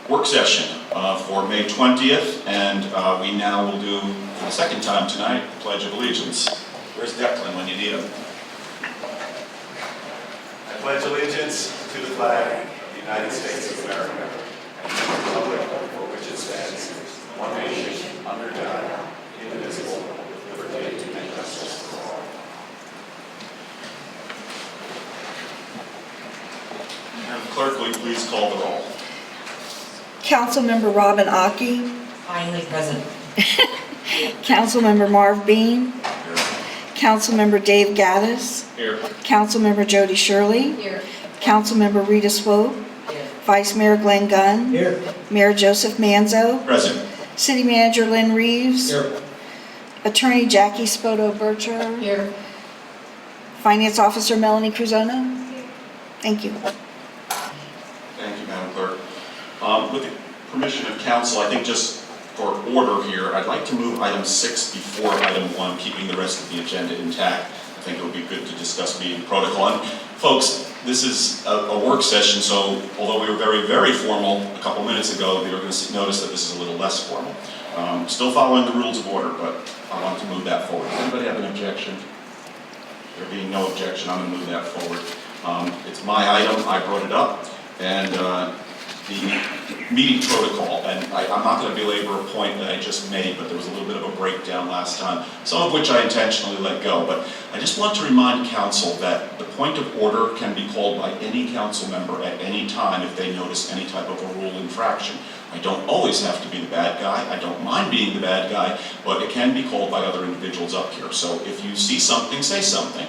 work session for May 20th, and we now will do, for the second time tonight, the Pledge of Allegiance. Where's Declan when you need him? I pledge allegiance to the flag of the United States of America and to the republic for which it stands, one nation, under God, indivisible, with liberty and justice for all. Madam Clerk, will you please call the roll? Councilmember Robin Aki, Finally present. Councilmember Marv Bean, Here. Councilmember Dave Gaddis, Here. Councilmember Jody Shirley, Here. Councilmember Rita Swope, Here. Vice Mayor Glenn Gunn, Here. Mayor Joseph Manzo, Present. City Manager Lynn Reeves, Here. Attorney Jackie Spoto Burcher, Here. Finance Officer Melanie Cruzona. Thank you. Thank you, Madam Clerk. With the permission of council, I think just for order here, I'd like to move item 6 before item 1, keeping the rest of the agenda intact. I think it would be good to discuss meeting protocol. And folks, this is a work session, so although we were very, very formal a couple minutes ago, you're going to notice that this is a little less formal. Still following the rules of order, but I want to move that forward. Does anybody have an objection? There being no objection, I'm going to move that forward. It's my item, I brought it up, and the meeting protocol, and I'm not going to belabor a point that I just made, but there was a little bit of a breakdown last time, some of which I intentionally let go. But I just want to remind council that the point of order can be called by any council member at any time if they notice any type of a rule infraction. I don't always have to be the bad guy. I don't mind being the bad guy, but it can be called by other individuals up here. So if you see something, say something.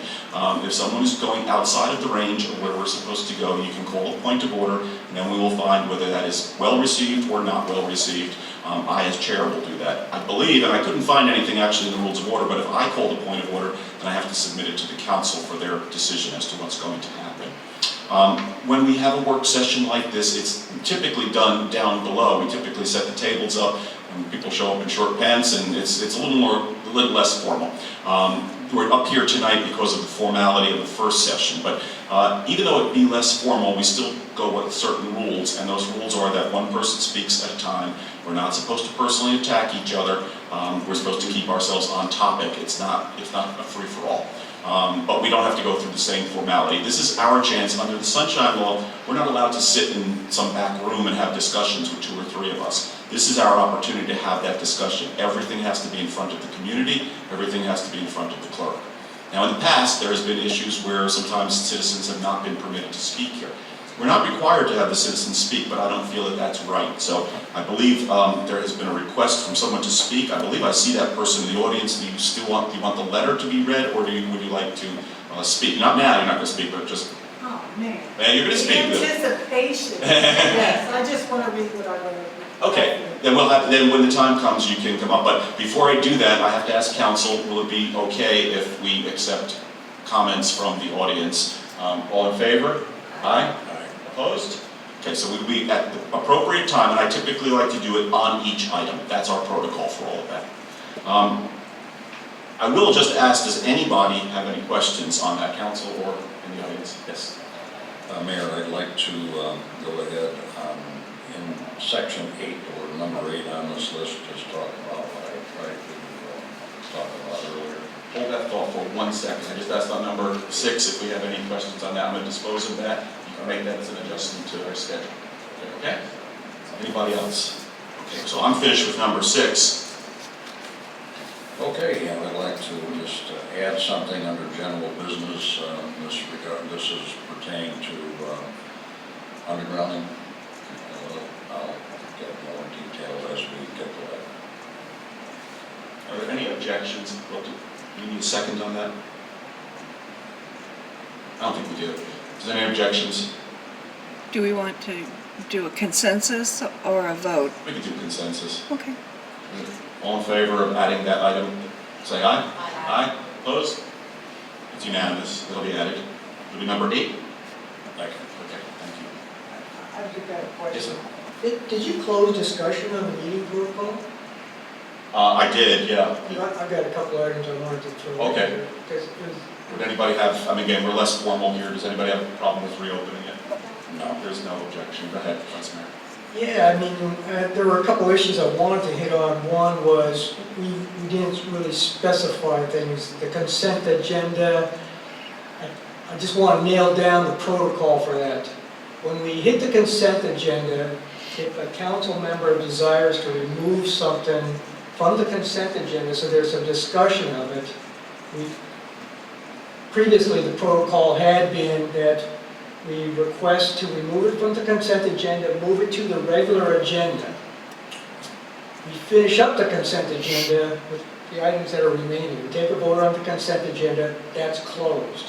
If someone is going outside of the range of where we're supposed to go, you can call a point of order, and then we will find whether that is well received or not well received. I, as chair, will do that. I believe, and I couldn't find anything actually in the rules of order, but if I call the point of order, then I have to submit it to the council for their decision as to what's going to happen. When we have a work session like this, it's typically done down below. We typically set the tables up, and people show up in short pants, and it's a little less formal. We're up here tonight because of the formality of the first session, but even though it be less formal, we still go with certain rules, and those rules are that one person speaks at a time. We're not supposed to personally attack each other. We're supposed to keep ourselves on topic. It's not a free-for-all. But we don't have to go through the same formality. This is our chance. Under the Sunshine Law, we're not allowed to sit in some back room and have discussions with 2 or 3 of us. This is our opportunity to have that discussion. Everything has to be in front of the community. Everything has to be in front of the clerk. Now, in the past, there has been issues where sometimes citizens have not been permitted to speak here. We're not required to have the citizens speak, but I don't feel that that's right. So I believe there has been a request from someone to speak. I believe I see that person in the audience. Do you want the letter to be read, or would you like to speak? Not now, you're not going to speak, but just... Oh, man. Man, you're going to speak. Anticipation. Yes, I just want to read what I wrote. Okay, then when the time comes, you can come up. But before I do that, I have to ask council, will it be okay if we accept comments from the audience? All in favor? Aye? Opposed? Okay, so we'll be at the appropriate time, and I typically like to do it on each item. That's our protocol for all of that. I will just ask, does anybody have any questions on that, council or in the audience? Yes. Mayor, I'd like to go ahead in section 8 or number 8 on this list, just talk about what I tried to talk about earlier. Hold that thought for 1 second. I just asked on number 6 if we have any questions on that. I'm going to dispose of that. You can make that as an adjustment to our schedule. Okay? Anybody else? Okay, so I'm finished with number 6. Okay, and I'd like to just add something under general business. This is pertaining to undergrounding. I'll get more detail as we get to that. Are there any objections? Well, do you need a second on that? I don't think we do. Is there any objections? Do we want to do a consensus or a vote? We can do consensus. Okay. All in favor of adding that item, say aye. Aye. Opposed? It's unanimous. It'll be added. It'll be number 8. Okay, thank you. I've just got a question. Yes, sir. Did you close discussion on the meeting protocol? I did, yeah. I've got a couple items I wanted to throw in Okay. there, 'cause Would anybody have, I mean, again, we're less formal here. Does anybody have a problem with reopening it? No. There's no objection. Go ahead, Vice Mayor. Yeah, I mean, there were a couple issues I wanted to hit on. One was, we didn't really specify things. The consent agenda, I just want to nail down the protocol for that. When we hit the consent agenda, if a council member desires to remove something from the consent agenda, so there's a discussion of it, previously the protocol had been that we request to remove it from the consent agenda, move it to the regular agenda. We finish up the consent agenda with the items that are remaining. We take a vote on the consent agenda, that's closed.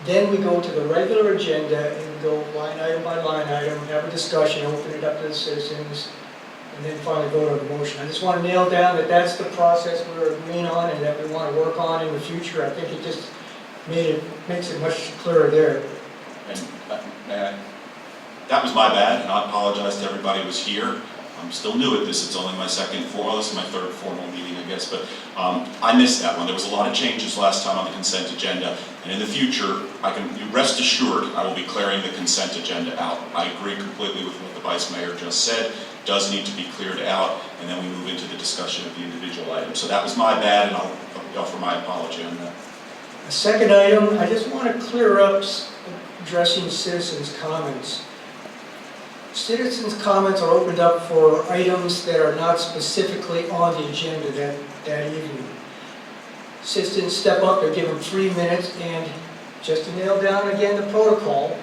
Then we go to the regular agenda and we go line item by line item, have a discussion, open it up to the citizens, and then finally vote on the motion. I just want to nail down that that's the process we're agreeing on and that we want to work on in the future. I think it just makes it much clearer there. And that was my bad, and I apologize to everybody who was here. I'm still new at this, it's only my this is my third formal meeting, I guess, but I missed that one. There was a lot of changes last time on the consent agenda, and in the future, you rest assured, I will be clearing the consent agenda out. I agree completely with what the Vice Mayor just said. It does need to be cleared out, and then we move into the discussion of the individual items. So that was my bad, and I'll offer my apology on that. A second item, I just want to clear up addressing citizens' comments. Citizens' comments are opened up for items that are not specifically on the agenda that evening. Citizens step up, they're given 3 minutes, and just to nail down again the protocol,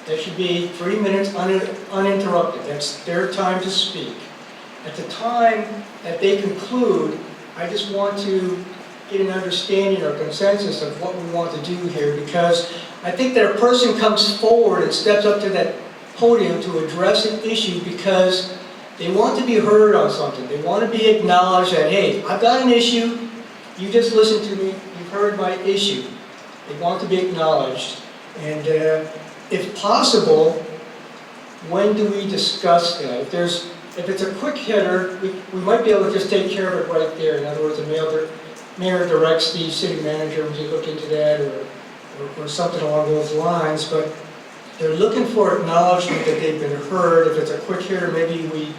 there should be 3 minutes uninterrupted. That's their time to speak. At the time that they conclude, I just want to get an understanding or consensus of what we want to do here, because I think that a person comes forward and steps up to that podium to address an issue because they want to be heard on something. They want to be acknowledged that, hey, I've got an issue, you just listened to me, you've heard my issue. They want to be acknowledged. And if possible, when do we discuss that? If it's a quick hitter, we might be able to just take care of it right there. In other words, the mayor directs the city manager to look into that or something along those lines, but they're looking for acknowledgement that they've been heard. If it's a quick hitter, maybe we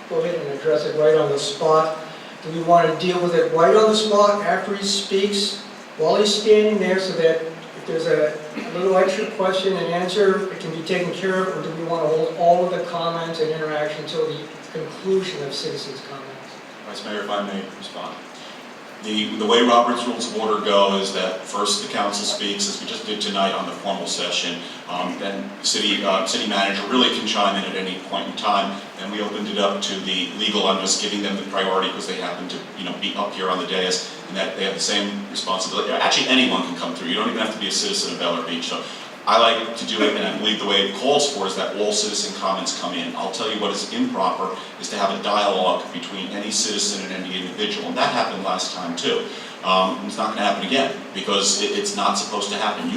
go ahead and address it right on the spot. Do we want to deal with it right on the spot after he speaks, while he's standing there, so that if there's a little extra question and answer, it can be taken care of, or do we want to hold all of the comments and interaction until the conclusion of citizens' comments? Vice Mayor, if I may respond. The way Robert's Rules of Order go is that first the council speaks, as we just did tonight on the formal session. Then city manager really can chime in at any point in time. And we opened it up to the legal. I'm just giving them the priority because they happen to be up here on the dais, and that they have the same responsibility. Actually, anyone can come through. You don't even have to be a citizen of Bel Air Beach. So I like to do it, and I believe the way it calls for is that all citizen comments come in. I'll tell you what is improper is to have a dialogue between any citizen and any individual, and that happened last time too. It's not going to happen again because it's not supposed to happen.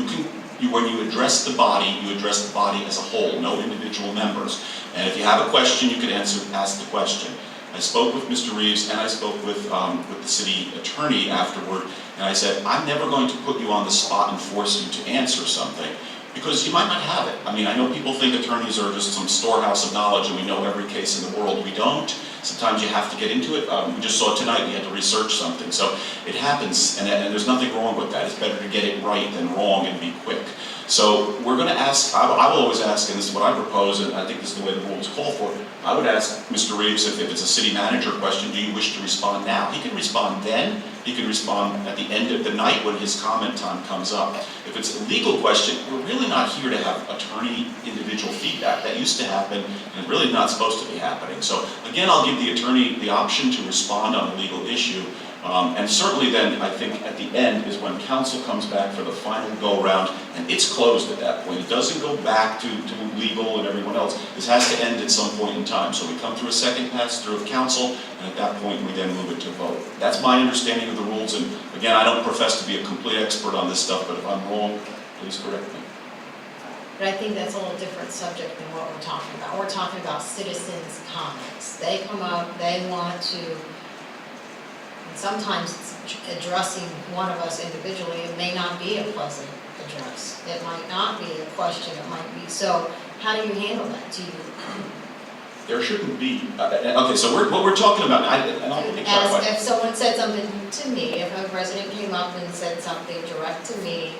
When you address the body as a whole, no individual members. And if you have a question, you can ask the question. I spoke with Mr. Reeves and I spoke with the city attorney afterward, and I said, I'm never going to put you on the spot and force you to answer something, because you might not have it. I mean, I know people think attorneys are just some storehouse of knowledge and we know every case in the world. We don't. Sometimes you have to get into it. We just saw tonight we had to research something. So it happens, and there's nothing wrong with that. It's better to get it right than wrong and be quick. So we're going to ask, I will always ask, and this is what I propose, and I think this is the way the rules call for it. I would ask Mr. Reeves if it's a city manager question, do you wish to respond now? He can respond then. He can respond at the end of the night when his comment time comes up. If it's a legal question, we're really not here to have attorney individual feedback. That used to happen and really not supposed to be happening. So again, I'll give the attorney the option to respond on a legal issue. And certainly then, I think at the end is when council comes back for the final go-round, and it's closed at that point. It doesn't go back to legal and everyone else. This has to end at some point in time. So we come through a second pass-through of council, and at that point, we then move it to vote. That's my understanding of the rules, and again, I don't profess to be a complete expert on this stuff, but if I'm wrong, please correct me. But I think that's a little different subject than what we're talking about. We're talking about citizens' comments. They come up, they want to, and sometimes it's addressing one of us individually. It may not be a pleasant address. It might not be a question, it might be. So how do you handle that? there shouldn't be, okay, so what we're talking about, and I'll be As clarify. if someone said something to me, if a resident came up and said something direct to me,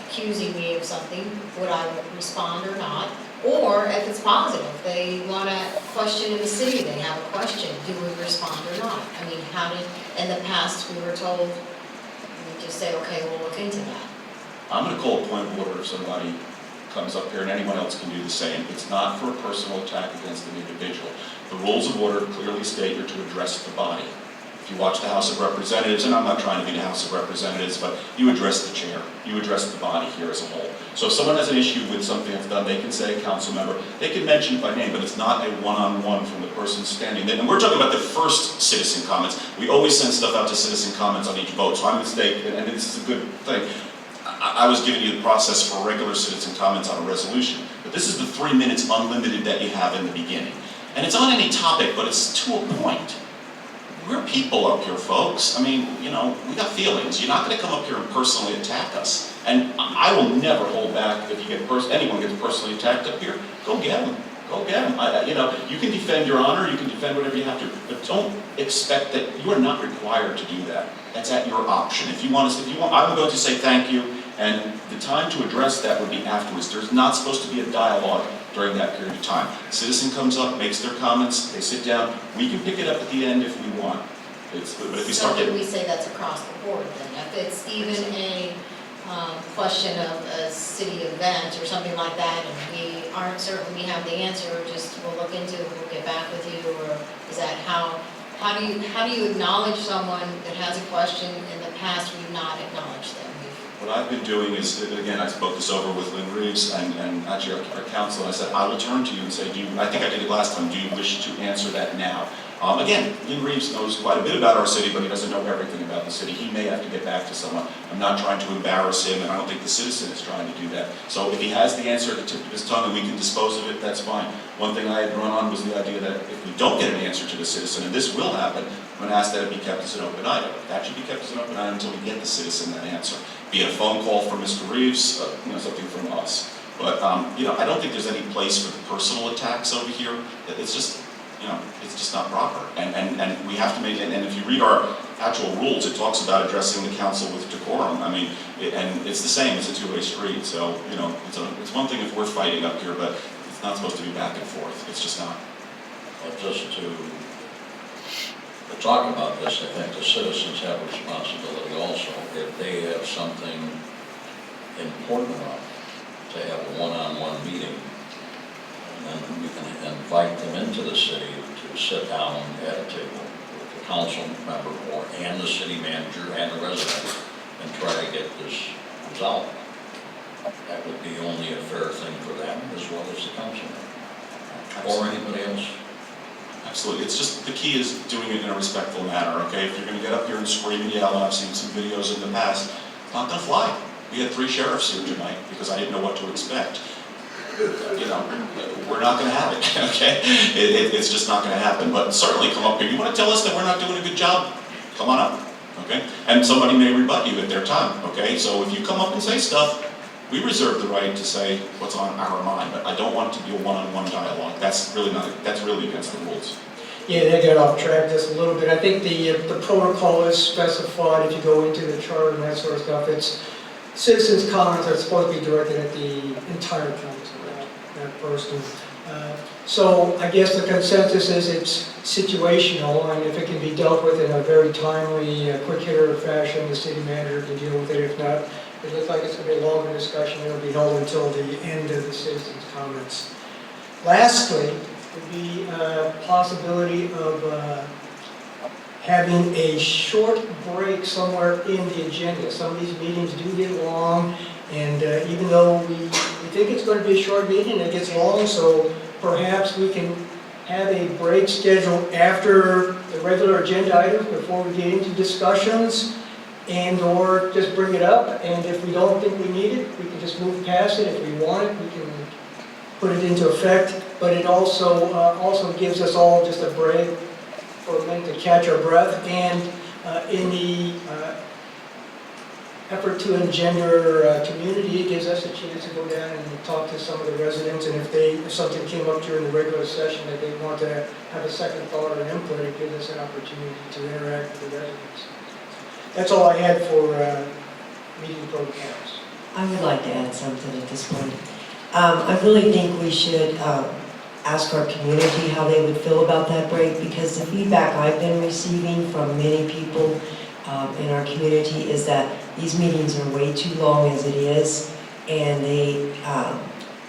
accusing me of something, would I respond or not? Or if it's positive, they want to question in the city, they have a question, do we respond or not? I mean, how did, in the past, we were told, we just say, okay, we'll look into that. I'm gonna call a point of order if somebody comes up here, and anyone else can do the same. It's not for a personal attack against an individual. The rules of order clearly state you're to address the body. If you watch the House of Representatives, and I'm not trying to be the House of Representatives, but you address the chair, you address the body here as a whole. So if someone has an issue with something that's done, they can say, council member, they can mention it by name, but it's not a one-on-one from the person standing there. And we're talking about the first citizen comments. We always send stuff out to citizen comments on each vote, so I'm mistaken, and this is a good thing. I was giving you the process for regular citizen comments on a resolution, but this is the 3 minutes unlimited that you have in the beginning. And it's on any topic, but it's to a point. We're people up here, folks. I mean, you know, we got feelings. You're not gonna come up here and personally attack us. And I will never hold back if you get anyone gets personally attacked up here, go get them. Go get them. You know, you can defend your honor, you can defend whatever you have to, but don't expect that you are not required to do that. That's at your option. If you want, I'm going to say thank you, and the time to address that would be afterwards. There's not supposed to be a dialogue during that period of time. A citizen comes up, makes their comments, they sit down. We can pick it up at the end if we want. But if we start So getting... would we say that's across the board then? If it's even a question of a city event or something like that, and we aren't certain we have the answer, just we'll look into it, we'll get back with you, or is that how do you acknowledge someone that has a question? In the past, we've not acknowledged them. What I've been doing is, again, I spoke this over with Lynn Reeves and actually our council, and I said, I will turn to you and say, I think I did it last time, do you wish to answer that now? Again, Lynn Reeves knows quite a bit about our city, but he doesn't know everything about the city. He may have to get back to someone. I'm not trying to embarrass him, and I don't think the citizen is trying to do that. So if he has the answer at the tip of his tongue and we can dispose of it, that's fine. One thing I had run on was the idea that if we don't get an answer to the citizen, and this will happen, I'm going to ask that it be kept as an open item. That should be kept as an open item until we get the citizen that answer. Be it a phone call from Mr. Reeves, you know, something from us. But, you know, I don't think there's any place for the personal attacks over here. It's just, you know, it's just not proper. And we have to make, and if you read our actual rules, it talks about addressing the council with decorum. I mean, and it's the same, it's a two-way street. So, you know, it's one thing if we're fighting up here, but it's not supposed to be back and forth. It's just not. Well, just to talk about this, I think the citizens have a responsibility also. If they have something important enough to have a one-on-one meeting, and then we can invite them into the city to sit down at a table with the council member and the city manager and the resident and try to get this resolved. That would be only a fair thing for them as well as the council or anybody else. Absolutely. It's just, the key is doing it in a respectful manner, okay? If you're going to get up here and scream and yell, and I've seen some videos in the past, it's not going to fly. We had 3 sheriffs here tonight because I didn't know what to expect. You know, we're not going to have it, okay? It's just not going to happen. But certainly come up here. You want to tell us that we're not doing a good job? Come on up, okay? And somebody may rebut you at their time, okay? So if you come up and say stuff, we reserve the right to say what's on our mind, but I don't want it to be a one-on-one dialogue. That's really against the rules. Yeah, they got off track just a little bit. I think the protocol is specified if you go into the charter and that sort of stuff. It's citizens' comments are supposed to be directed at the entire council, not personal. So I guess the consensus is it's situational, and if it can be dealt with in a very timely, quick hitter fashion, the city manager can deal with it. If not, it looks like it's going to be a longer discussion. It'll be held until the end of the citizens' comments. Lastly, would be a possibility of having a short break somewhere in the agenda. Some of these meetings do get long, and even though we think it's going to be a short meeting, it gets long, so perhaps we can have a break scheduled after the regular agenda items before we get into discussions, and or just bring it up, and if we don't think we need it, we can just move past it. If we want it, we can put it into effect, but it also gives us all just a break for a minute to catch our breath, and in the effort to engender community. It gives us a chance to go down and talk to some of the residents, and if something came up during the regular session that they want to have a second thought or input, it gives us an opportunity to interact with the residents. That's all I had for meeting protocols. I would like to add something at this point. I really think we should ask our community how they would feel about that break, because the feedback I've been receiving from many people in our community is that these meetings are way too long as it is, and they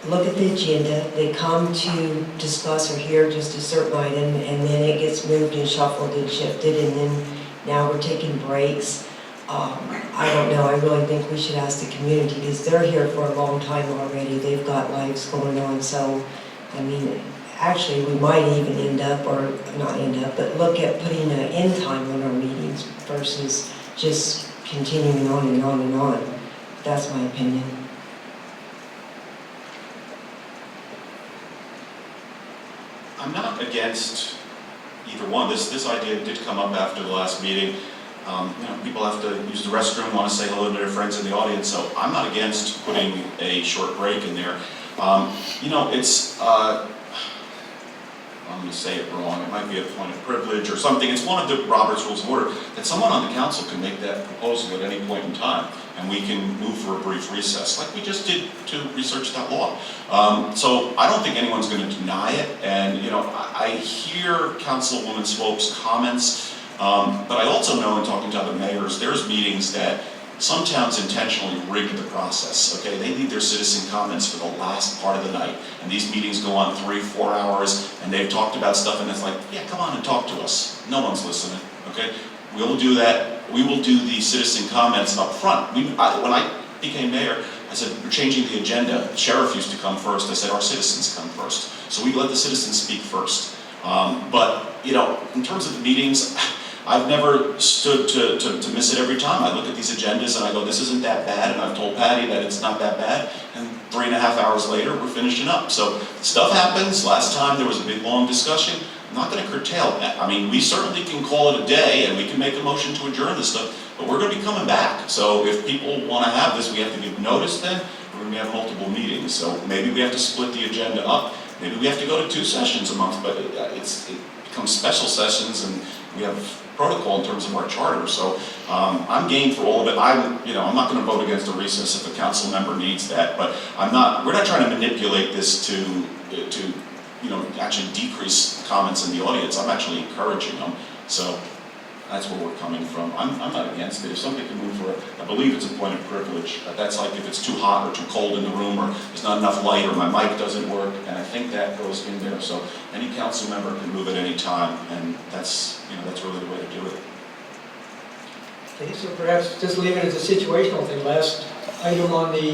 look at the agenda, they come to discuss or hear just a certain item, and then it gets moved and shuffled and shifted, and then now we're taking breaks. I don't know, I really think we should ask the community, because they're here for a long time already, they've got lives going on, so, I mean, actually, we might even end up, or not end up, but look at putting an end time on our meetings versus just continuing on and on and on. That's my opinion. I'm not against either one. This idea did come up after the last meeting. People have to use the restroom, want to say hello to their friends in the audience, so I'm not against putting a short break in there. I'm going to say it wrong, it might be a point of privilege or something. It's one of the Robert's Rules of Order that someone on the council can make that proposal at any point in time, and we can move for a brief recess, like we just did to research that law. So I don't think anyone's going to deny it, and I hear Councilwoman Swope's comments, but I also know in talking to other mayors, there's meetings that some towns intentionally rig the process, okay? They leave their citizen comments for the last part of the night, and these meetings go on 3-4 hours, and they've talked about stuff, and it's like, yeah, come on and talk to us. No one's listening, okay? We'll do that. We will do the citizen comments up front. When I became mayor, I said, we're changing the agenda. Sheriff used to come first. I said, our citizens come first. So we let the citizens speak first. But in terms of the meetings, I've never stood to miss it every time. I look at these agendas and I go, this isn't that bad, and I've told Patty that it's not that bad, and 3.5 hours later, we're finishing up. So stuff happens. Last time there was a big, long discussion. I'm not going to curtail that. I mean, we certainly can call it a day, and we can make a motion to adjourn this stuff, but we're going to be coming back. So if people want to have this, we have to give notice then. We're going to have multiple meetings. So maybe we have to split the agenda up. Maybe we have to go to 2 sessions a month, but it becomes special sessions, and we have protocol in terms of our charter. So I'm game for all of it. I'm not going to vote against a recess if a council member needs that, but we're not trying to manipulate this to actually decrease comments in the audience. I'm actually encouraging them. So that's where we're coming from. I'm not against it. If somebody can move for it, I believe it's a point of privilege. That's like if it's too hot or too cold in the room, or there's not enough light, or my mic doesn't work, and I think that goes in there. So any council member can move at any time, and that's really the way to do it. Okay, so perhaps just leave it as a situational thing. Last item on the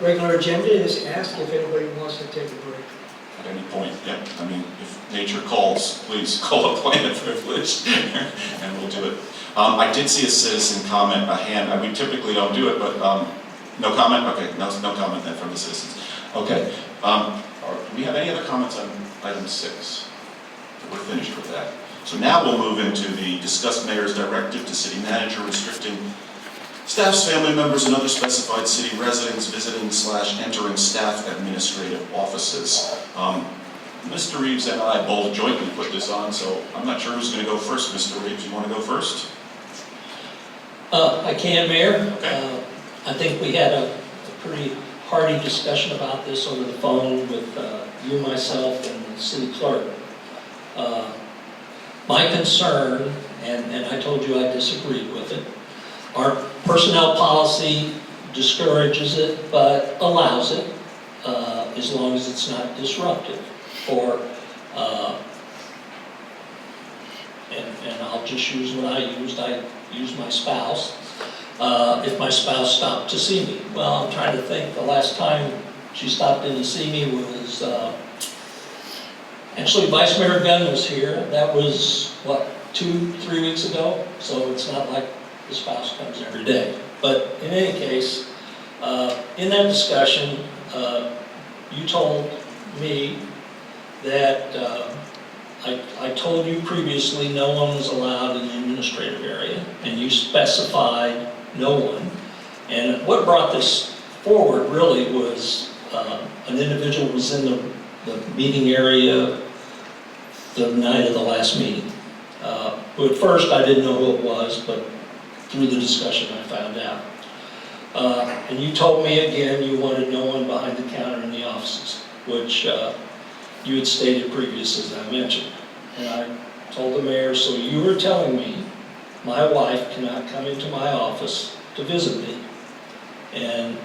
regular agenda is ask if anybody wants to take a break. At any point, yep. I mean, if nature calls, please call a point of privilege, and we'll do it. I did see a citizen comment, a hand. We typically don't do it, but no comment? Okay, no comment then from the citizens. Okay. Do we have any other comments on item 6? We're finished with that. So now we'll move into the discuss mayor's directive to city manager restricting staff's family members and other specified city residents visiting/entering staff administrative offices. Mr. Reeves and I both jointly put this on, so I'm not sure who's going to go first. Mr. Reeves, you want to go first? I can, Mayor. Okay. I think we had a pretty hearty discussion about this over the phone with you, myself, and the city clerk. My concern, and I told you I disagreed with it, our personnel policy discourages it, but allows it, as long as it's not disruptive. And I'll just use what I used my spouse. If my spouse stopped to see me. Well, I'm trying to think, the last time she stopped in to see me was, actually Vice Mayor Gunn was here. That was, 2-3 weeks ago? So it's not like the spouse comes every day. But in any case, in that discussion, you told me that I told you previously no one was allowed in the administrative area, and you specified no one. And what brought this forward really was an individual was in the meeting area the night of the last meeting. Who at first I didn't know who it was, but through the discussion I found out. And you told me again you wanted no one behind the counter in the offices, which you had stated previous, as I mentioned. And I told the mayor, so you were telling me my wife cannot come into my office to visit me. And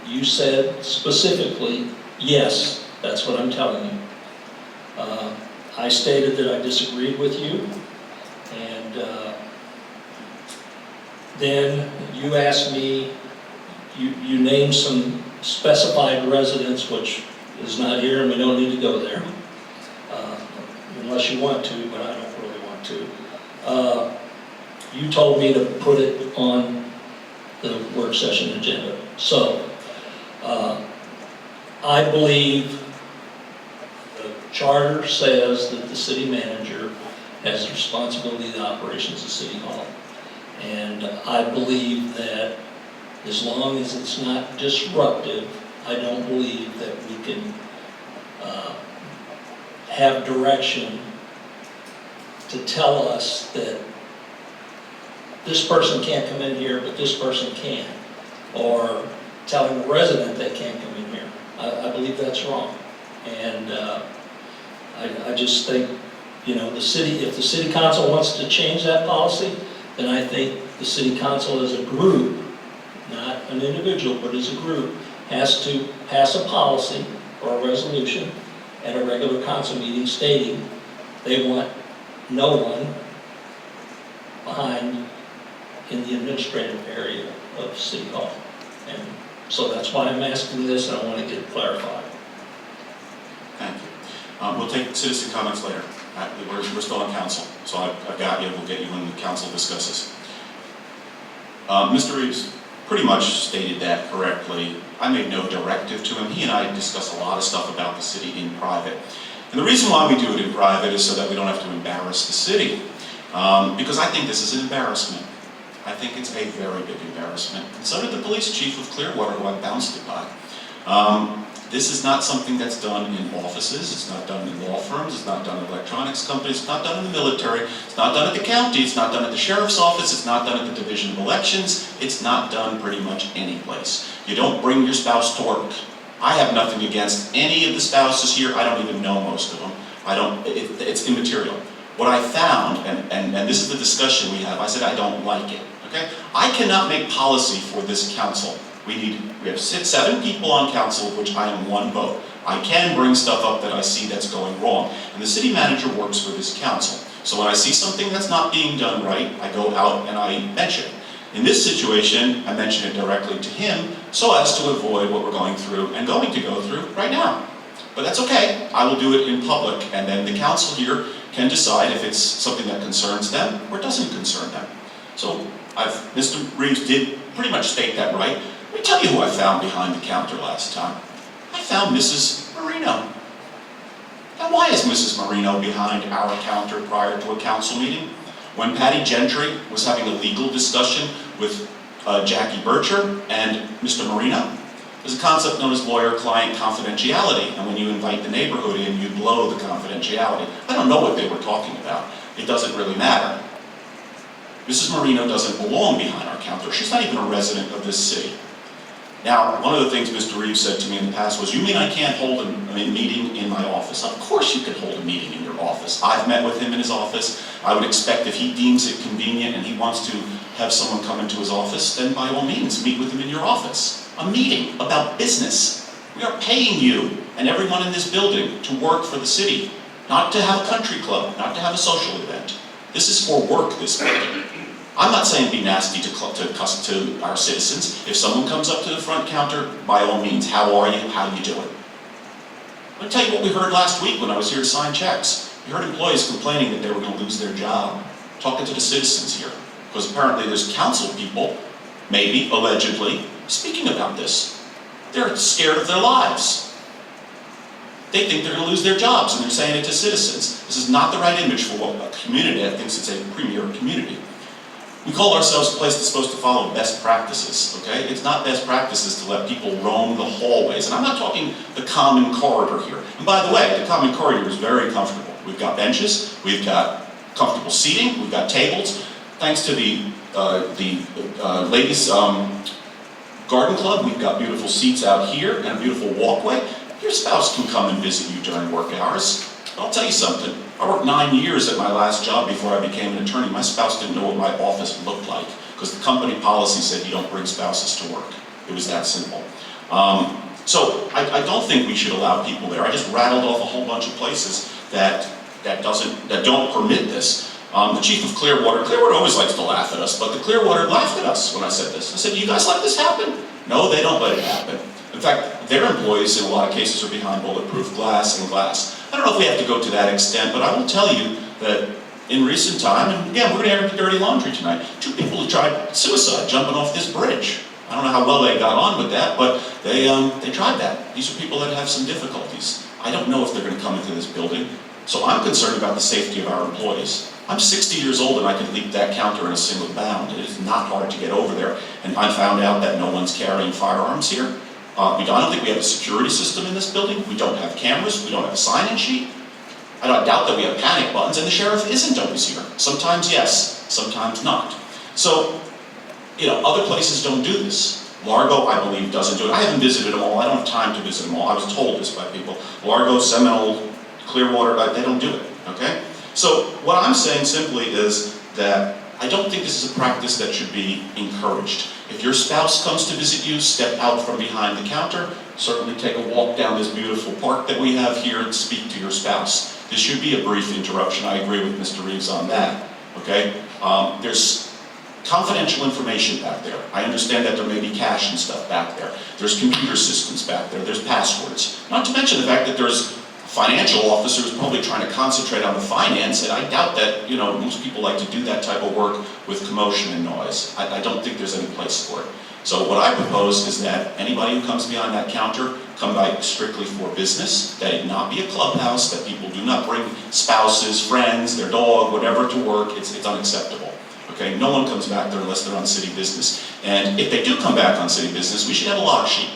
you said specifically, yes, that's what I'm telling you. I stated that I disagreed with you, and then you asked me, you named some specified residents, which is not here, and we don't need to go there, unless you want to, but I don't really want to. You told me to put it on the work session agenda. So, I believe the charter says that the city manager has the responsibility of the operations of City Hall. And I believe that as long as it's not disruptive, I don't believe that we can have direction to tell us that this person can't come in here, but this person can. Or telling the resident they can't come in here. I believe that's wrong. And I just think, you know, if the city council wants to change that policy, then I think the city council as a group, not an individual, but as a group, has to pass a policy or a resolution at a regular council meeting stating they want no one behind in the administrative area of City Hall. And so that's why I'm asking this, and I want to get it clarified. Thank you. We'll take citizen comments later. We're still on council, so I've got you. We'll get you when the council discusses. Mr. Reeves pretty much stated that correctly. I made no directive to him. He and I discuss a lot of stuff about the city in private. And the reason why we do it in private is so that we don't have to embarrass the city. Because I think this is an embarrassment. I think it's a very big embarrassment. And so did the police chief of Clearwater, who I bounced it by. This is not something that's done in offices, it's not done in law firms, it's not done in electronics companies, it's not done in the military, it's not done at the county, it's not done at the sheriff's office, it's not done at the Division of Elections, it's not done pretty much any place. You don't bring your spouse to work. I have nothing against any of the spouses here, I don't even know most of them. It's immaterial. What I found, and this is the discussion we have, I said I don't like it, okay? I cannot make policy for this council. We have 7 people on council, of which I am 1 vote. I can bring stuff up that I see that's going wrong. And the city manager works for this council. So when I see something that's not being done right, I go out and I mention it. In this situation, I mention it directly to him so as to avoid what we're going through and going to go through right now. But that's okay. I will do it in public, and then the council here can decide if it's something that concerns them or doesn't concern them. So Mr. Reeves did pretty much state that right. Let me tell you who I found behind the counter last time. I found Mrs. Marino. Now why is Mrs. Marino behind our counter prior to a council meeting? When Patty Gentry was having a legal discussion with Jackie Bircher and Mr. Marino, there's a concept known as lawyer-client confidentiality, and when you invite the neighborhood in, you blow the confidentiality. I don't know what they were talking about. It doesn't really matter. Mrs. Marino doesn't belong behind our counter. She's not even a resident of this city. Now, one of the things Mr. Reeves said to me in the past was, you mean I can't hold a meeting in my office? Of course you can hold a meeting in your office. I've met with him in his office. I would expect if he deems it convenient and he wants to have someone come into his office, then by all means, meet with him in your office. A meeting about business. We are paying you and everyone in this building to work for the city, not to have a country club, not to have a social event. This is for work, this building. I'm not saying be nasty to our citizens. If someone comes up to the front counter, by all means, how are you? How do you do it? Let me tell you what we heard last week when I was here to sign checks. We heard employees complaining that they were going to lose their job, talking to the citizens here. Because apparently there's council people, maybe, allegedly, speaking about this. They're scared of their lives. They think they're going to lose their jobs, and they're saying it to citizens. This is not the right image for what a community that thinks it's a premier community. We call ourselves a place that's supposed to follow best practices, okay? It's not best practices to let people roam the hallways. And I'm not talking the common corridor here. And by the way, the common corridor is very comfortable. We've got benches, we've got comfortable seating, we've got tables. Thanks to the ladies' garden club, we've got beautiful seats out here and a beautiful walkway. Your spouse can come and visit you during work hours. I'll tell you something. I worked 9 years at my last job before I became an attorney. My spouse didn't know what my office looked like because the company policy said you don't bring spouses to work. It was that simple. So I don't think we should allow people there. I just rattled off a whole bunch of places that don't permit this. The chief of Clearwater always likes to laugh at us, but the Clearwater laughed at us when I said this. I said, you guys let this happen? No, they don't let it happen. In fact, their employees in a lot of cases are behind bulletproof glass and glass. I don't know if we have to go to that extent, but I will tell you that in recent time, and again, we're going to air dirty laundry tonight, 2 people have tried suicide jumping off this bridge. I don't know how well they got on with that, but they tried that. These are people that have some difficulties. I don't know if they're going to come into this building, so I'm concerned about the safety of our employees. I'm 60 years old and I could leap that counter in a single bound. It is not hard to get over there. And I found out that no one's carrying firearms here. I don't think we have a security system in this building. We don't have cameras. We don't have a sign-in sheet. I doubt that we have panic buttons, and the sheriff isn't always here. Sometimes yes, sometimes not. So, other places don't do this. Largo, I believe, doesn't do it. I haven't visited them all. I don't have time to visit them all. I was told this by people. Largo, Seminole, Clearwater, they don't do it, okay? So what I'm saying simply is that I don't think this is a practice that should be encouraged. If your spouse comes to visit you, step out from behind the counter, certainly take a walk down this beautiful park that we have here and speak to your spouse. This should be a brief interruption. I agree with Mr. Reeves on that, okay? There's confidential information back there. I understand that there may be cash and stuff back there. There's computer systems back there. There's passwords. Not to mention the fact that there's financial officers probably trying to concentrate on the finance, and I doubt that, most people like to do that type of work with commotion and noise. I don't think there's any place for it. So what I propose is that anybody who comes behind that counter come by strictly for business, that it not be a clubhouse, that people do not bring spouses, friends, their dog, whatever to work. It's unacceptable. Okay, no one comes back there unless they're on city business. And if they do come back on city business, we should have a log sheet.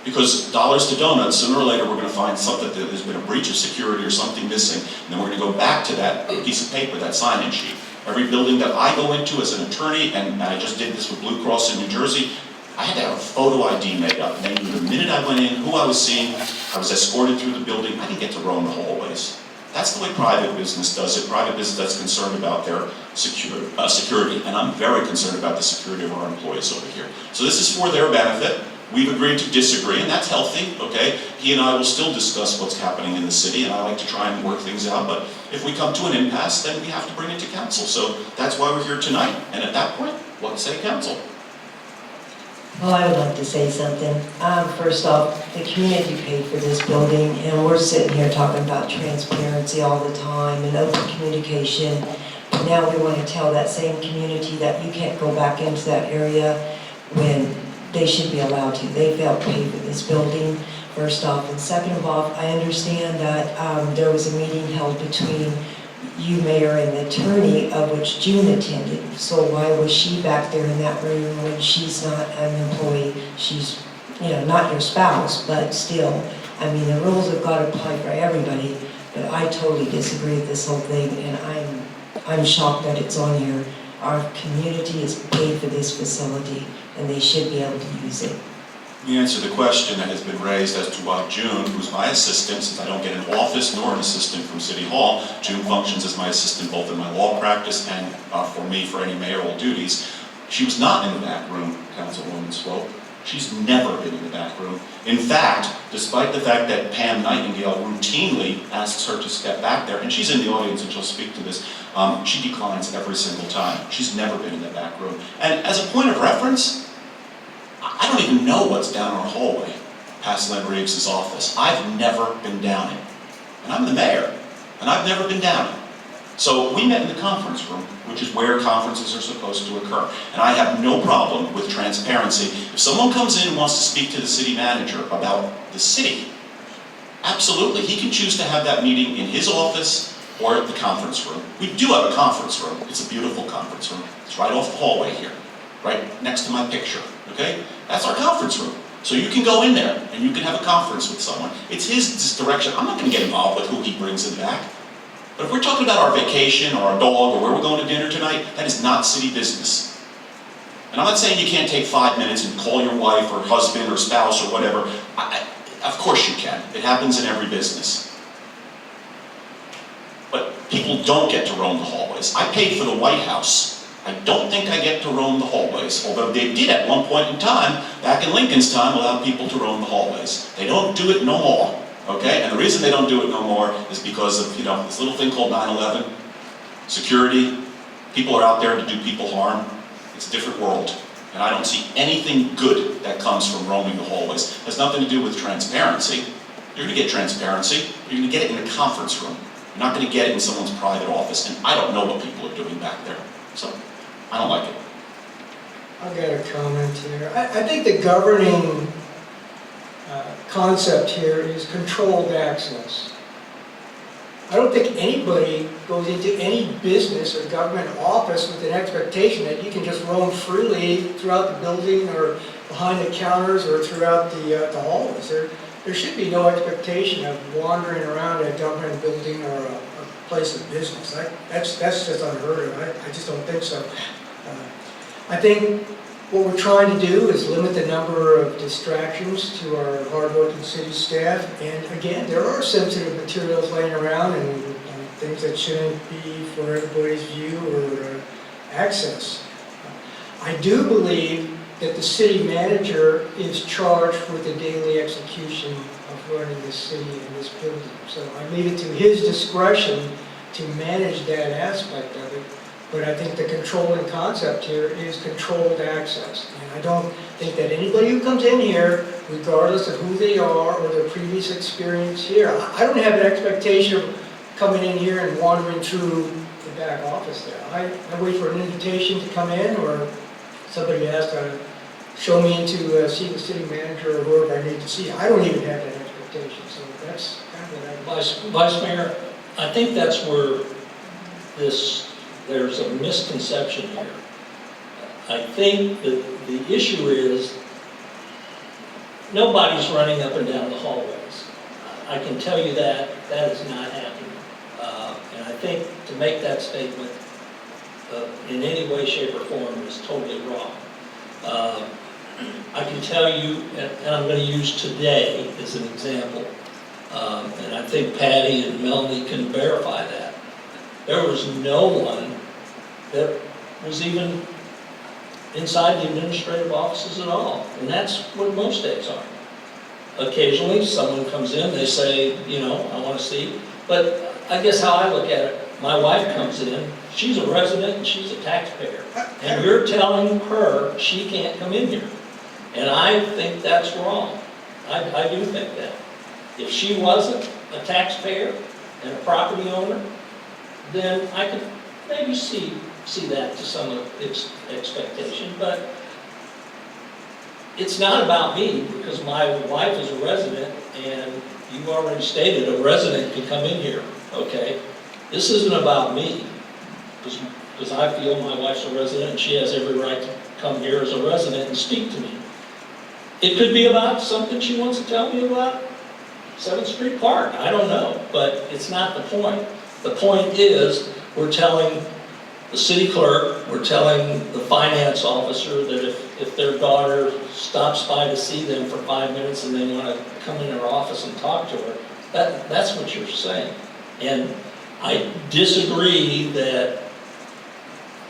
Because dollars to donuts, sooner or later we're going to find something that there's been a breach of security or something missing, and then we're going to go back to that piece of paper, that sign-in sheet. Every building that I go into as an attorney, and I just did this with Blue Cross in New Jersey, I had to have a photo ID made up. They knew the minute I went in, who I was seeing, I was escorted through the building, I didn't get to roam the hallways. That's the way private business does it. Private business that's concerned about their security, and I'm very concerned about the security of our employees over here. So this is for their benefit. We've agreed to disagree, and that's healthy, okay? He and I will still discuss what's happening in the city, and I like to try and work things out, but if we come to an impasse, then we have to bring it to council. So that's why we're here tonight, and at that point, what say council? Well, I would like to say something. First off, the community paid for this building, and we're sitting here talking about transparency all the time and open communication. But now we want to tell that same community that you can't go back into that area when they should be allowed to. They felt paid for this building, first off. And second of all, I understand that there was a meeting held between you, Mayor, and the attorney, of which June attended. So why was she back there in that room when she's not an employee? She's, not your spouse, but still. I mean, the rules have got to apply for everybody, but I totally disagree with this whole thing, and I'm shocked that it's on here. Our community is paid for this facility, and they should be able to use it. Let me answer the question that has been raised as to why June, who's my assistant, since I don't get an office nor an assistant from City Hall, June functions as my assistant both in my law practice and for me for any mayoral duties. She was not in the back room, Councilwoman Swope. She's never been in the back room. In fact, despite the fact that Pam Nightingale routinely asks her to step back there, and she's in the audience and she'll speak to this, she declines every single time. She's never been in the back room. And as a point of reference, I don't even know what's down our hallway past Len Reeves' office. I've never been down it. And I'm the mayor, and I've never been down it. So we met in the conference room, which is where conferences are supposed to occur. And I have no problem with transparency. If someone comes in and wants to speak to the city manager about the city, absolutely, he can choose to have that meeting in his office, or the conference room. We do have a conference room. It's a beautiful conference room. It's right off the hallway here, right next to my picture, okay? That's our conference room. So you can go in there and you can have a conference with someone. It's his direction. I'm not gonna get involved with who he brings in back. But if we're talking about our vacation or our dog or where we're going to dinner tonight, that is not city business. And I'm not saying you can't take 5 minutes and call your wife or husband or spouse or whatever. Of course you can. It happens in every business. But people don't get to roam the hallways. I paid for the White House. I don't think I get to roam the hallways, although they did at one point in time, back in Lincoln's time, allow people to roam the hallways. They don't do it no more, okay? And the reason they don't do it no more is because of, this little thing called 9/11, security. People are out there to do people harm. It's a different world. And I don't see anything good that comes from roaming the hallways. It has nothing to do with transparency. You're gonna get transparency, you're gonna get it in a conference room. You're not gonna get it in someone's private office, and I don't know what people are doing back there. So, I don't like it. I've got a comment here. I think the governing concept here is controlled access. I don't think anybody goes into any business or government office with an expectation that you can just roam freely throughout the building or behind the counters or throughout the hallways. There should be no expectation of wandering around a government building or a place of business. That's just unheard of. I just don't think so. I think what we're trying to do is limit the number of distractions to our hardworking city staff. And again, there are sensitive materials laying around and things that shouldn't be for everybody's view or access. I do believe that the city manager is charged with the daily execution of running this city and this building. So I leave it to his discretion to manage that aspect of it. But I think the controlling concept here is controlled access. And I don't think that anybody who comes in here, regardless of who they are or their previous experience here, I don't have an expectation of coming in here and wandering through the back office there. I wait for an invitation to come in, or somebody has to show me in to see the city manager or whoever I need to see. I don't even have that expectation, so that's kind of what Vice Mayor, I think that's where there's a misconception here. I think that the issue is nobody's running up and down the hallways. I can tell you that is not happening. And I think to make that statement in any way, shape, or form is totally wrong. I can tell you, and I'm going to use today as an example, and I think Patty and Melanie can verify that. There was no one that was even inside the administrative offices at all, and that's what most days are. Occasionally, someone comes in, they say, I want to see, but I guess how I look at it, my wife comes in, she's a resident and she's a taxpayer, and you're telling her she can't come in here. And I think that's wrong. I do think that. If she wasn't a taxpayer and a property owner, then I could maybe see that to some expectation, but it's not about me, because my wife is a resident, and you already stated a resident can come in here, okay? This isn't about me, because I feel my wife's a resident and she has every right to come here as a resident and speak to me. It could be about something she wants to tell me about 7th Street Park, I don't know, but it's not the point. The point is, we're telling the city clerk, we're telling the finance officer that if their daughter stops by to see them for 5 minutes and they want to come in her office and talk to her, that's what you're saying. And I disagree that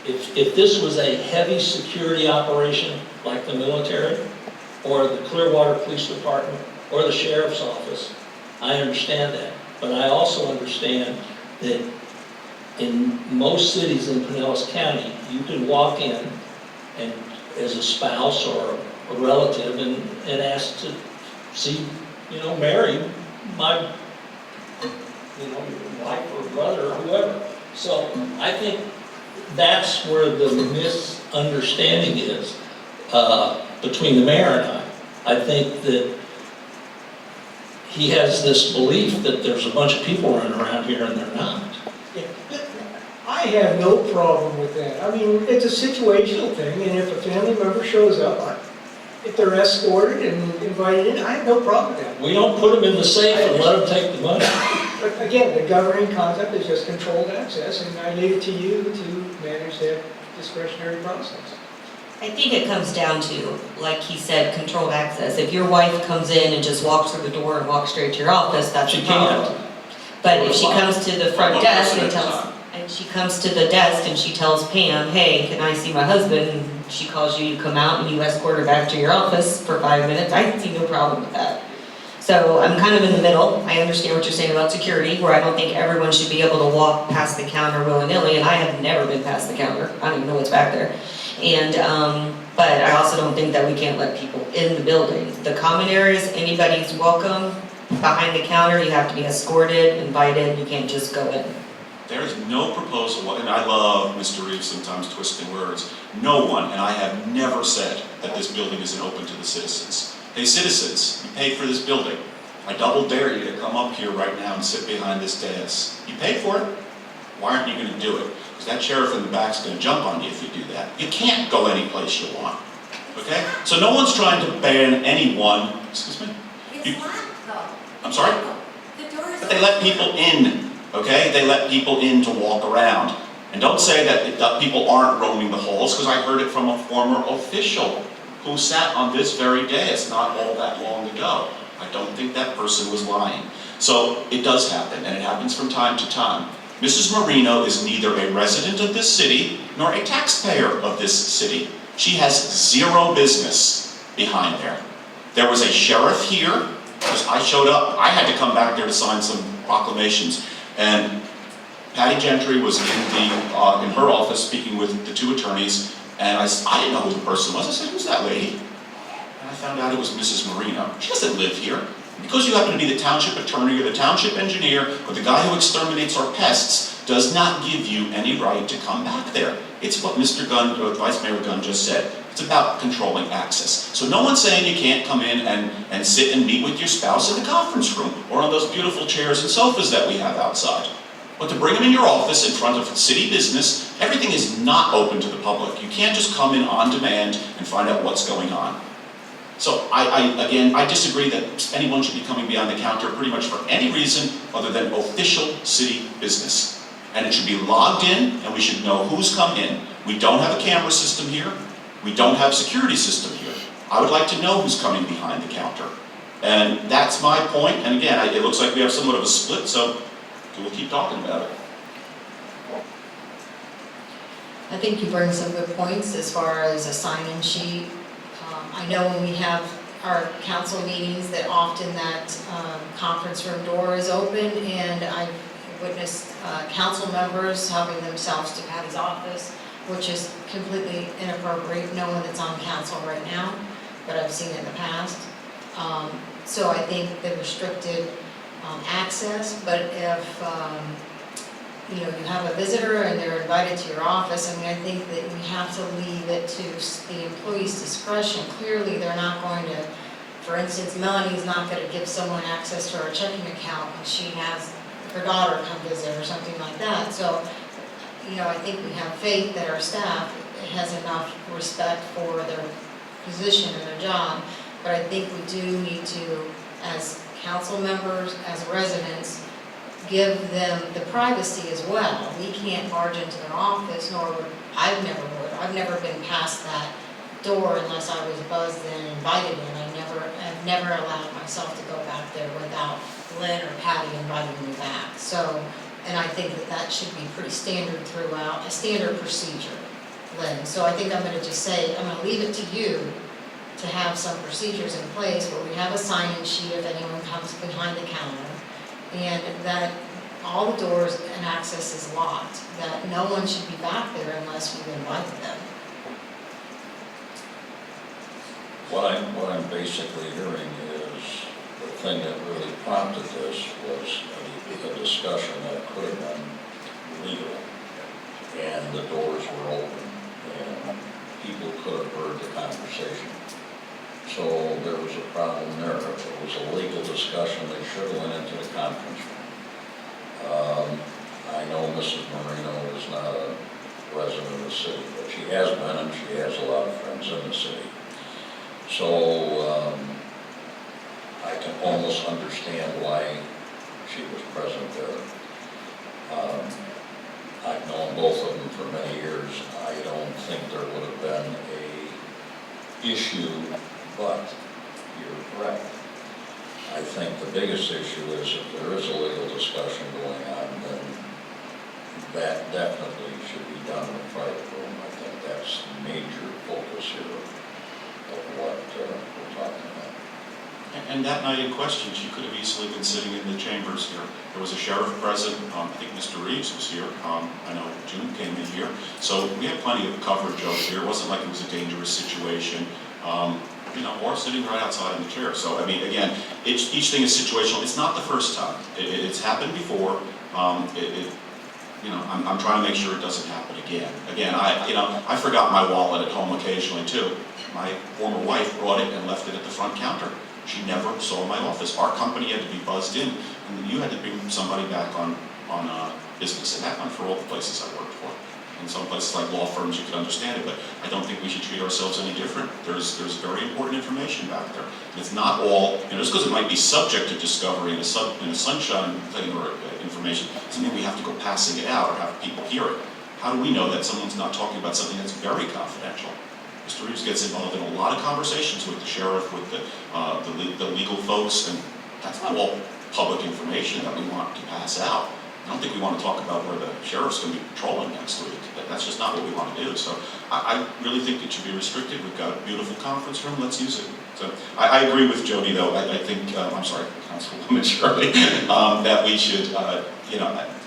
if this was a heavy security operation like the military or the Clearwater Police Department or the Sheriff's Office, I understand that. But I also understand that in most cities in Pinellas County, you can walk in and as a spouse or a relative and ask to see, marry my, wife or brother or whoever. So I think that's where the misunderstanding is between the mayor and I think that he has this belief that there's a bunch of people running around here and they're not. Yeah, I have no problem with that. I mean, it's a situational thing, and if a family member shows up, if they're escorted and invited in, I have no problem with that. We don't put them in the safe and let them take the money. But again, the governing concept is just controlled access, and I leave it to you to manage that discretionary process. I think it comes down to, like he said, controlled access. If your wife comes in and just walks through the door and walks straight to your office, that's She a problem. can't. But if she comes to the front One desk person and at a tells, time. and she comes to the desk and she tells Pam, hey, can I see my husband? And she calls you, you come out and you escort her back to your office for 5 minutes, I see no problem with that. So I'm kind of in the middle. I understand what you're saying about security, where I don't think everyone should be able to walk past the counter willy-nilly, and I have never been past the counter. I don't even know what's back there. And, but I also don't think that we can't let people in the building. The common areas, anybody's welcome. Behind the counter, you have to be escorted, invited, you can't just go in. There is no proposal, and I love Mr. Reeves sometimes twisting words. No one, and I have never said that this building isn't open to the citizens. Hey citizens, you paid for this building. I double dare you to come up here right now and sit behind this dais. You paid for it. Why aren't you going to do it? Because that sheriff in the back's going to jump on you if you do that. You can't go any place you want. Okay? So no one's trying to ban anyone. Excuse me? You- It's locked though. I'm sorry? The door is. But they let people in, okay? They let people in to walk around. And don't say that people aren't roaming the halls, because I heard it from a former official who sat on this very dais not all that long ago. I don't think that person was lying. So it does happen, and it happens from time to time. Mrs. Marino is neither a resident of this city nor a taxpayer of this city. She has zero business behind there. There was a sheriff here, because I showed up, I had to come back there to sign some proclamations, and Patty Gentry was in her office speaking with the two attorneys, and I didn't know who the person was. I said, who's that lady? And I found out it was Mrs. Marino. She doesn't live here. Because you happen to be the township attorney or the township engineer or the guy who exterminates our pests does not give you any right to come back there. It's what Mr. Gunn, or Vice Mayor Gunn just said. It's about controlling access. So no one's saying you can't come in and sit and meet with your spouse in the conference room or on those beautiful chairs and sofas that we have outside. But to bring them in your office in front of city business, everything is not open to the public. You can't just come in on demand and find out what's going on. So I disagree that anyone should be coming behind the counter pretty much for any reason other than official city business. And it should be logged in, and we should know who's come in. We don't have a camera system here. We don't have a security system here. I would like to know who's coming behind the counter. And that's my point. And again, it looks like we have somewhat of a split, so we'll keep talking about it. I think you bring some good points as far as a sign-in sheet. I know when we have our council meetings that often that conference room door is open, and I've witnessed council members helping themselves to Patty's office, which is completely inappropriate. No one that's on council right now, but I've seen it in the past. So I think the restricted access, but if you know, you have a visitor and they're invited to your office, I mean, I think that we have to leave it to the employee's discretion. Clearly, they're not going to, for instance, Melanie's not going to give someone access to her checking account when she has her daughter come visit or something like that. So, you know, I think we have faith that our staff has enough respect for their position and their job, but I think we do need to, as council members, as residents, give them the privacy as well. We can't barge into their office, nor would, I've never been past that door unless I was buzzed in and invited in. I've never allowed myself to go back there without Lynn or Patty inviting me back. So, and I think that that should be pretty standard throughout, a standard procedure, Lynn. So I think I'm gonna just say, I'm gonna leave it to you to have some procedures in place where we have a sign-in sheet if anyone comes behind the counter, and that all the doors and access is locked, that no one should be back there unless we've invited them. What I'm basically hearing is the thing that really prompted this was a discussion that could have been legal, and the doors were open, and people could have heard the conversation. So there was a problem there. If it was a legal discussion, they should have went into the conference room. I know Ms. has been, and she has a lot of friends in the city. So I can almost understand why she was present there. I've known both of them for many years. I don't think there would have been a issue, but you're correct. I think the biggest issue is if there is a legal discussion going on, then that definitely should be done in a private room. I think that's the major focus here of what we're talking about. And that night in question, she could have easily been sitting in the chambers here. There was a sheriff present, I think Mr. Reeves was here, I know June came in here. So we had plenty of coverage over here. It wasn't like it was a dangerous situation. Or sitting right outside in the chair. So, I mean, again, each thing is situational. It's not the first time. It's happened before. I'm trying to make sure it doesn't happen again. Again, I forgot my wallet at home occasionally too. My former wife brought it and left it at the front counter. She never saw my office. Our company had to be buzzed in, and you had to bring somebody back on business. It happened for all the places I worked for. In some places like law firms, you could understand it, but I don't think we should treat ourselves any different. There's very important information back there. And it's not all, just because it might be subject to discovery in a sunshine thing or information, doesn't mean we have to go passing it out or have people hear it. How do we know that someone's not talking about something that's very confidential? Mr. Reeves gets involved in a lot of conversations with the sheriff, with the legal folks, and that's not all public information that we want to pass out. I don't think we want to talk about where the sheriff's going to be patrolling next week. That's just not what we want to do. So I really think it should be restricted. We've got a beautiful conference room. Let's use it. So I agree with Jody, though. I think, I'm sorry, Councilwoman Shirley, that we should,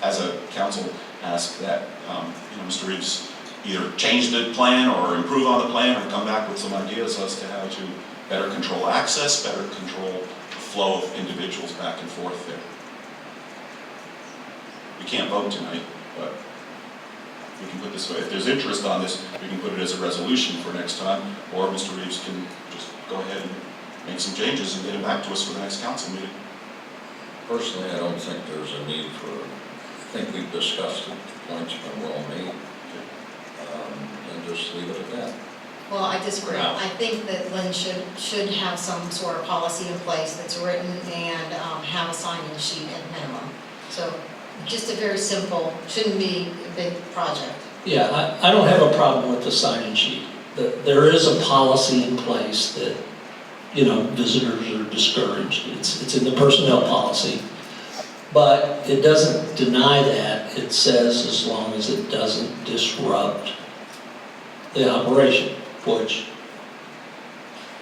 as a council, ask that, Mr. Reeves either change the plan or improve on the plan or come back with some ideas as to how to better control access, better control the flow of individuals back and forth there. We can't vote tonight, but we can put this way. If there's interest on this, we can put it as a resolution for next time, or Mr. Reeves can just go ahead and make some changes and get it back to us for the next council meeting. Personally, I don't think there's a need for, I think we've discussed it, the points have been well made, and just leave it at that. Well, I disagree. Wow. I think that Lynn should have some sort of policy in place that's written and have a sign-in sheet at minimum. So just a very simple, shouldn't be a big project. Yeah, I don't have a problem with the sign-in sheet. There is a policy in place that, visitors are discouraged. It's in the personnel policy. But it doesn't deny that. It says as long as it doesn't disrupt the operation, which...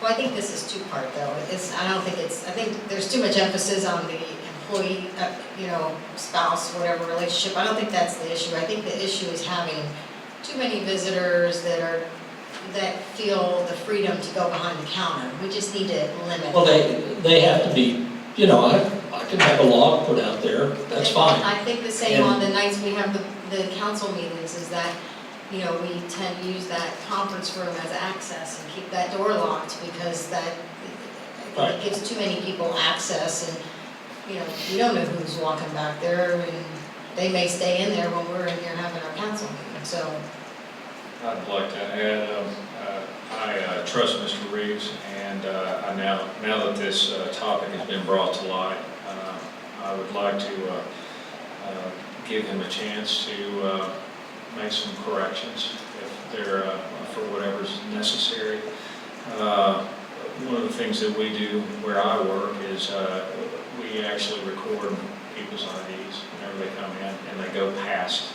Well, I think this is two-part though. I think there's too much emphasis on the employee, spouse, whatever relationship. I don't think that's the issue. I think the issue is having too many visitors that feel the freedom to go behind the counter. We just need to limit. Well, they have to be, I can have a log put out there, that's fine. I think the same on the nights we have the council meetings is that, we tend to use that conference room as access and keep that door locked because I think it gives too many people access and, we don't know who's walking back there and they may stay in there when we're in here having our council meeting, so. I'd like to add, I trust Mr. Reeves, and now that this topic has been brought to light, I would like to give him a chance to make some corrections if they're for whatever's necessary. One of the things that we do where I work is we actually record people's IDs whenever they come in, and they go past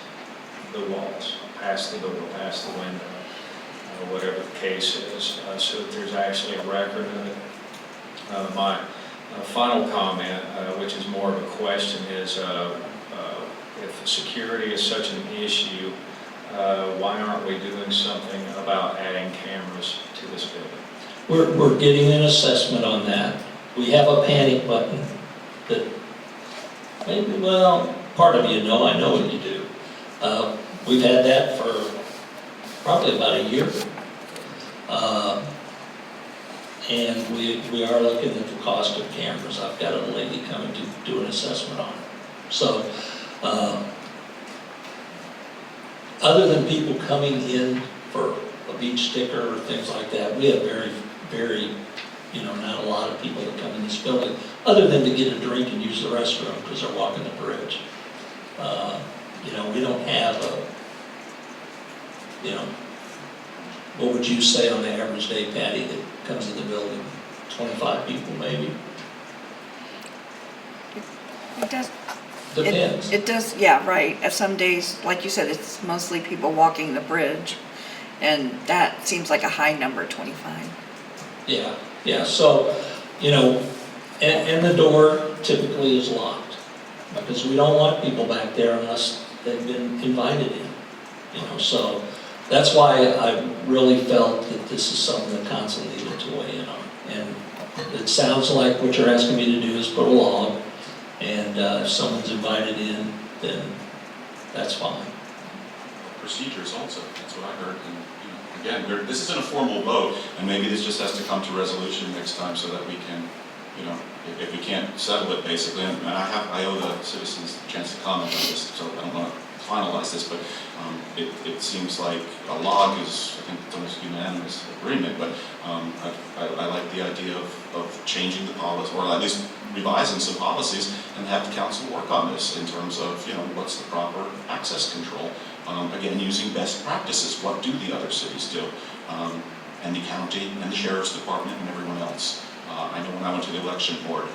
the walls, past the door, past the window, whatever the case is, so that there's actually a record of it. My final comment, which is more of a question, is if security is such an issue, why aren't we doing something about adding cameras to this building? We're getting an assessment on that. We have a panic button that maybe, part of you know, I know what you do. We've had that for probably about a year. And we are looking at the cost of cameras. I've got a lady coming to do an assessment on it. So, other than people coming in for a beach sticker or things like that. We have very, not a lot of people that come in this building, other than to get a drink and use the restroom because they're walking the bridge. We don't have what would you say on the average day, Patty, that comes in the building? 25 people maybe? It does, Depends. it does, yeah, right. Some days, like you said, it's mostly people walking the bridge, and that seems like a high number, 25. Yeah, so, and the door typically is locked, because we don't want people back there unless they've been invited in, so that's why I really felt that this is something the council needed to weigh in on. And it sounds like what you're asking me to do is put a log, and if someone's invited in, then that's fine. Procedures also, that's what I heard. And again, this isn't a formal vote, and maybe this just has to come to resolution next time so that we can, if we can't settle it basically, and I owe the citizens a chance to comment on this, so I don't want to finalize this, but it seems like a log is, I think it's almost unanimous agreement, but I like the idea of changing the policy, or at least revising some policies, and have the council work on this in terms of, what's the proper access control. Again, using best practices, what do the other cities do? And the county, and the sheriff's department, and everyone else. I know when I went to the election board,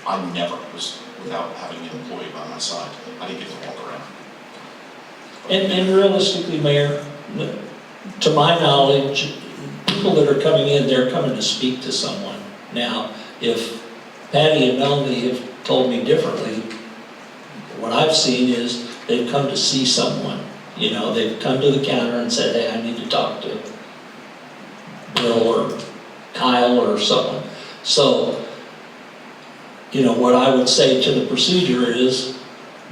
I never was without having an employee by my side. I didn't get to walk around. And realistically, Mayor, to my knowledge, people that are coming in, they're coming to speak to someone. Now, if Patty and Melanie have told me differently, what I've seen is they've come to see someone. They've come to the counter and said, hey, I need to talk to Bill or Kyle or someone. So, what I would say to the procedure is,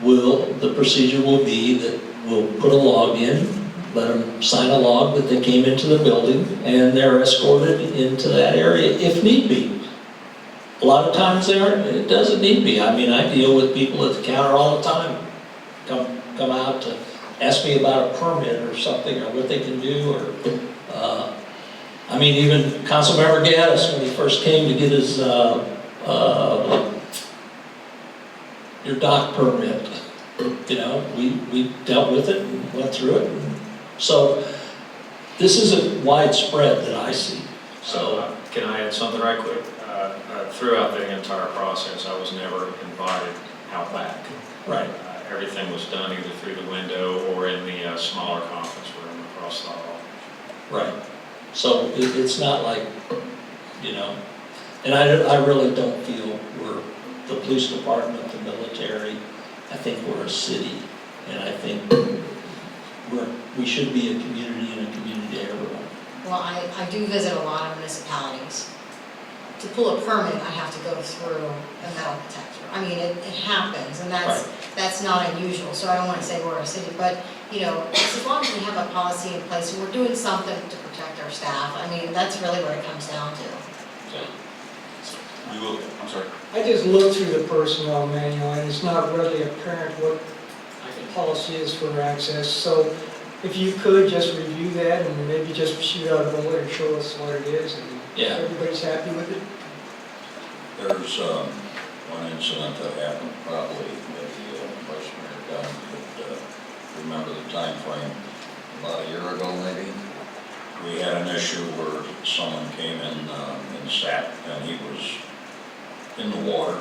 the procedure will be that we'll put a log in, let them sign a log that they came into the building, and they're escorted into that area if need be. A lot of times it doesn't need be. I mean, I deal with people at the counter all the time, come out to ask me about a permit or something, or what they can do, or, even Councilmember Gaddis, when he first came to get his, your dock permit, we dealt with it and went through it. So this isn't widespread that I see, so. Can I add something right quick? Throughout the entire process, I was never invited out back. Right. Everything was done either through the window or in the smaller conference room across the hall. Right. So it's not like, and I really don't feel we're the police department, the military. I think we're a city, and I think we should be a community and a community to everyone. Well, I do visit a lot of municipalities. To pull a permit, I have to go through a metal detector. It happens, and that's not unusual, so I don't want to say we're a city, but, it's as long as we have a policy in place, and we're doing something to protect our staff, that's really what it comes down to. We will, I'm sorry. I just looked through the personnel manual, and it's not really apparent what the policy is for access. So if you could just review that and maybe just shoot out a bullet and show us what it is, and everybody's happy with it. There's one incident that happened, probably maybe Vice Mayor Dunn could remember the time frame, about a year ago maybe. We had an issue where someone came in and sat, and he was in the water,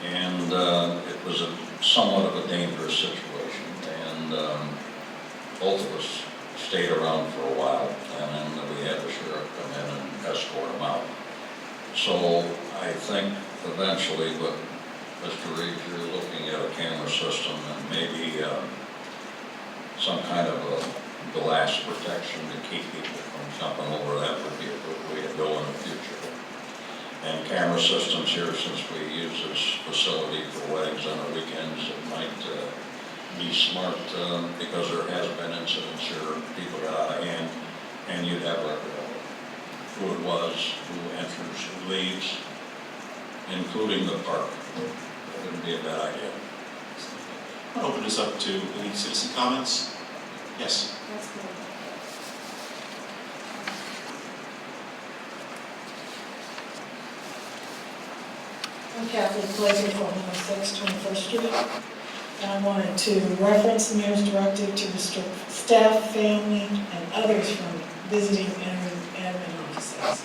and it was somewhat of a dangerous situation, and both of us stayed around for a while, and then we had the sheriff come in and escort him out. So I think eventually, with Mr. Reeves, you're looking at a camera system and maybe some kind of a glass protection to keep people from jumping over. That would be a good way to go in the future. And camera systems here, since we use this facility for weddings on the weekends, it might be smart because there has been incidents here, people got out of hand, and you'd have record of it. Who it was, who enters, who leaves, including the park. That wouldn't be a bad idea. I'll open this up to any citizen comments. Yes. That's good. I'm Kathleen Glazer from 106 21st Street. And I wanted to reference the mayor's directive to restrict staff, family, and others from visiting entering admin offices.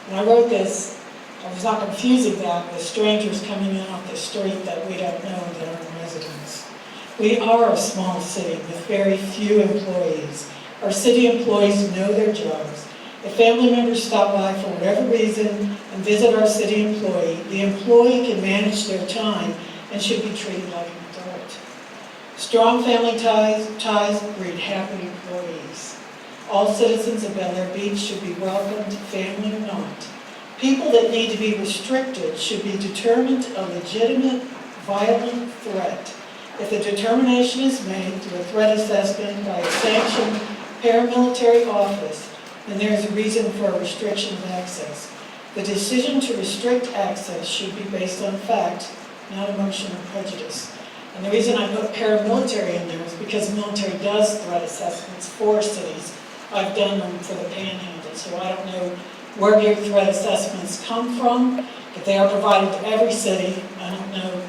When I wrote this, I was not confusing that with strangers coming in off the street that we don't know that aren't residents. We are a small city with very few employees. Our city employees know their jobs. If family members stop by for whatever reason and visit our city employee, the employee can manage their time and should be treated like an adult. Strong family ties breed happy employees. All citizens of Bel Air Beach should be welcomed, family or not. People that need to be restricted should be determined a legitimate, violent threat. If the determination is made through a threat assessment by a sanctioned paramilitary office, then there is a reason for a restriction of access. The decision to restrict access should be based on fact, not emotion or prejudice. And the reason I put paramilitary in there is because the military does threat assessments for cities. I've done them for the Panhandle, so I don't know where your threat assessments come from, but they are provided to every city. I don't know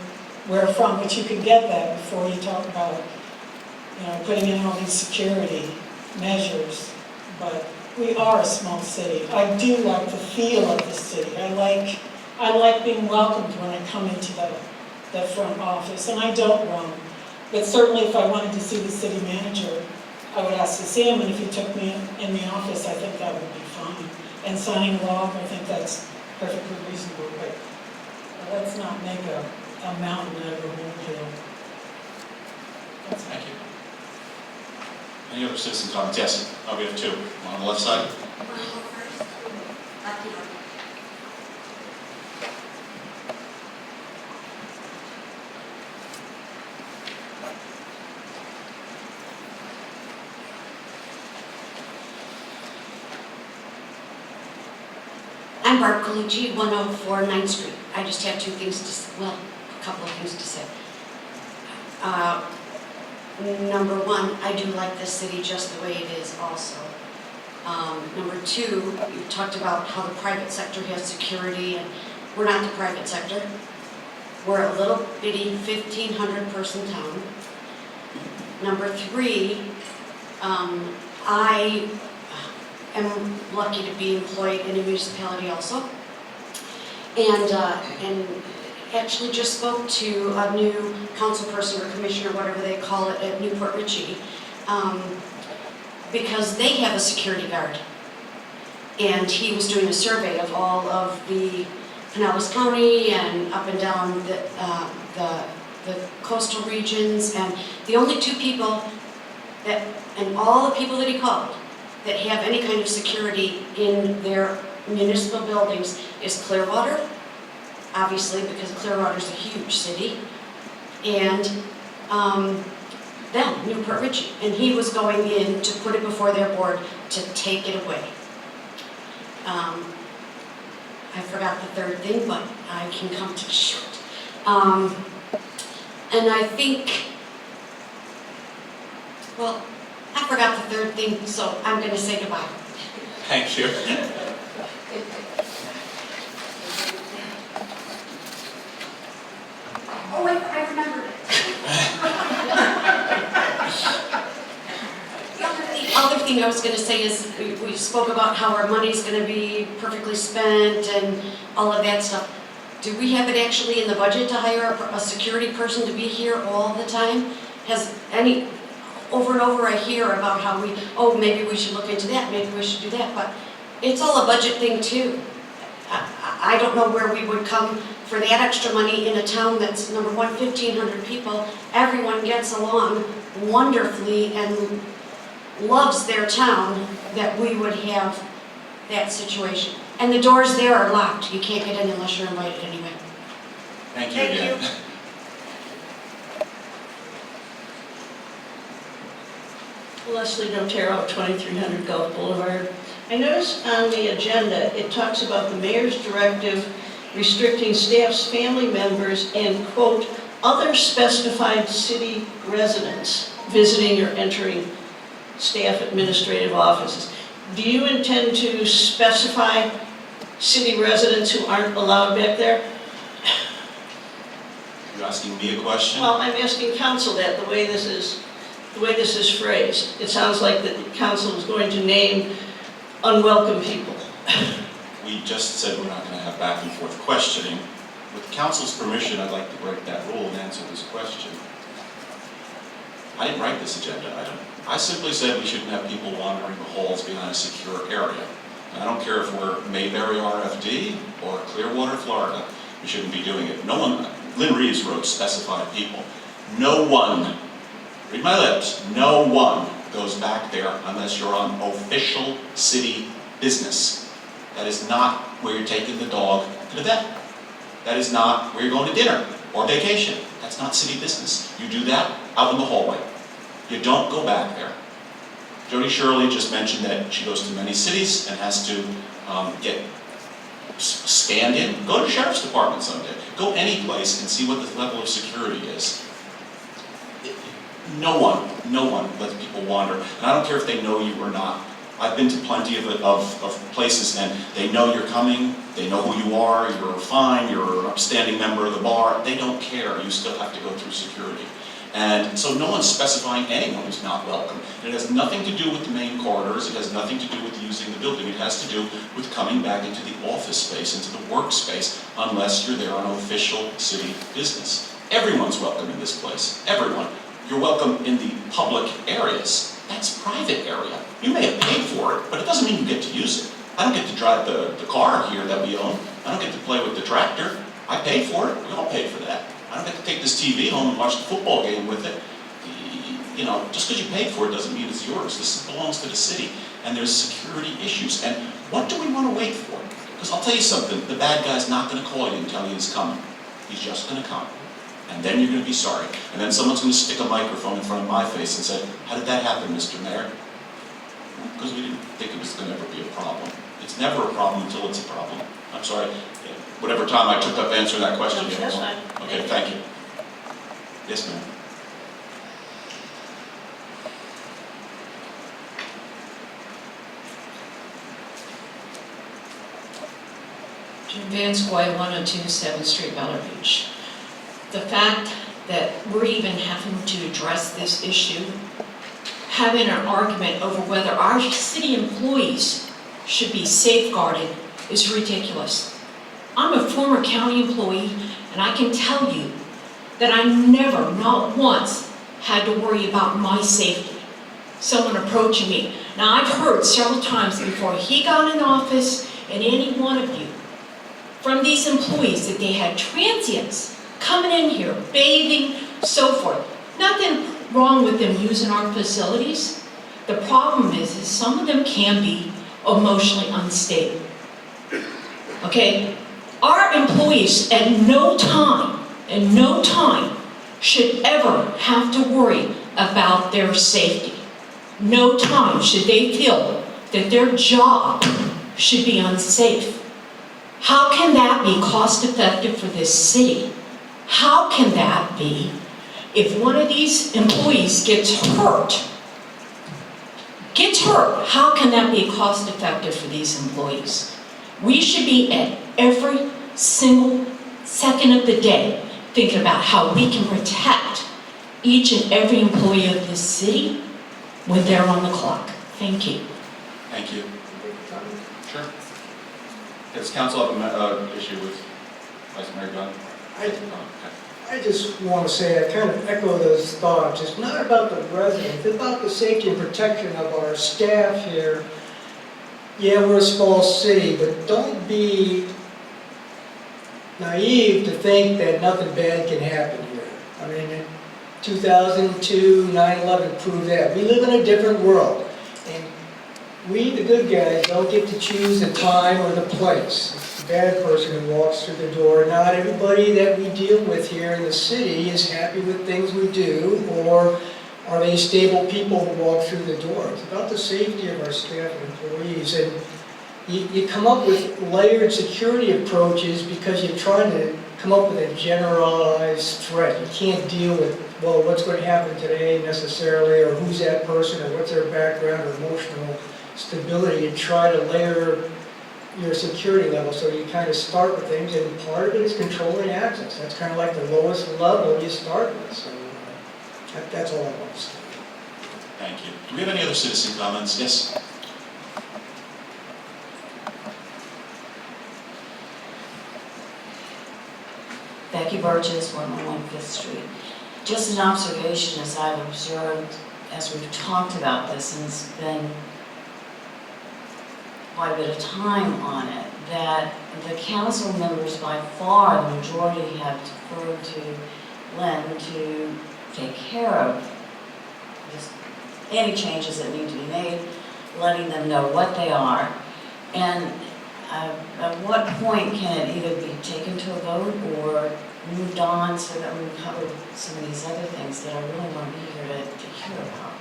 where from, but you can get that before you talk about, putting in all these security measures. But we are a small city. I do like the feel of the city. I like being welcomed when I come into the front office, and I don't run. But certainly if I wanted to see the city manager, I would ask to see him, and if he took me in the office, I think that would be fine. And signing a log, I think that's perfectly reasonable, but let's not make a mountain out of a molehill. Thank you. Any other citizen comments? Yes, we have two. One on the left side. I'm Barb Colucci, 104 9th Street. I just have two things to say, well, a couple of things to say. Number one, I do like this city just the way it is also. Number two, you talked about how the private sector has security, and we're not the private sector. We're a little bitty 1,500 person town. Number three, I am lucky to be employed in a municipality also. And actually just spoke to a new council person or commissioner, whatever they call it, at Newport Richey, because they have a security guard. And he was doing a survey of all of the Pinellas County and up and down the coastal regions, and the only two people that, and all the people that he called, that have any kind of security in their municipal buildings is Clearwater, obviously because Clearwater's a huge city, and them, Newport Richey. And he was going in to put it before their board to take it away. I forgot the third thing, but I can come to short. And I think, well, I forgot the third thing, so I'm going to say goodbye. Thank you. Oh wait, I remembered it. The other thing I was going to say is we spoke about how our money's going to be perfectly spent and all of that stuff. Do we have it actually in the budget to hire a security person to be here all the time? Has any, over and over I hear about how maybe we should look into that, maybe we should do that, but it's all a budget thing too. I don't know where we would come for that extra money in a town that's, number one, 1,500 people. Everyone gets along wonderfully and loves their town, that we would have that situation. And the doors there are locked. You can't get in unless you're invited anyway. Thank you again. Leslie Notero, 2300 Gulf Boulevard. I noticed on the agenda, it talks about the mayor's directive restricting staff's family members and, quote, other specified city residents visiting or entering staff administrative offices. Do you intend to specify city residents who aren't allowed back there? You asking me a question? Well, I'm asking council that, the way this is phrased. It sounds like the council is going to name unwelcome people. We just said we're not going to have back and forth questioning. With council's permission, I'd like to break that rule and answer this question. I didn't write this agenda item. I simply said we shouldn't have people wandering the halls behind a secure area. And I don't care if we're Mayberry RFD or Clearwater, Florida, we shouldn't be doing it. No one, Lynn Reeves wrote specified people. No one, read my lips, no one goes back there unless you're on official city business. That is not where you're taking the dog to the vet. That is not where you're going to dinner or vacation. That's not city business. You do that out in the hallway. You don't go back there. Jody Shirley just mentioned that she goes to many cities and has to get scanned in. Go to the sheriff's department someday. Go any place and see what the level of security is. No one lets people wander. And I don't care if they know you or not. I've been to plenty of places and they know you're coming, they know who you are, you're fine, you're an upstanding member of the bar. They don't care. You still have to go through security. And so no one's specifying anyone who's not welcome. And it has nothing to do with the main corridors. It has nothing to do with using the building. It has to do with coming back into the office space, into the workspace, unless you're there on official city business. Everyone's welcome in this place. Everyone. You're welcome in the public areas. That's private area. You may have paid for it, but it doesn't mean you get to use it. I don't get to drive the car here that we own. I don't get to play with the tractor. I paid for it. We all paid for that. I don't get to take this TV home and watch the football game with it. You know, just because you paid for it doesn't mean it's yours. This belongs to the city, and there's security issues. And what do we want to wait for? Because I'll tell you something, the bad guy's not going to call you and tell you he's coming. He's just going to come. And then you're going to be sorry. And then someone's going to stick a microphone in front of my face and say, how did that happen, Mr. Mayor? Because we didn't think it was going to ever be a problem. It's never a problem until it's a problem. I'm sorry, whatever time I took up answering that question. No, that's fine. Okay, thank you. Yes, ma'am. Jim Vanscoy, 102 7th Street, Bella Beach. The fact that we're even having to address this issue, having an argument over whether our city employees should be safeguarded is ridiculous. I'm a former county employee, and I can tell you that I never, not once, had to worry about my safety. Someone approaching me. Now, I've heard several times before he got in office, and any one of you, from these employees, that they had transients coming in here, bathing, so forth. Nothing wrong with them using our facilities. The problem is some of them can be emotionally unstable. Okay? Our employees at no time should ever have to worry about their safety. No time should they feel that their job should be unsafe. How can that be cost effective for this city? How can that be if one of these employees gets hurt? How can that be cost effective for these employees? We should be at every single second of the day thinking about how we can protect each and every employee of this city when they're on the clock. Thank you. Thank you. Sure. Does council have an issue with Vice Mayor Gunn? I just want to say, I kind of echo those thoughts. It's not about the residents, it's about the safety and protection of our staff here. Yeah, we're a small city, but don't be naive to think that nothing bad can happen here. I mean, 2002, 9/11 proved that. We live in a different world. And we, the good guys, don't get to choose the time or the place. It's the bad person who walks through the door. Not everybody that we deal with here in the city is happy with things we do, or are they stable people who walk through the door. It's about the safety of our staff and employees. And you come up with layered security approaches because you're trying to come up with a generalized threat. You can't deal with, well, what's going to happen today necessarily, or who's that person, or what's their background or emotional stability, and try to layer your security level, so you kind of start with things, and part of it is controlling access. That's kind of like the lowest level you start with, so that's all I want to say. Thank you. Do we have any other citizen comments? Yes? Becky Burgess, 111 Fifth Street. Just an observation as I've observed, as we've talked about this, and it's been quite a bit of time on it, that the council members by far, the majority have deferred to Lynn to take care of just any changes that need to be made, letting them know what they are. And at what point can it either be taken to a vote or moved on so that we can cover some of these other things that I really want to be here to hear about?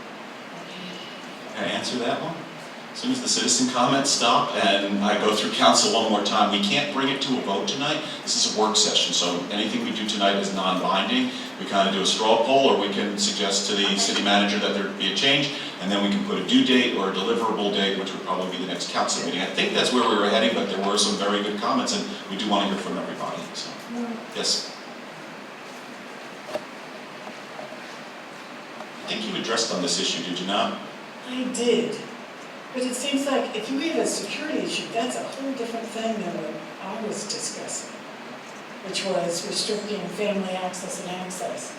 Can I answer that one? As soon as the citizen comments stop and I go through council one more time, we can't bring it to a vote tonight. This is a work session, so anything we do tonight is non-binding. We kind of do a straw poll, or we can suggest to the city manager that there be a change, and then we can put a due date or a deliverable date, which would probably be the next council meeting. I think that's where we were heading, but there were some very good comments, and we do want to hear from everybody, so, yes. I think you addressed on this issue, did you not? I did, but it seems like if you have a security issue, that's a whole different thing than what I was discussing, which was restricting family access and access.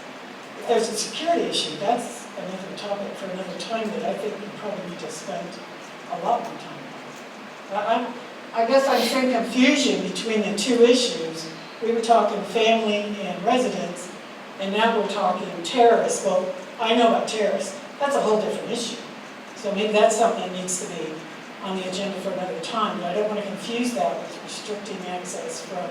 If there's a security issue, that's another topic for another time that I think we probably need to spend a lot more time on. I guess I'm seeing confusion between the two issues. We were talking family and residents, and now we're talking terrorists. Well, I know about terrorists. That's a whole different issue. So maybe that's something that needs to be on the agenda for another time, but I don't want to confuse that with restricting access from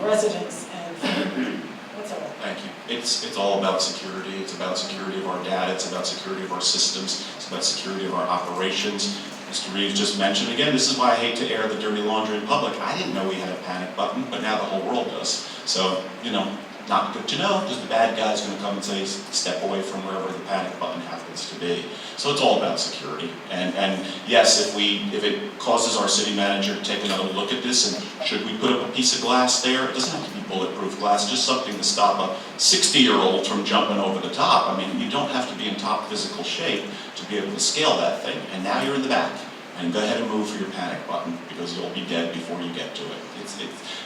residents and family. That's all. Thank you. It's all about security. It's about security of our data. It's about security of our systems. It's about security of our operations. Mr. Reeves just mentioned, again, this is why I hate to air the dirty laundry in public. I didn't know we had a panic button, but now the whole world does. So, you know, not good to know, because the bad guy's going to come and say, step away from wherever the panic button happens to be. So it's all about security. And yes, if it causes our city manager to take another look at this, and should we put up a piece of glass there? It doesn't have to be bulletproof glass, just something to stop a 60-year-old from jumping over the top. I mean, you don't have to be in top physical shape to be able to scale that thing. And now you're in the back. And go ahead and move for your panic button, because you'll be dead before you get to it. It's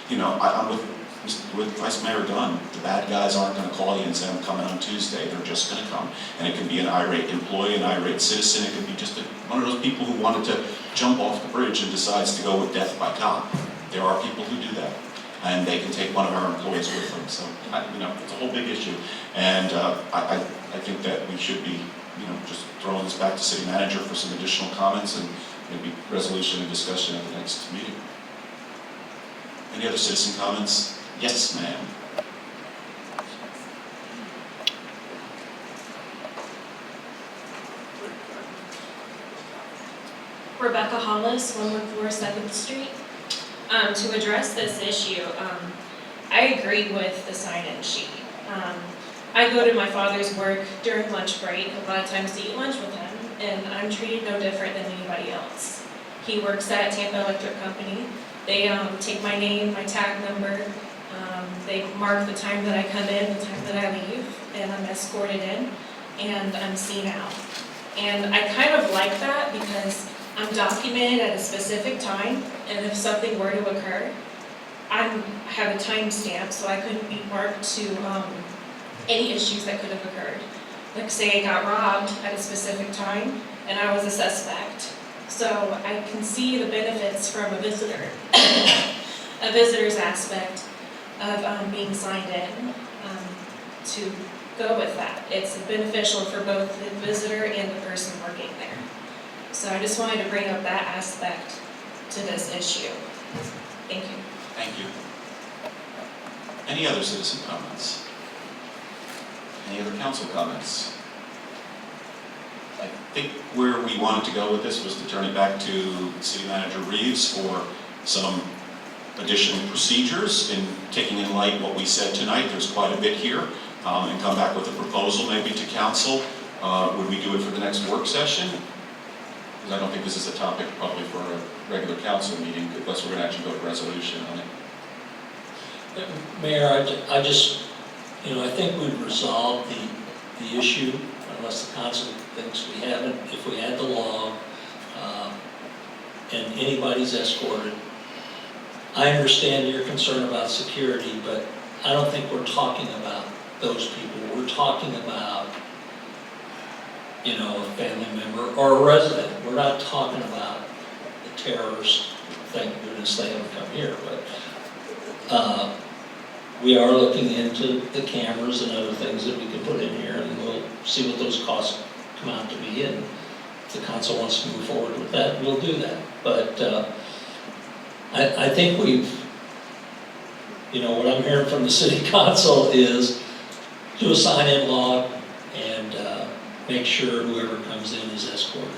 you know, I'm with Vice Mayor Dunn. The bad guys aren't going to call you and say, I'm coming on Tuesday. They're just going to come. And it can be an irate employee, an irate citizen. It could be just one of those people who wanted to jump off the bridge and decides to go with death by cop. There are people who do that. And they can take one of our employees with them. So, you know, it's a whole big issue. And I think that we should be, you know, just throwing this back to city manager for some additional comments and maybe resolution and discussion at the next meeting. Any other citizen comments? Yes, ma'am. Rebecca Hollis, 114 7th Street. To address this issue, I agree with the sign-in sheet. I go to my father's work during lunch break, a lot of times to eat lunch with him, and I'm treated no different than anybody else. He works at Tampa Electric Company. They take my name, my tag number, they mark the time that I come in, the time that I leave, and I'm escorted in, and I'm seen out. And I kind of like that because I'm documented at a specific time, and if something were to occur, I have a timestamp, so I couldn't be marked to any issues that could have occurred. Like say I got robbed at a specific time, and I was a suspect. So I can see the benefits from a visitor, a visitor's aspect of being signed in to go with that. It's beneficial for both the visitor and the person working there. So I just wanted to bring up that aspect to this issue. Thank you. Thank you. Any other citizen comments? Any other council comments? I think where we wanted to go with this was to turn it back to City Manager Reeves for some additional procedures in taking in light what we said tonight. There's quite a bit here, and come back with a proposal maybe to council. Would we do it for the next work session? because I don't think this is a topic probably for a regular council meeting, unless we're going to actually go to resolution on it. Mayor, I just, I think we've resolved the issue, unless the council thinks we haven't. If we had the law, and anybody's escorted, I understand your concern about security, but I don't think we're talking about those people. We're talking about, a family member or a resident. We're not talking about the terrorist, thank goodness they haven't come here, but we are looking into the cameras and other things that we can put in here, and we'll see what those costs come out to be, and if the council wants to move forward with that, we'll do that. But I think we've, what I'm hearing from the city council is do a sign-in log and make sure whoever comes in is escorted.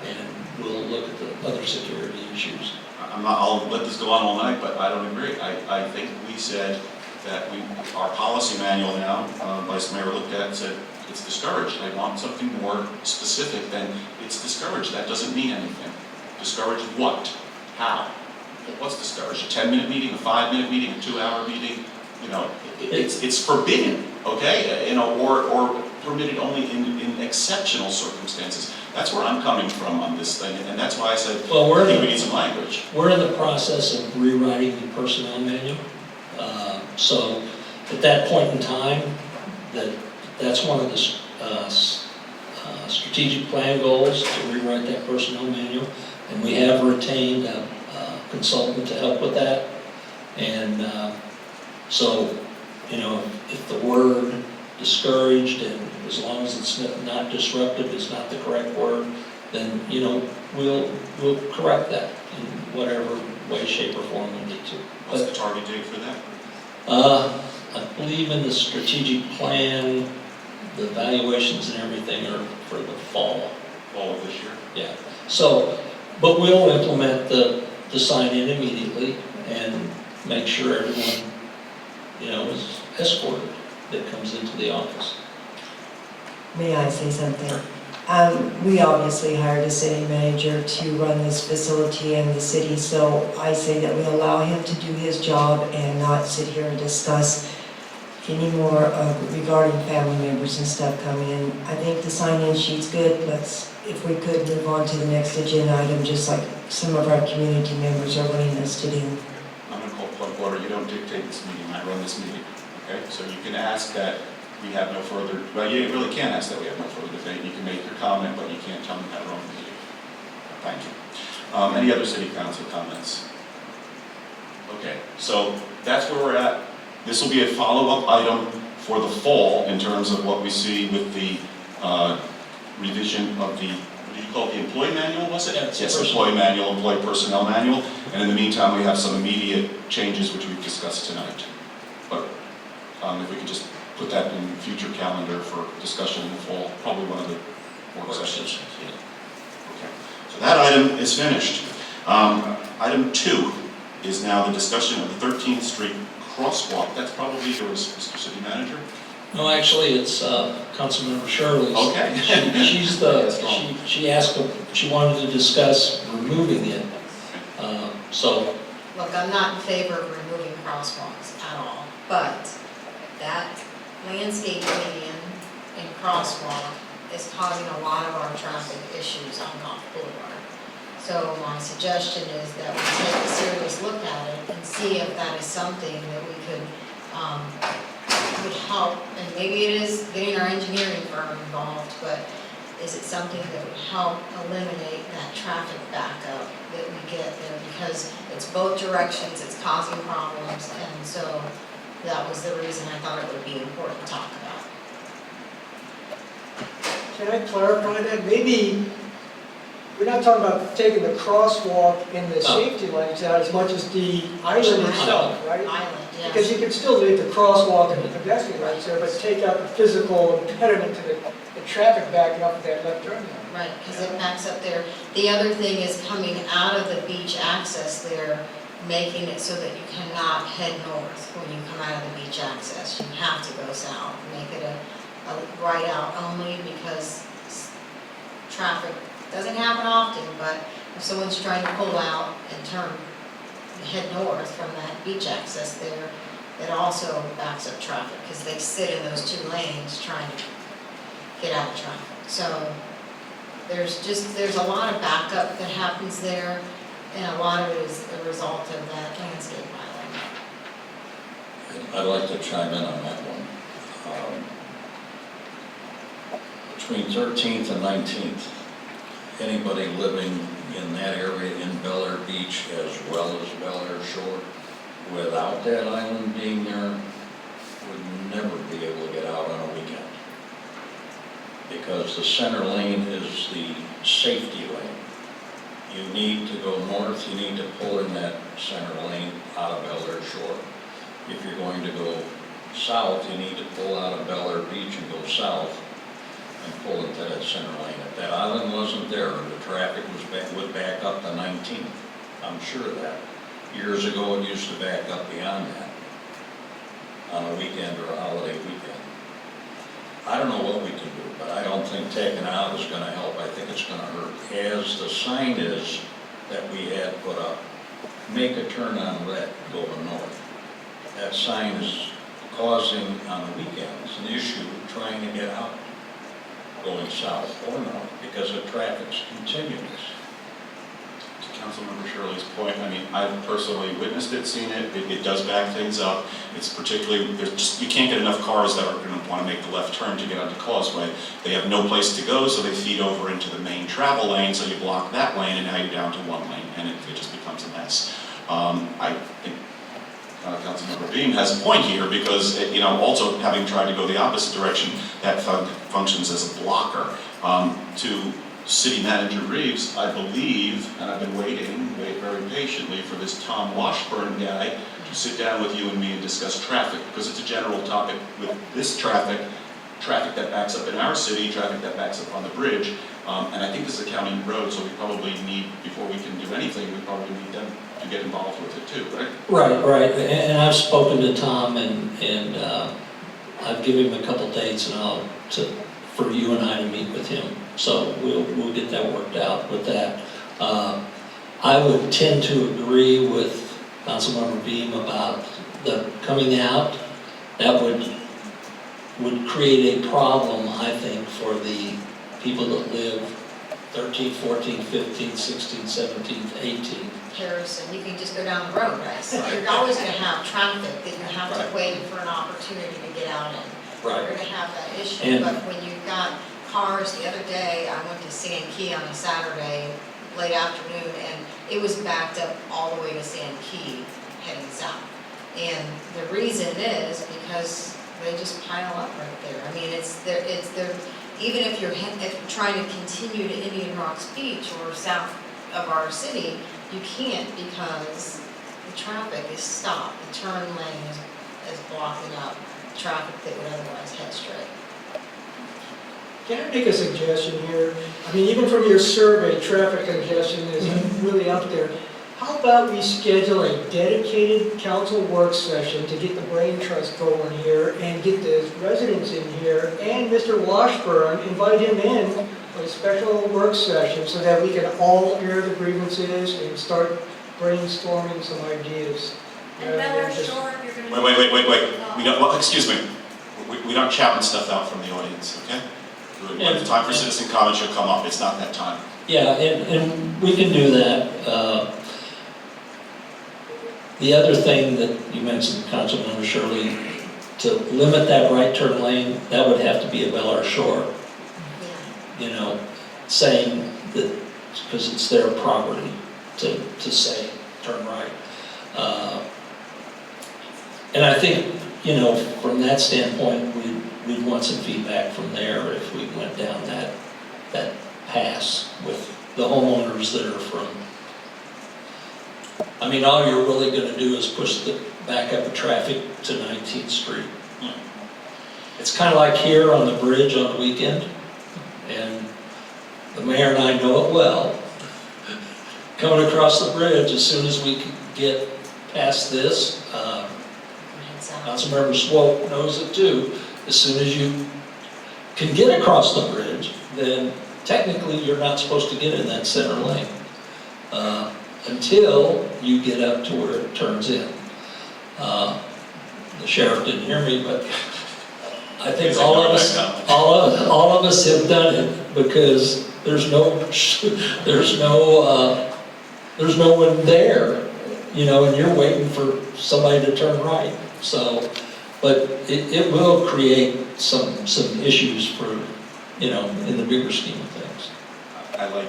And we'll look at the other security issues. I'll let this go on all night, but I don't agree. I think we said that our policy manual now, Vice Mayor looked at and said, it's discouraged. I want something more specific than it's discouraged. That doesn't mean anything. Discouraged what? How? What's discouraged? A 10-minute meeting, a 5-minute meeting, a 2-hour meeting? It's forbidden, okay? Or permitted only in exceptional circumstances. That's where I'm coming from on this thing, and that's why I said, I think we need some language. We're in the process of rewriting the personnel manual. So at that point in time, that's one of the strategic plan goals, to rewrite that personnel manual. And we have retained a consultant to help with that. And so, if the word discouraged, and as long as it's not disruptive is not the correct word, then, we'll correct that in whatever way, shape, or form we need to. What's the target date for that? I believe in the strategic plan, the evaluations and everything are for the fall. Fall of this year? Yeah. So, but we'll implement the sign-in immediately and make sure everyone, is escorted that comes into the office. May I say something? We obviously hired a city manager to run this facility in the city, so I say that we allow him to do his job and not sit here and discuss any more regarding family members and stuff coming in. I think the sign-in sheet's good. If we could move on to the next agenda item, just like some of our community members are wanting us to do. I'm going to call point of order. You don't dictate this meeting. I run this meeting. Okay? So you can ask that we have no further, well, you really can't ask that we have no further debate. You can make your comment, but you can't tell me how to run the meeting. Thank you. Any other city council comments? Okay, so that's where we're at. This will be a follow-up item for the fall in terms of what we see with the revision of the, what did you call it, the employee manual, was it? Yes, employee manual, employee personnel manual. And in the meantime, we have some immediate changes which we've discussed tonight. But if we could just put that in future calendar for discussion in the fall, probably one of the work sessions. Okay, so that item is finished. Item 2 is now the discussion of the 13th Street crosswalk. That's probably yours, Mr. City Manager. No, actually, it's Councilmember Shirley's. Okay. She asked, she wanted to discuss removing it. So. Look, I'm not in favor of removing crosswalks at all, but that landscape median and crosswalk is causing a lot of our traffic issues on Gulf Boulevard. So my suggestion is that we take a serious look at it and see if that is something that we could, would help. And maybe it is getting our engineering firm involved, but is it something that would help eliminate that traffic backup that we get there? Because it's both directions, it's causing problems, and so that was the reason I thought it would be important to talk about. Can I clarify that? Maybe we're not talking about taking the crosswalk and the safety lanes out as much as the island itself, right? Island, yes. Because you can still leave the crosswalk and the pedestrian lanes there, but take out the physical impediment to the traffic backing up at that left turn lane. Right, because it backs up there. The other thing is coming out of the beach access there, making it so that you cannot head north when you come out of the beach access. You have to go south, make it a right out only, because traffic Doesn't happen often, but if someone's trying to pull out and head north from that beach access there, it also backs up traffic, because they sit in those 2 lanes trying to get out of traffic. So there's a lot of backup that happens there, and a lot of it is a result of that landscape island. I'd like to chime in on that one. Between 13th and 19th, anybody living in that area in Bel Air Beach as well as Bel Air Shore, without that island being there, would never be able to get out on a weekend. Because the center lane is the safety lane. You need to go north, you need to pull in that center lane out of Bel Air Shore. If you're going to go south, you need to pull out of Bel Air Beach and go south and pull into that center lane. If that island wasn't there, the traffic would back up to 19th. I'm sure of that. Years ago, it used to back up beyond that on a weekend or a holiday weekend. I don't know what we can do, but I don't think taking it out is going to help. I think it's going to hurt. As the sign is that we had put up, make a turn on red going north. That sign is causing, on the weekends, an issue trying to get out, going south or north, because the traffic's continuous. To Councilmember Shirley's point, I mean, I've personally witnessed it, seen it. It does back things up. It's particularly, you can't get enough cars that are going to want to make the left turn to get onto Causeway. They have no place to go, so they feed over into the main travel lane, so you block that lane, and now you're down to 1 lane, and it just becomes a mess. I think Councilmember Beam has a point here, because, also having tried to go the opposite direction, that functions as a blocker. To City Manager Reeves, I believe, and I've been waiting very patiently for this Tom Washburn guy to sit down with you and me and discuss traffic, because it's a general topic with this traffic that backs up in our city, traffic that backs up on the bridge, and I think this is a county road, so we probably need, before we can do anything, we probably need them to get involved with it too, right? Right, and I've spoken to Tom, and I've given him a couple dates, and for you and I to meet with him. So we'll get that worked out with that. I would tend to agree with Councilmember Beam about the coming out. That would create a problem, I think, for the people that live 13th, 14th, 15th, 16th, 17th, 18th. Harrison, you can just go down the road, right? So you're always going to have traffic that you have to wait for an opportunity to get out in. Right. You're going to have that issue, but when you've got cars, the other day, I went to Sand Key on a Saturday, late afternoon, and it was backed up all the way to Sand Key, heading south. And the reason is because they just pile up right there. I mean, even if you're trying to continue to Indian Rocks Beach or south of our city, you can't, because the traffic is stopped. The turn lane is blocking up traffic that would otherwise head straight. Can I make a suggestion here? I mean, even from your survey, traffic congestion is really up there. How about we schedule a dedicated council work session to get the brain trust going here and get the residents in here, and Mr. Washburn, invite him in for a special work session so that we can all air the grievances and start brainstorming some ideas. And Bel Air Shore, you're going to... Wait. We don't, well, excuse me. We don't shouting stuff out from the audience, okay? When the time for citizen comments should come up, it's not that time. Yeah, and we can do that. The other thing that you mentioned, Councilmember Shirley, to limit that right turn lane, that would have to be a Bel Air Shore. Saying that, because it's their property to say, turn right. And I think, from that standpoint, we'd want some feedback from there if we went down that pass with the homeowners that are from. I mean, all you're really gonna do is push the back up of traffic to 19th Street. It's kind of like here on the bridge on the weekend, and the mayor and I know it well. Coming across the bridge, as soon as we can get past this, Councilmember Swope knows it too. As soon as you can get across the bridge, then technically, you're not supposed to get in that center lane until you get up to where it turns in. The sheriff didn't hear me, but I think all of us have done it because there's no one there, you know, and you're waiting for somebody to turn right. So, but it will create some issues for, you know, in the bigger scheme of things. I like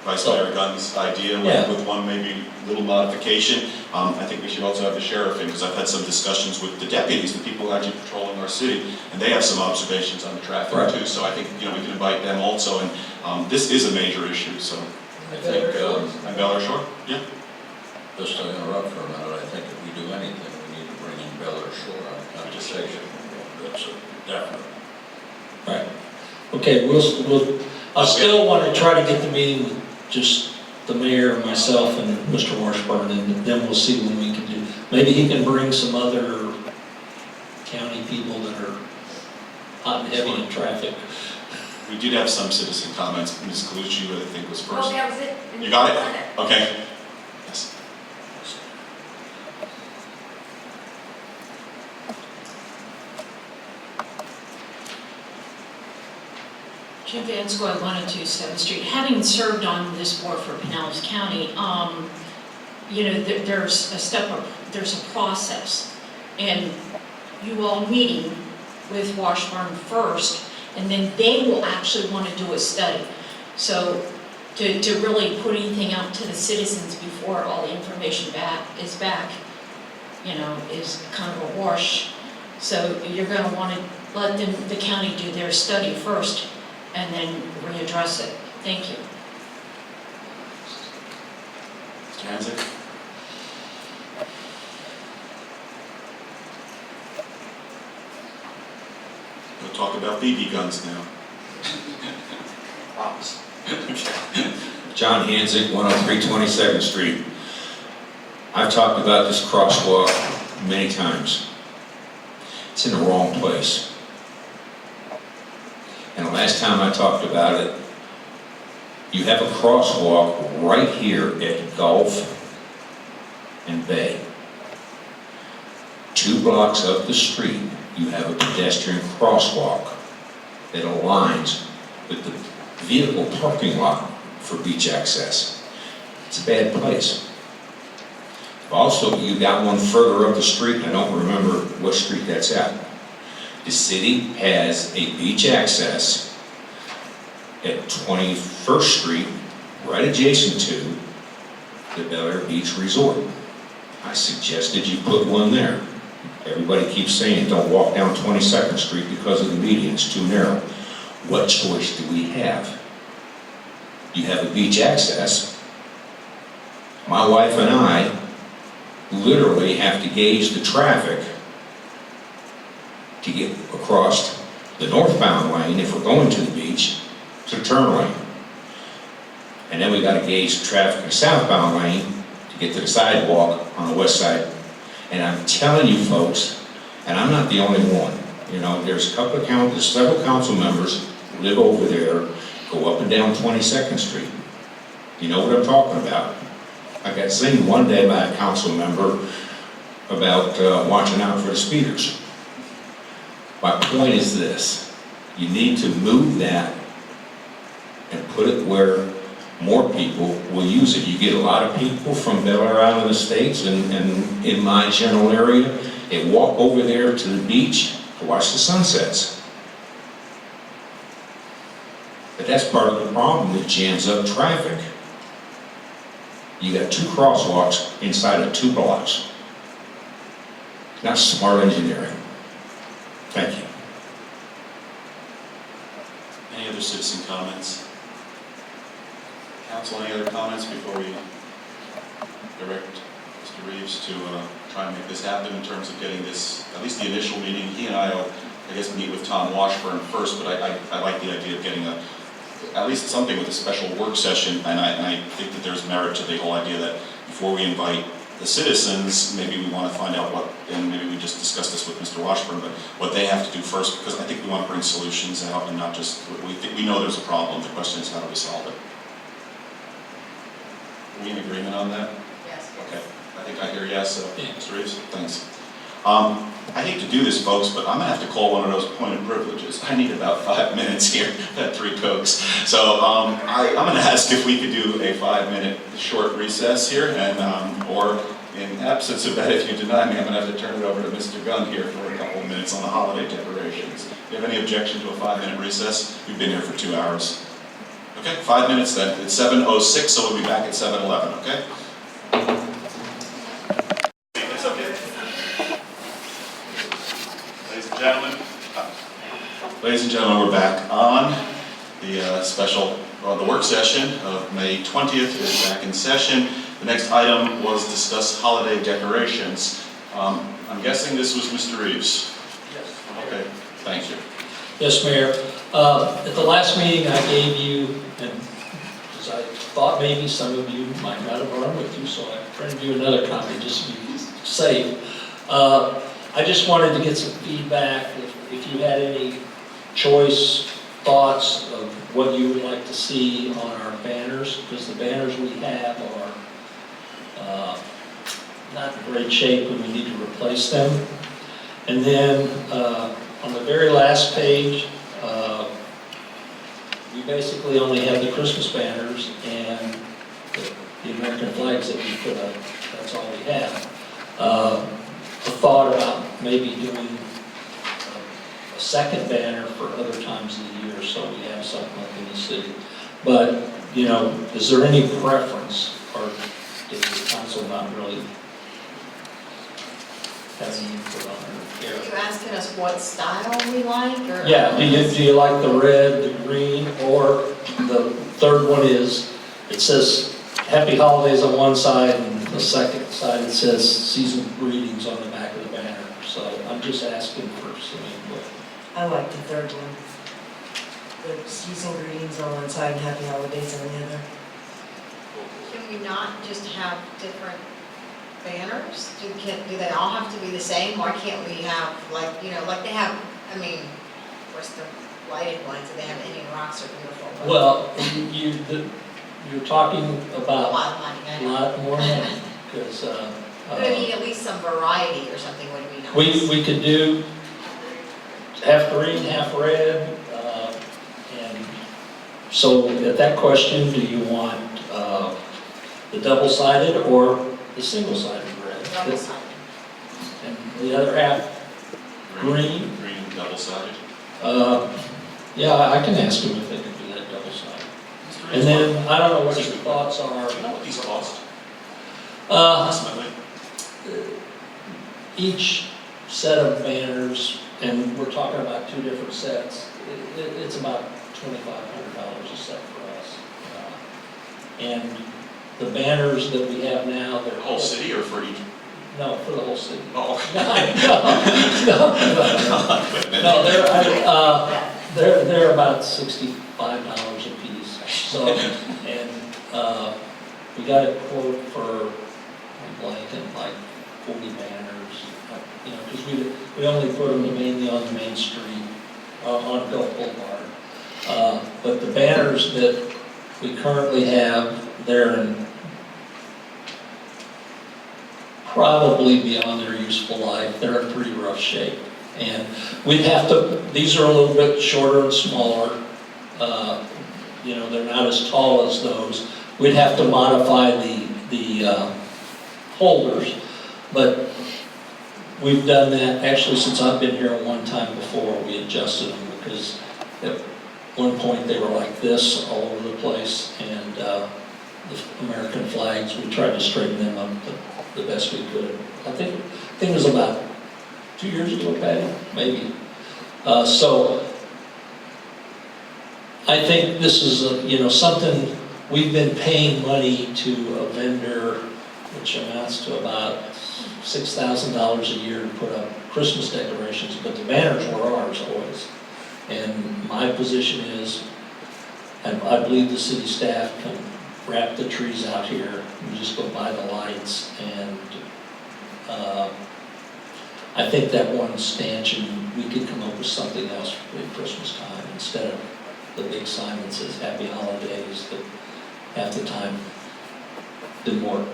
Vice Mayor Gunn's idea Yeah. with one maybe little modification. I think we should also have the sheriff in, because I've had some discussions with the deputies, the people actually patrolling our city, and they have some observations on the traffic Right. too. So I think, you know, we can invite them also, and this is a major issue, so. I think, And Bel Air Shore? Yeah. just to interrupt for a minute, I think if we do anything, we need to bring in Bel Air Shore on the conversation. That's a definite. Right. Okay, I still want to try to get the meeting with just the mayor, myself, and Mr. Washburn, and then we'll see what we can do. Maybe he can bring some other county people that are hot and heavy in traffic. We did have some citizen comments. Ms. Calucci, I think, was Well, first. that was it. You got it? Okay. Yes. Jim Vanscoy, 102 7th Street. Having served on this board for Pinellas County, you know, there's a process. And you all meeting with Washburn first, and then they will actually want to do a study. So to really put anything out to the citizens before all the information is back, you know, is kind of a wash. So you're going to want to let the county do their study first, and then readdress it. Thank you. Mr. Hansick? We'll talk about BB guns now. Promise. John Hansick, 103 22nd Street. I've talked about this crosswalk many times. It's in the wrong place. And the last time I talked about it, you have a crosswalk right here at Gulf and Bay. 2 blocks up the street, you have a pedestrian crosswalk that aligns with the vehicle parking lot for beach access. It's a bad place. Also, you got one further up the street, I don't remember what street that's at. The city has a beach access at 21st Street, right adjacent to the Bel Air Beach Resort. I suggested you put one there. Everybody keeps saying don't walk down 22nd Street because of the median, it's too narrow. What choice do we have? You have a beach access. My wife and I literally have to gauge the traffic to get across the northbound lane if we're going to the beach to the turn lane. And then we got to gauge the traffic in the southbound lane to get to the sidewalk on the west side. And I'm telling you folks, and I'm not the only one, you know, there's several council members who live over there, go up and down 22nd Street. You know what I'm talking about. I got seen one day by a council member about watching out for the speeders. My point is this, you need to move that and put it where more people will use it. You get a lot of people from Bel Air out of the States and in my general area, they walk over there to the beach to watch the sunsets. But that's part of the problem that jams up traffic. You got 2 crosswalks inside of 2 blocks. Not smart engineering. Thank you. Any other citizen comments? Council, any other comments before we direct Mr. Reeves to try and make this happen in terms of getting this, at least the initial meeting? He and I will, I guess, meet with Tom Washburn first, but I like the idea of getting at least something with a special work session, and I think that there's merit to the whole idea that before we invite The citizens, maybe we want to find out what, and maybe we just discussed this with Mr. Washburn, but what they have to do first, because I think we want to bring solutions out and not just, we know there's a problem, the question is how do we solve it? Are we in agreement on that? Yes. Okay, I think I hear yes, Mr. Reeves, thanks. I hate to do this, folks, but I'm gonna have to call one of those point of privileges. I need about 5 minutes here, I've had 3 Cokes. So I'm gonna ask if we could do a 5-minute short recess here, and or in absence of that, if you deny me, I'm gonna have to turn it over to Mr. Gunn here for a couple of minutes on the holiday decorations. Do you have any objection to a 5-minute recess? We've been here for 2 hours. Okay, 5 minutes then. It's 7:06, so we'll be back at 7:11, okay? It's okay. Ladies and gentlemen, we're back on the the work session of May 20th is back in session. The next item was discuss holiday decorations. I'm guessing this was Mr. Reeves? Yes. Okay, thank you. Yes, Mayor. At the last meeting I gave you, and because I thought maybe some of you might not have brought them with you, so I printed you another copy just to be safe. I just wanted to get some feedback, if you had any choice thoughts of what you would like to see on our banners, because the banners we have are not in great shape and we need to replace them. And then on the very last page, we basically only have the Christmas banners and the American flags that we put up. That's all we have. A thought about maybe doing a second banner for other times of the year, so we have something like in the city. But, you know, is there any preference, or does the council not really have any input on it? Are you asking us what style we like, or? Yeah, do you like the red, the green, or the third one is, it says Happy Holidays on one side, and the second side it says Seasonal Greetings on the back of the banner. So I'm just asking for some input. I like the third one. The season greetings on one side and happy holidays on the other. Can we not just have different banners? Do they all have to be the same? Why can't we have, like, you know, like they have, I mean, of course, the lighted ones, and they have Indian Rocks are beautiful. But Well, you're talking a about lot of money, I a know. lot more money, because But I mean, at least some variety or something would be nice. we could do half green, half red, and so at that question, do you want the double-sided or the single-sided red? Double-sided. And the other half green? Green, double-sided. Yeah, I can ask them if they can do that double-sided. And then, I don't know what your thoughts are. Do you know what these cost? Uh, Approximately. Each set of banners, and we're talking about 2 different sets, it's about $2,500 a set for us. And the banners that we have now, they're The whole city or for each? No, for the whole city. Oh. No, they're about $65 a piece. So, and we got a quote for, I'm blanking, like 40 banners, you know, because we only put them mainly on the main street, on Gulf Boulevard. But the banners that we currently have, they're in probably beyond their useful life. They're in pretty rough shape. And we'd have to, these are a little bit shorter and smaller. You know, they're not as tall as those. We'd have to modify the holders, but we've done that actually since I've been here one time before. We adjusted them because at one point they were like this all over the place, and the American flags, we tried to straighten them up the best we could. I think it was about 2 years ago, Patty, maybe. So I think this is you know, something we've been paying money to a vendor, which amounts to about $6,000 a year to put up Christmas decorations, but the banners were ours always. And my position is, and I believe the city staff can wrap the trees out here, we just go buy the lights, and I think that one stanchion, we could come up with something else at Christmas time, instead of the big sign that says Happy Holidays, that half the time didn't work.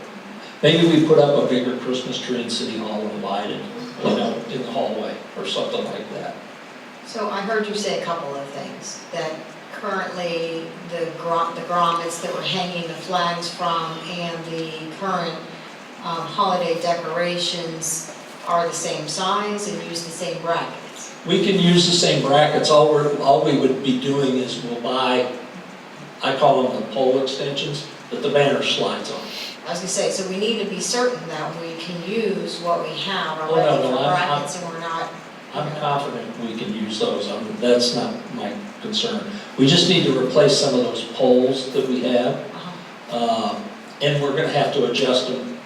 Maybe we put up a bigger Christmas tree in City Hall and light it, you know, in the hallway, or something like that. So I heard you say a couple of things, that currently the grommets that we're hanging the flags from and the current holiday decorations are the same size and use the same brackets. We can use the same brackets, all we would be doing is we'll buy, I call them the pole extensions, that the banner slides on. I was gonna say, so we need to be certain that we can use what we have Oh, already no, for I'm- brackets and we're not. I'm confident we can use those, that's not my concern. We just need to replace some of those poles that we have, and we're gonna have to adjust them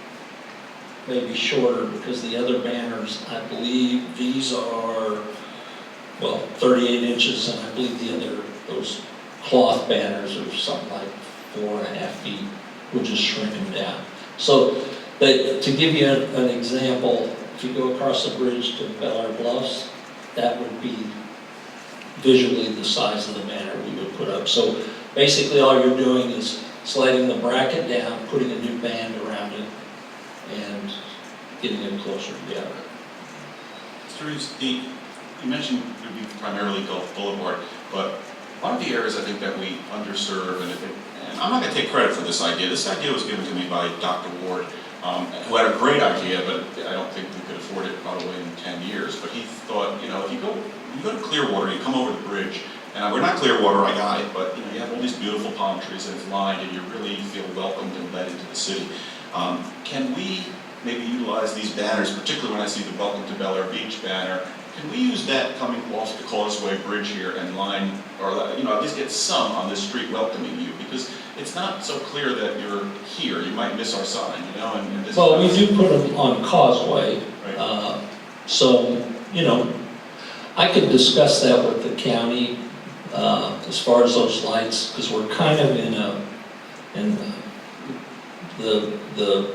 maybe shorter, because the other banners, I believe these are, well, 38 inches, and I believe the other, those cloth banners are something like 4.5 feet. We'll just shrink them down. So, to give you an example, if you go across the bridge to Bel Air Bluffs, that would be visually the size of the banner we would put up. So basically all you're doing is sliding the bracket down, putting a new band around it, and getting it closer together. Mr. Reeves, you mentioned it would be primarily Gulf Boulevard, but one of the areas I think that we underserve, and I'm not going to take credit for this idea. This idea was given to me by Dr. Ward, who had a great idea, but I don't think we could afford it probably in 10 years. But he thought, you know, if you go to Clearwater, you come over the bridge, and we're not Clearwater, I got it, but you know, you have all these beautiful palm trees and it's lined, and you really feel welcomed and led into the city. Can we maybe utilize these banners, particularly when I see the Welcome to Bel Air Beach banner? Can we use that coming off the Causeway Bridge here and line, or you know, at least get some on this street welcoming you? Because it's not so clear that you're here. You might miss our sign, you know. And this Well, we do put them on Causeway, Right. so, you know, I could discuss that with the county as far as those lights, because we're kind of in the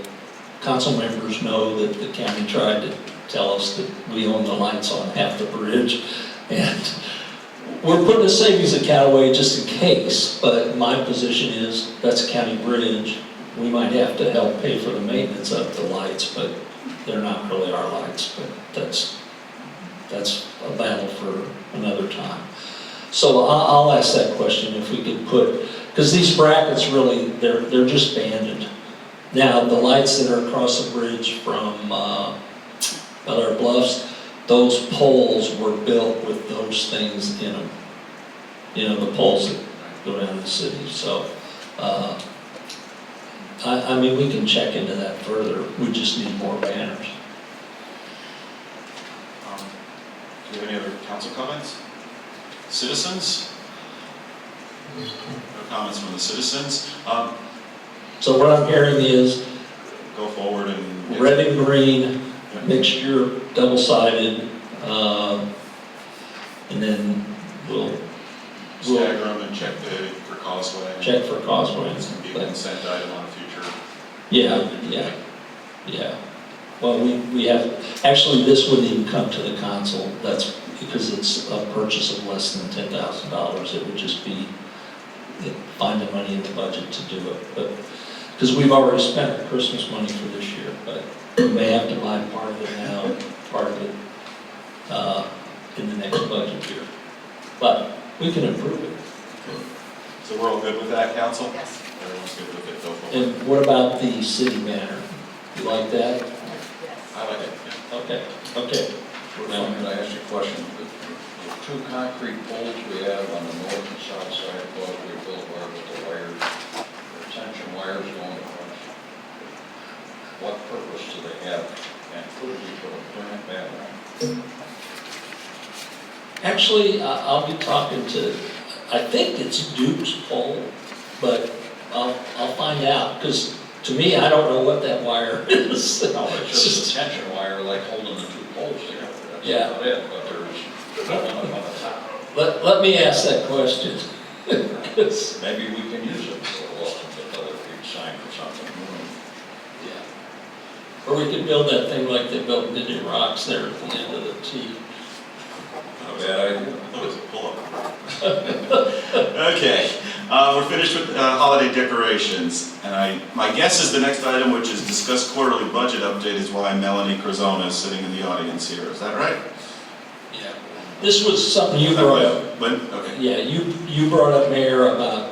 council members know that the county tried to tell us that we own the lights on half the bridge, and we're putting a savings account away just in case, but my position is that's a county bridge. We might have to help pay for the maintenance of the lights, but they're not really our lights, but that's a battle for another time. So I'll ask that question if we could put, because these brackets really, they're just banded. Now, the lights that are across the bridge from Bel Air Bluffs, those poles were built with those things in them. You know, the poles that go down the city. So, I mean, we can check into that further. We just need more banners. Do you have any other council comments? Citizens? No comments from the citizens. So what I'm hearing is Go forward and. red and green mixture, double-sided, and then we'll Stagger them and check for Causeway. check for Causeway. It's going to be a consent item on a future. Yeah. Well, we have, actually, this wouldn't even come to the council. That's because it's a purchase of less than $10,000. It would just be, find the money in the budget to do it. But, because we've already spent our Christmas money for this year, but we may have to buy part of it now, and part of it in the next budget year. But we can improve it. So we're all good with that, council? Yes. Everyone's good with it, go forward. And what about the city banner? You like that? I like it, yeah. Okay. Now, can I ask you a question? The two concrete poles we have on the north and south side of Causeway Boulevard with the wires, the tension wires going across, what purpose do they have? And could we put a permanent banner on? Actually, I'll be talking to, I think it's Duke's pole, but I'll find out, because to me, I don't know what that wire is. No, it's just a tension wire like holding the two poles together. That's Yeah. about it, but there's one up on the top. Let me ask that question. 'Cause Maybe we can use it for welcome to other sign or something. Yeah. Or we could build that thing like they built Indian Rocks there at the end of the T. Not a bad idea. I thought it was a pull-up. Okay, we're finished with holiday decorations. And my guess is the next item, which is discuss quarterly budget update, is why Melanie Crozona is sitting in the audience here. Is that right? Yeah. This was something you brought up. When? Okay. Yeah, you brought up, Mayor, about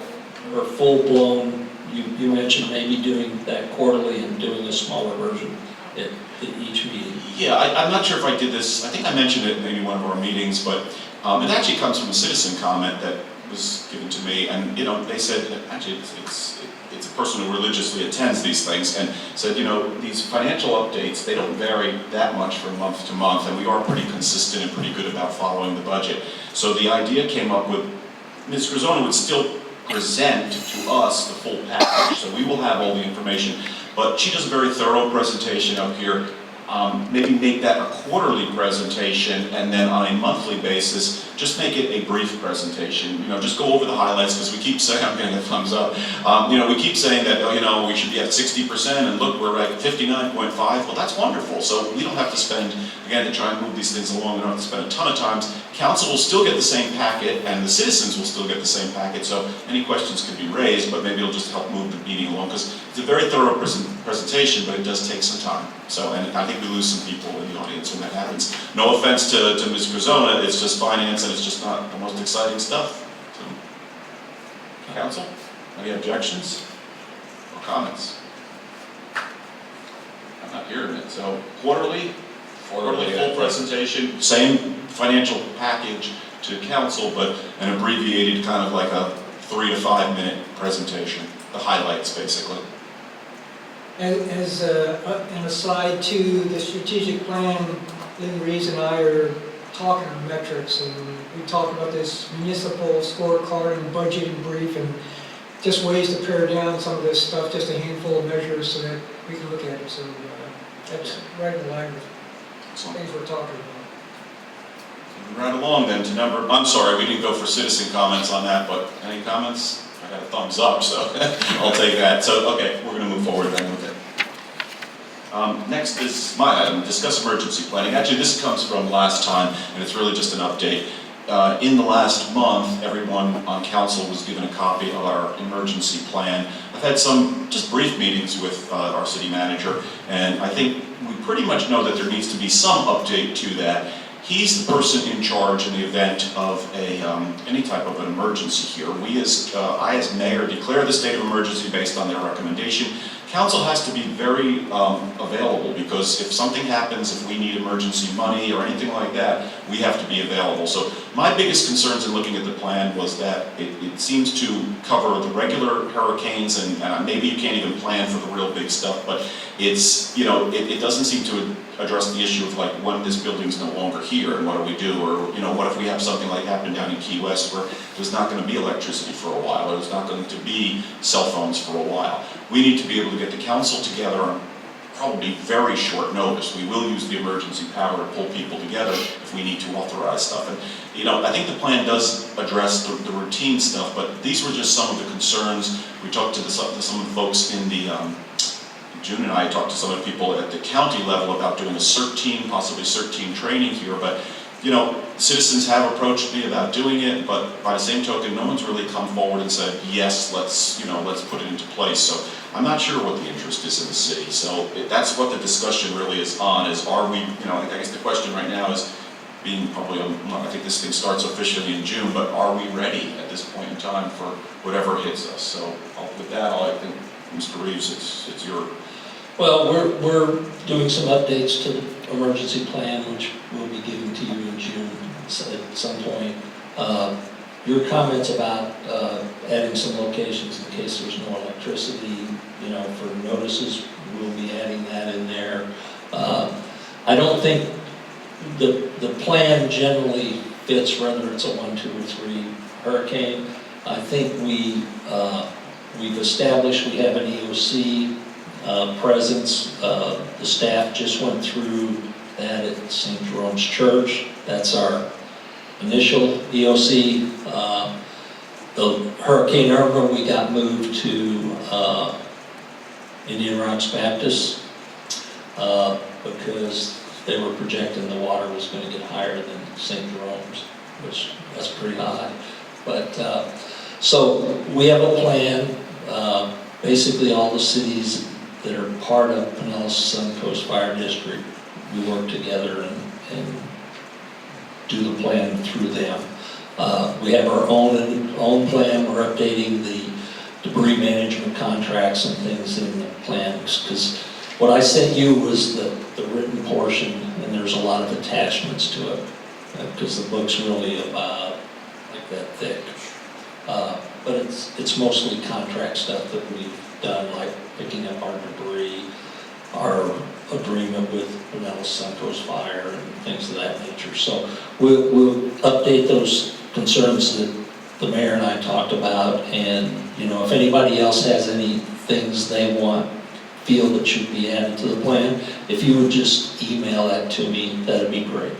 her full-blown, you mentioned maybe doing that quarterly and doing a smaller version at each meeting. Yeah, I'm not sure if I did this, I think I mentioned it in maybe one of our meetings, but it actually comes from a citizen comment that was given to me, and, they said, actually, it's a person who religiously attends these things, and said, these financial updates, they don't vary that much from month to month, and we are pretty consistent and pretty good about following the budget. So the idea came up with, Ms. Crozona would still present to us the full package, so we will have all the information, but she does a very thorough presentation up here. Maybe make that a quarterly presentation, and then on a monthly basis, just make it a brief presentation. Just go over the highlights, because we keep saying, I'm getting a thumbs up. We keep saying that, we should be at 60%, and look, we're at 59.5. Well, that's wonderful. So we don't have to spend, again, to try and move these things along, we don't have to spend a ton of time. Council will still get the same packet, and the citizens will still get the same packet, so any questions can be raised, but maybe it'll just help move the meeting along, because it's a very thorough presentation, but it does take some time. So, and I think we lose some people in the audience when that happens. No offense to Ms. Crozona, it's just finance, and it's just not the most exciting stuff. So, Council, any objections or comments? I'm not hearing it. So quarterly full presentation, same financial package to council, but an abbreviated kind of like a 3 to 5 minute presentation, the highlights basically. As an aside to the strategic plan, Lynn Reeves and I are talking metrics, and we talk about this municipal scorecard and budget and brief, and just ways to pare down some of this stuff, just a handful of measures so that we can look at it. So that's right in line with things we're talking about. Moving right along then to number, I'm sorry, we didn't go for citizen comments on that, but any comments? I got a thumbs up, so I'll take that. So, okay, we're going to move forward then with it. Next is my item, discuss emergency planning. Actually, this comes from last time, and it's really just an update. In the last month, everyone on council was given a copy of our emergency plan. I've had some just brief meetings with our city manager, and I think we pretty much know that there needs to be some update to that. He's the person in charge in the event of any type of an emergency here. I as mayor declare the state of emergency based on their recommendation. Council has to be very available, because if something happens, if we need emergency money or anything like that, we have to be available. So my biggest concerns in looking at the plan was that it seems to cover the regular hurricanes, and maybe you can't even plan for the real big stuff, but it's, it doesn't seem to address the issue of like when this building's no longer here and what do we do, or what if we have something like happen down in Key West where there's not going to be electricity for a while, or there's not going to be cell phones for a while. We need to be able to get the council together on probably very short notice. We will use the emergency power to pull people together if we need to authorize stuff. And I think the plan does address the routine stuff, but these were just some of the concerns. We talked to some of the folks in the June and I talked to some of the people at the county level about doing a CERT team, possibly CERT team training here, but citizens have approached me about doing it, but by the same token, no one's really come forward and said, yes, let's put it into place. So I'm not sure what the interest is in the city. So that's what the discussion really is on, is are we, I guess the question right now is being probably, I think this thing starts officially in June, but are we ready at this point in time for whatever hits us? So with that, I think, Mr. Reeves, it's your... Well, we're doing some updates to the emergency plan, which we'll be giving to you in June at some point. Your comments about adding some locations in case there's no electricity, for notices, we'll be adding that in there. I don't think the plan generally fits whether it's a 1, 2, or 3 hurricane. I think we've established we have an EOC presence. The staff just went through that at St. Jerome's Church. That's our initial EOC. The Hurricane Irma, we got moved to Indian Rocks Baptist, because they were projecting the water was gonna get higher than St. Jerome's, which, that's pretty high. But, so we have a plan. Basically, all the cities that are part of Pinellas Suncoast Fire District, we work together and do the plan through them. We have our own plan. We're updating the debris management contracts and things in the plans, because what I sent you was the written portion, and there's a lot of attachments to it, because the book's really about like that thick. But it's mostly contract stuff that we've done, like picking up our debris, our agreement with Pinellas Suncoast Fire and things of that nature. So we'll update those concerns that the mayor and I talked about, and if anybody else has any things they feel that should be added to the plan, if you would just email that to me, that'd be great.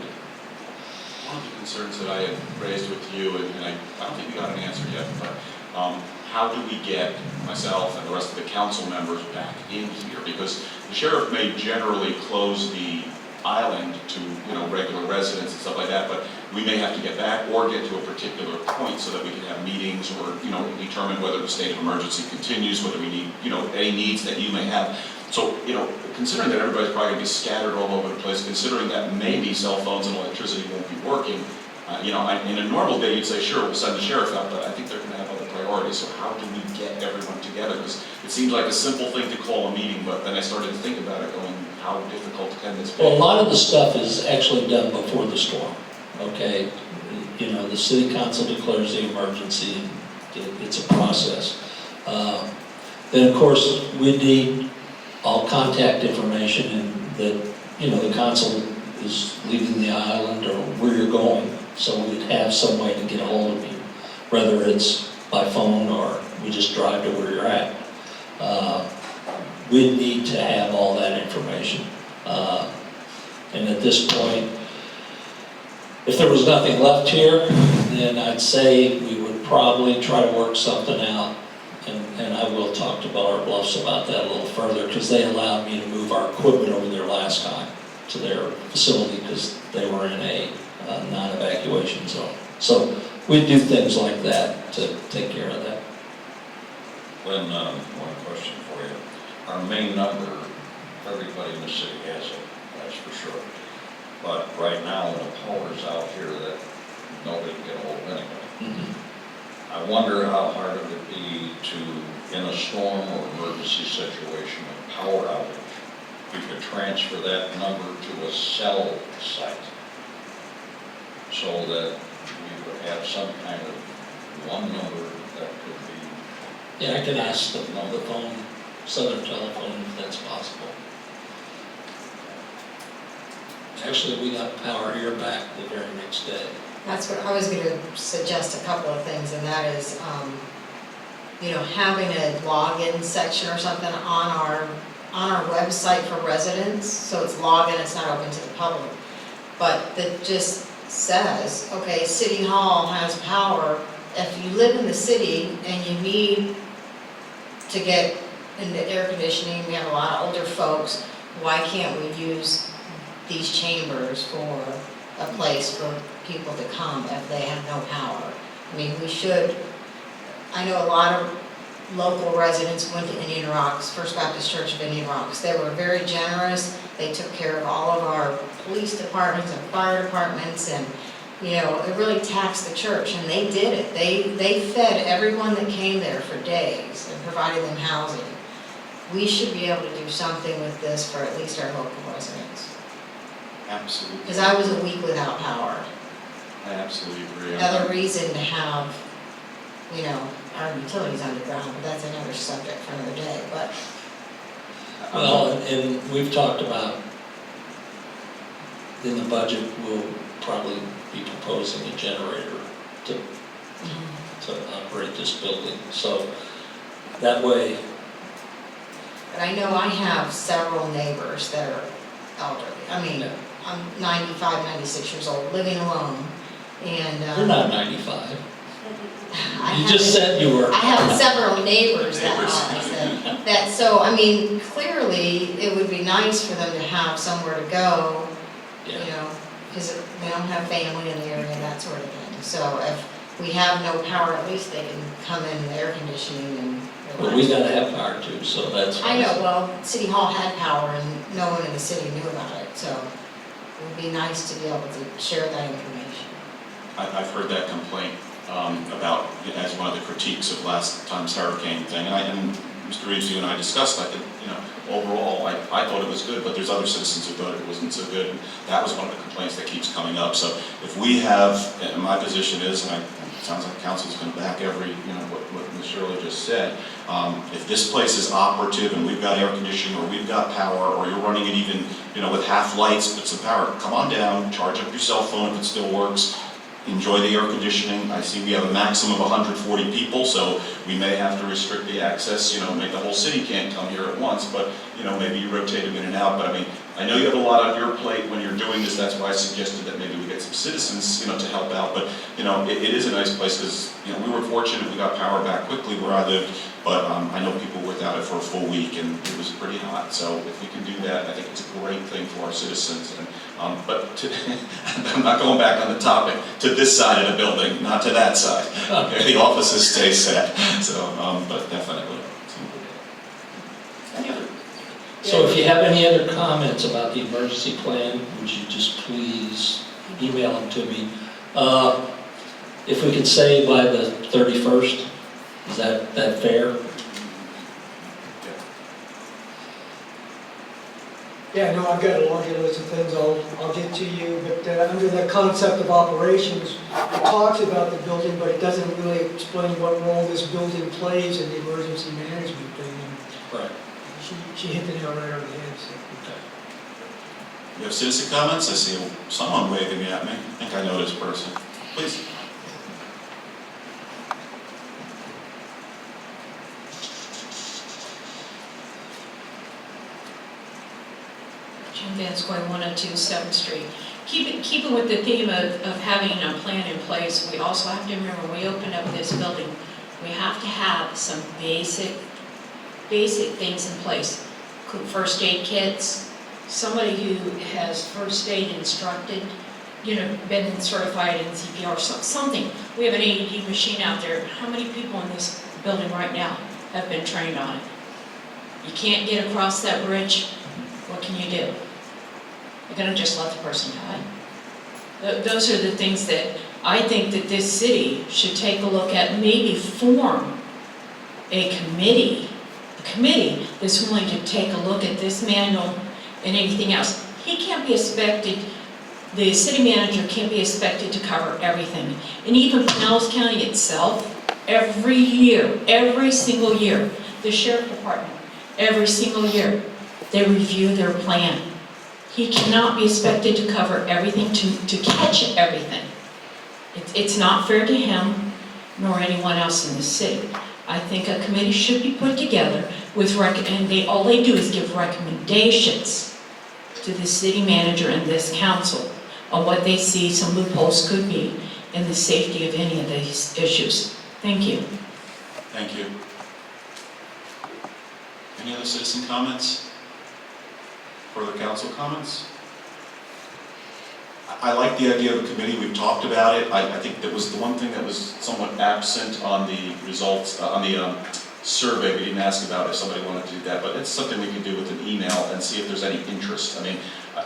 One of the concerns that I had raised with you, and I don't think we got an answer yet, but how do we get myself and the rest of the council members back in here? Because the sheriff may generally close the island to regular residents and stuff like that, but we may have to get back or get to a particular point so that we can have meetings or determine whether the state of emergency continues, whether we need any needs that you may have. So considering that everybody's probably going to be scattered all over the place, considering that maybe cell phones and electricity won't be working, in a normal day you'd say sure, we'll send the sheriff out, but I think they're going to have other priorities. So how do we get everyone together? Because it seems like a simple thing to call a meeting, but then I started to think about it, going, how difficult can this be? Well, a lot of the stuff is actually done before the storm, okay? The city council declares the emergency, and it's a process. Then, of course, we need all contact information, and that, the council is leaving the island or where you're going, so we'd have some way to get a hold of you, whether it's by phone or we just drive to where you're at. We need to have all that information. And at this point, if there was nothing left here, then I'd say we would probably try to work something out. And I will talk to Beller Bluffs about that a little further, because they allowed me to move our equipment over there last time to their facility, because they were in a non-evacuation zone. So we do things like that to take care of that. Glenn, one question for you. Our main number, everybody in the city has it, that's for sure. But right now, when the power's out here, that nobody can get a hold of anybody. Mm-hmm. I wonder how hard it would be to, in a storm or emergency situation, a power outage, we could transfer that number to a cell site so that we would have some kind of one number that could be. Yeah, I can ask the phone, Southern Telephone, if that's possible. Actually, we got power here back the very next day. That's what I was going to suggest, a couple of things, and that is, having a login section or something on our website for residents, so it's login, it's not open to the public, but that just says, okay, City Hall has power. If you live in the city and you need to get into air conditioning, we have a lot of older folks, why can't we use these chambers for a place for people to come if they have no power? I mean, we should, I know a lot of local residents went to Indian Rocks, First Baptist Church of Indian Rocks. They were very generous. They took care of all of our police departments and fire departments, and it really taxed the church, and they did it. They fed everyone that came there for days and provided them housing. We should be able to do something with this for at least our local residents. Absolutely. Because I was a week without power. I absolutely agree. Another reason to have, our utilities underground, but that's another subject for another day, but. Well, and we've talked about, in the budget, we'll probably be proposing a generator to operate this building, so that way. But I know I have several neighbors that are elderly. I mean, I'm 95, 96 years old, living alone, and. You're not 95. You just said you were. I have several neighbors that are, I said. That, so, I mean, clearly, it would be nice for them to have somewhere to go, you know, because they don't have family in the area, that sort of thing. So if we have no power, at least they can come in with air conditioning and relax. But we gotta have power too, so that's. I know, well, City Hall had power and no one in the city knew about it, so it would be nice to be able to share that information. I've heard that complaint about, as one of the critiques of last time's hurricane thing, and Mr. Reeves, you and I discussed, I think, you know, overall, I thought it was good, but there's other citizens who thought it wasn't so good, and that was one of the complaints that keeps coming up. So if we have, and my position is, and it sounds like council's going to back every, you know, what Ms. Shirley just said, if this place is operative and we've got air conditioning, or we've got power, or you're running it even, you know, with half lights, but some power, come on down, charge up your cell phone if it still works, enjoy the air conditioning. I see we have a maximum of 140 people, so we may have to restrict the access, you know, maybe the whole city can't come here at once, but, you know, maybe you rotate them in and out. But I mean, I know you have a lot on your plate when you're doing this, that's why I suggested that maybe we get some citizens, you know, to help out. But, you know, it is a nice place because, you know, we were fortunate we got power back quickly where I lived, but I know people were without it for a full week and it was pretty hot. So if we can do that, I think it's a great thing for our citizens. And, but I'm not going back on the topic, to this side of the building, not to that side. Okay, the offices stay set, so, but definitely. So if you have any other comments about the emergency plan, would you just please email them to me? If we could say by the 31st, is that fair? Yeah, no, I've got a laundry list of things I'll get to you, but under the concept of operations, it talks about the building, but it doesn't really explain what role this building plays in the emergency management thing. Right. She hit the nail right on the head, so. You have citizen comments? I see someone waving at me. I think I know this person. Please. Jim Vanscoy, 102 7th Street. Keeping with the theme of having a plan in place, we also have to remember when we open up this building, we have to have some basic things in place. First aid kits, somebody who has first aid instructed, you know, been certified in CPR, something. We have an AED machine out there. How many people in this building right now have been trained on it? You can't get across that bridge, what can you do? You're gonna just let the person die? Those are the things that I think that this city should take a look at, maybe form a committee that's willing to take a look at this manual and anything else. He can't be expected, the city manager can't be expected to cover everything. And even Pinellas County itself, every year, every single year, the sheriff department, every single year, they review their plan. He cannot be expected to cover everything, to catch everything. It's not fair to him nor anyone else in the city. I think a committee should be put together with all they do is give recommendations to the city manager and this council on what they see some loopholes could be in the safety of any of these issues. Thank you. Thank you. Any other citizen comments? Further council comments? I like the idea of a committee. We've talked about it. I think that was the one thing that was somewhat absent on the results, on the survey. We didn't ask about if somebody wanted to do that, but it's something we can do with an email and see if there's any interest. I mean,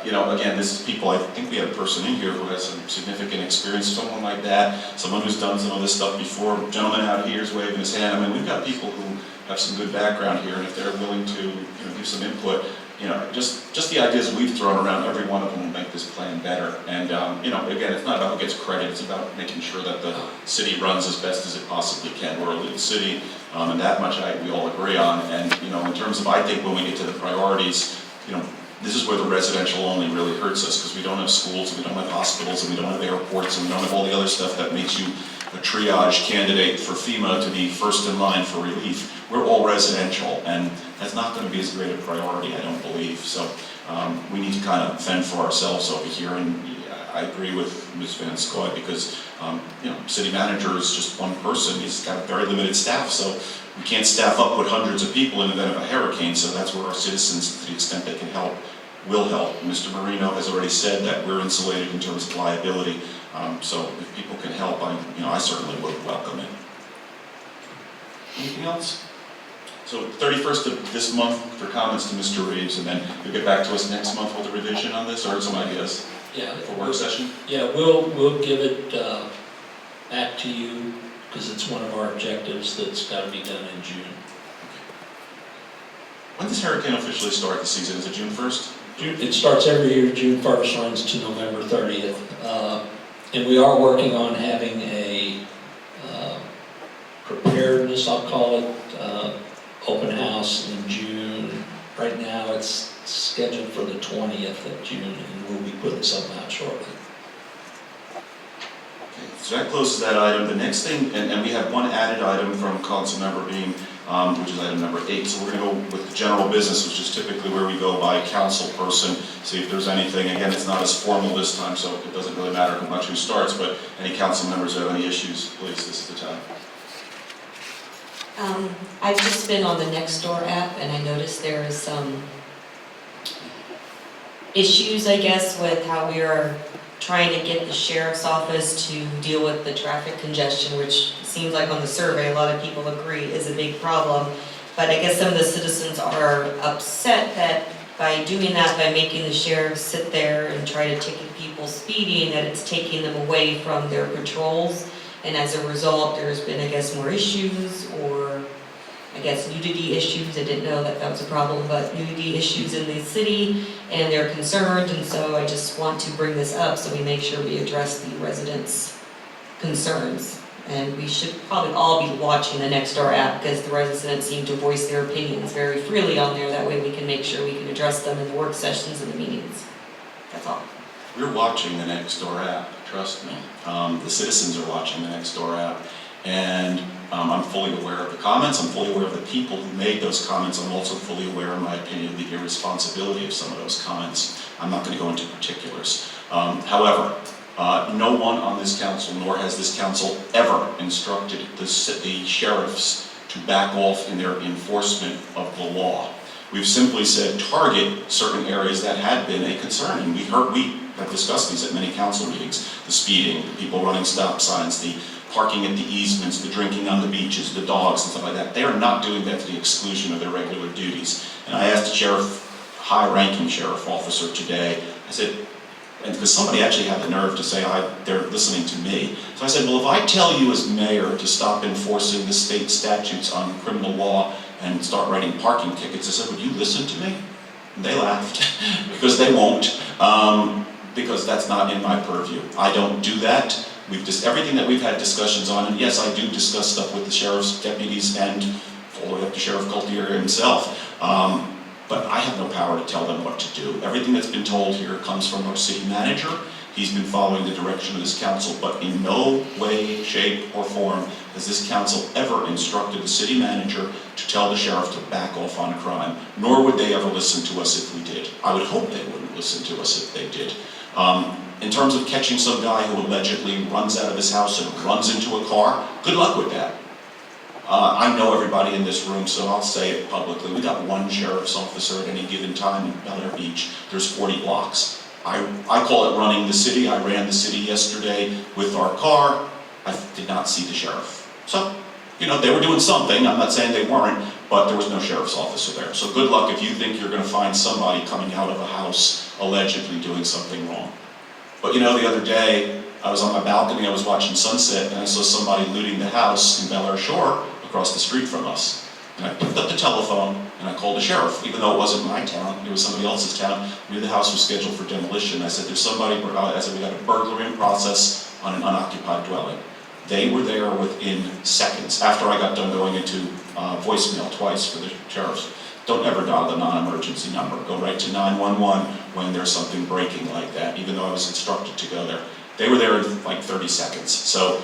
you know, again, this is people, I think we have a person in here who has some significant experience, someone like that, someone who's done some of this stuff before. A gentleman out here is waving his hand. I mean, we've got people who have some good background here, and if they're willing to, you know, give some input, you know, just the ideas we've thrown around, every one of them will make this plan better. And, you know, again, it's not about who gets credit, it's about making sure that the city runs as best as it possibly can. We're a little city, and that much we all agree on. And, you know, in terms of, I think when we get to the priorities, you know, this is where the residential only really hurts us, because we don't have schools, and we don't have hospitals, and we don't have airports, and we don't have all the other stuff that makes you a triage candidate for FEMA to be first in line for relief. We're all residential, and that's not going to be as great a priority, I don't believe. So we need to kind of fend for ourselves over here, and I agree with Ms. Van Scoy because, city manager is just one person. He's got a very limited staff, so we can't staff up with hundreds of people in the event of a hurricane, so that's where our citizens, to the extent they can help, will help. Mr. Marino has already said that we're insulated in terms of liability, so if people can help, I certainly would welcome it. Anything else? So 31st of this month for comments to Mr. Reeves, and then you'll get back to us next month with a revision on this, or some ideas Yeah. for work session? Yeah, we'll give it back to you, because it's one of our objectives that's got to be done in June. When does hurricane officially start the season? Is it June 1st? It starts every year, June 1st, runs to November 30th. And we are working on having a preparedness, I'll call it, open house in June. Right now, it's scheduled for the 20th of June, and we'll be putting something out shortly. Okay, so that closes that item. The next thing, and we have one added item from council member Beam, which is item number 8. So we're going to go with the general business, which is typically where we go by council person, see if there's anything. Again, it's not as formal this time, so it doesn't really matter how much who starts, but any council members who have any issues, please, this is the time. I've just been on the Nextdoor app and I noticed there is some issues, I guess, with how we are trying to get the sheriff's office to deal with the traffic congestion, which seems like on the survey, a lot of people agree is a big problem. But I guess some of the citizens are upset that by doing that, by making the sheriff sit there and try to ticket people speeding, that it's taking them away from their patrols. And as a result, there's been, I guess, more issues, or I guess nudity issues. I didn't know that that was a problem, but nudity issues in the city, and they're concerned. And so I just want to bring this up so we make sure we address the residents' concerns. And we should probably all be watching the Nextdoor app because the residents seem to voice their opinions very freely on there. That way we can make sure we can address them in the work sessions and the meetings. That's all. We're watching the Nextdoor app, trust me. The citizens are watching the Nextdoor app, and I'm fully aware of the comments. I'm fully aware of the people who made those comments. I'm also fully aware, in my opinion, of the irresponsibility of some of those comments. I'm not going to go into particulars. However, no one on this council, nor has this council ever instructed the sheriffs to back off in their enforcement of the law. We've simply said target certain areas that had been a concern, and we have discussed these at many council meetings. The speeding, the people running stop signs, the parking at the easements, the drinking on the beaches, the dogs and stuff like that. They are not doing that to the exclusion of their regular duties. And I asked the sheriff, high-ranking sheriff officer today, I said, and because somebody actually had the nerve to say they're listening to me. So I said, well, if I tell you as mayor to stop enforcing the state statutes on criminal law and start writing parking tickets, I said, would you listen to me? And they laughed, because they won't, because that's not in my purview. I don't do that. Everything that we've had discussions on, and yes, I do discuss stuff with the sheriff's deputies and all the way up to Sheriff Gaultier himself. But I have no power to tell them what to do. Everything that's been told here comes from our city manager. He's been following the direction of this council, but in no way, shape, or form has this council ever instructed the city manager to tell the sheriff to back off on crime, nor would they ever listen to us if we did. I would hope they wouldn't listen to us if they did. In terms of catching some guy who allegedly runs out of his house and runs into a car, good luck with that. I know everybody in this room, so I'll say it publicly. We got one sheriff's officer at any given time in Bel Air Beach. There's 40 blocks. I call it running the city. I ran the city yesterday with our car. I did not see the sheriff. So, they were doing something. I'm not saying they weren't, but there was no sheriff's officer there. So good luck if you think you're going to find somebody coming out of a house allegedly doing something wrong. But the other day, I was on my balcony, I was watching sunset, and I saw somebody looting the house in Bel Air Shore across the street from us. And I picked up the telephone and I called the sheriff, even though it wasn't my town, it was somebody else's town. I knew the house was scheduled for demolition. I said, there's somebody, I said, we got a burglary in process on an unoccupied dwelling. They were there within seconds, after I got done going into voicemail twice for the sheriffs. Don't ever dial the non-emergency number. Go right to 911 when there's something breaking like that, even though I was instructed to go there. They were there in like 30 seconds. So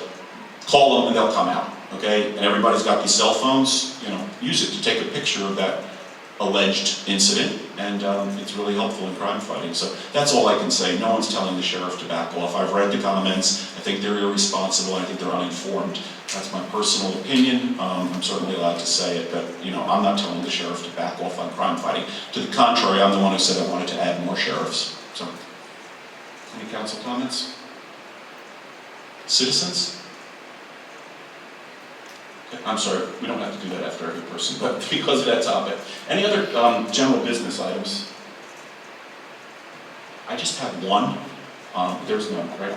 call them and they'll come out, okay? And everybody's got these cell phones, use it to take a picture of that alleged incident, and it's really helpful in crime fighting. So that's all I can say. No one's telling the sheriff to back off. I've read the comments. I think they're irresponsible. I think they're uninformed. That's my personal opinion. I'm certainly allowed to say it, but I'm not telling the sheriff to back off on crime fighting. To the contrary, I'm the one who said I wanted to add more sheriffs. So, any council comments? Citizens? Okay, I'm sorry, we don't have to do that after every person, but because of that topic. Any other general business items? I just have one. There's none, right?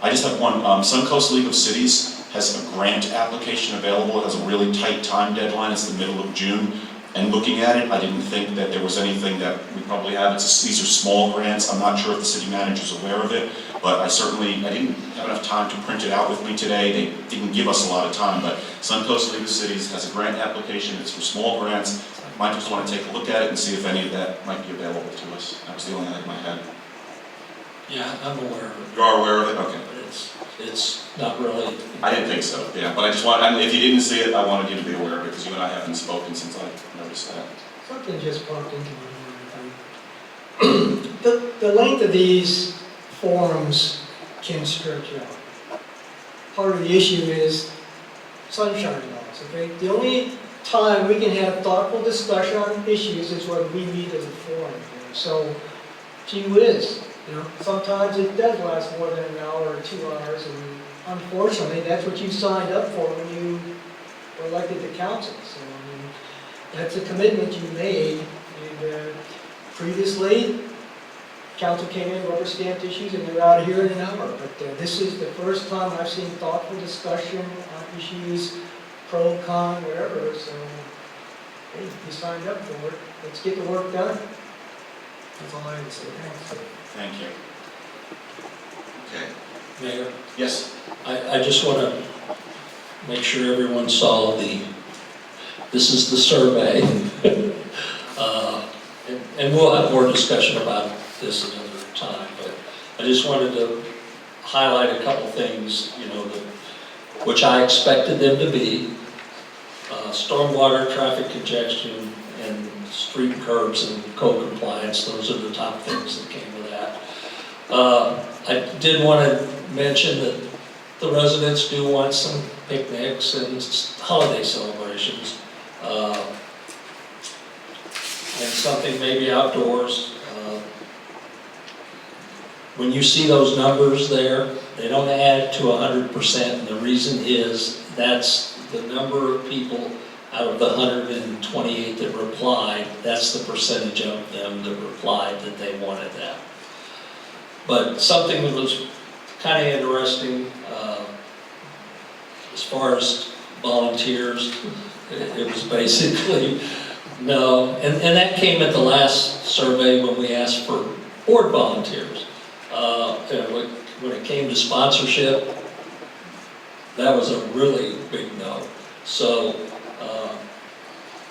I just have one. Suncoast League of Cities has a grant application available. It has a really tight time deadline. It's the middle of June. And looking at it, I didn't think that there was anything that we probably have. These are small grants. I'm not sure if the city manager's aware of it, but I didn't have enough time to print it out with me today. They didn't give us a lot of time, but Suncoast League of Cities has a grant application. It's for small grants. I might just want to take a look at it and see if any of that might be available to us. That was the only item I had. Yeah, I'm aware of it. You are aware of it? Okay. But it's not really. I didn't think so, yeah, but I just if you didn't see it, I wanted you to be aware of it, because you and I haven't spoken since I noticed that. Something just popped into my mind. The length of these forums can stretch out. Part of the issue is sunshine laws, okay? The only time we can have thoughtful discussion on issues is when we meet as a forum. So, gee whiz, sometimes it does last more than an hour or 2 hours, and unfortunately, that's what you signed up for when you were elected to council. So, that's a commitment you made, and previously, council came in, rubber stamped issues, and they're out of here in an hour. But this is the first time I've seen thoughtful discussion on issues, pro, con, whatever. So, hey, you signed up for it. Let's get the work done. That's all I have to say. Thanks. Thank you. Okay. Mayor, Yes? I just want to make sure everyone saw this is the survey. And we'll have more discussion about this another time, but I just wanted to highlight a couple things, which I expected them to be. Stormwater, traffic congestion, and street curbs and code compliance. Those are the top things that came with that. I did want to mention that the residents do want some picnics and holiday celebrations. And something maybe outdoors. When you see those numbers there, they don't add to 100%, and the reason is that's the number of people out of the 128 that replied, that's the percentage of them that replied that they wanted that. But something that was kind of interesting, as far as volunteers, it was basically no, and that came at the last survey when we asked for board volunteers. When it came to sponsorship, that was a really big no. So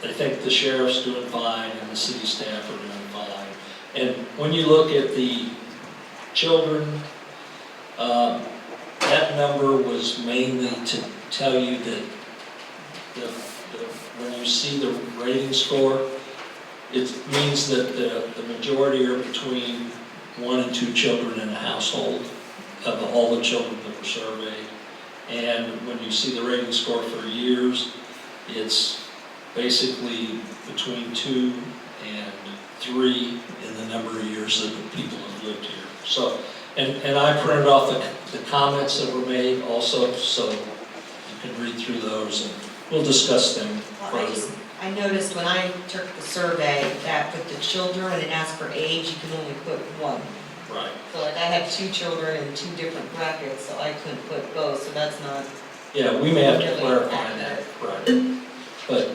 I think the sheriff's doing fine and the city staff are doing fine. And when you look at the children, that number was mainly to tell you that when you see the rating score, it means that the majority are between 1 and 2 children in a household of all the children that were surveyed. And when you see the rating score for years, it's basically between 2 and 3 in the number of years that the people have lived here. So, and I printed off the comments that were made also, so you can read through those and we'll discuss them further. I noticed when I took the survey that with the children, and it asked for age, you can only put 1. Right. So like I have 2 children in 2 different brackets, so I couldn't put both, so that's not. Yeah, we may have to really clarify that, accurate. right. But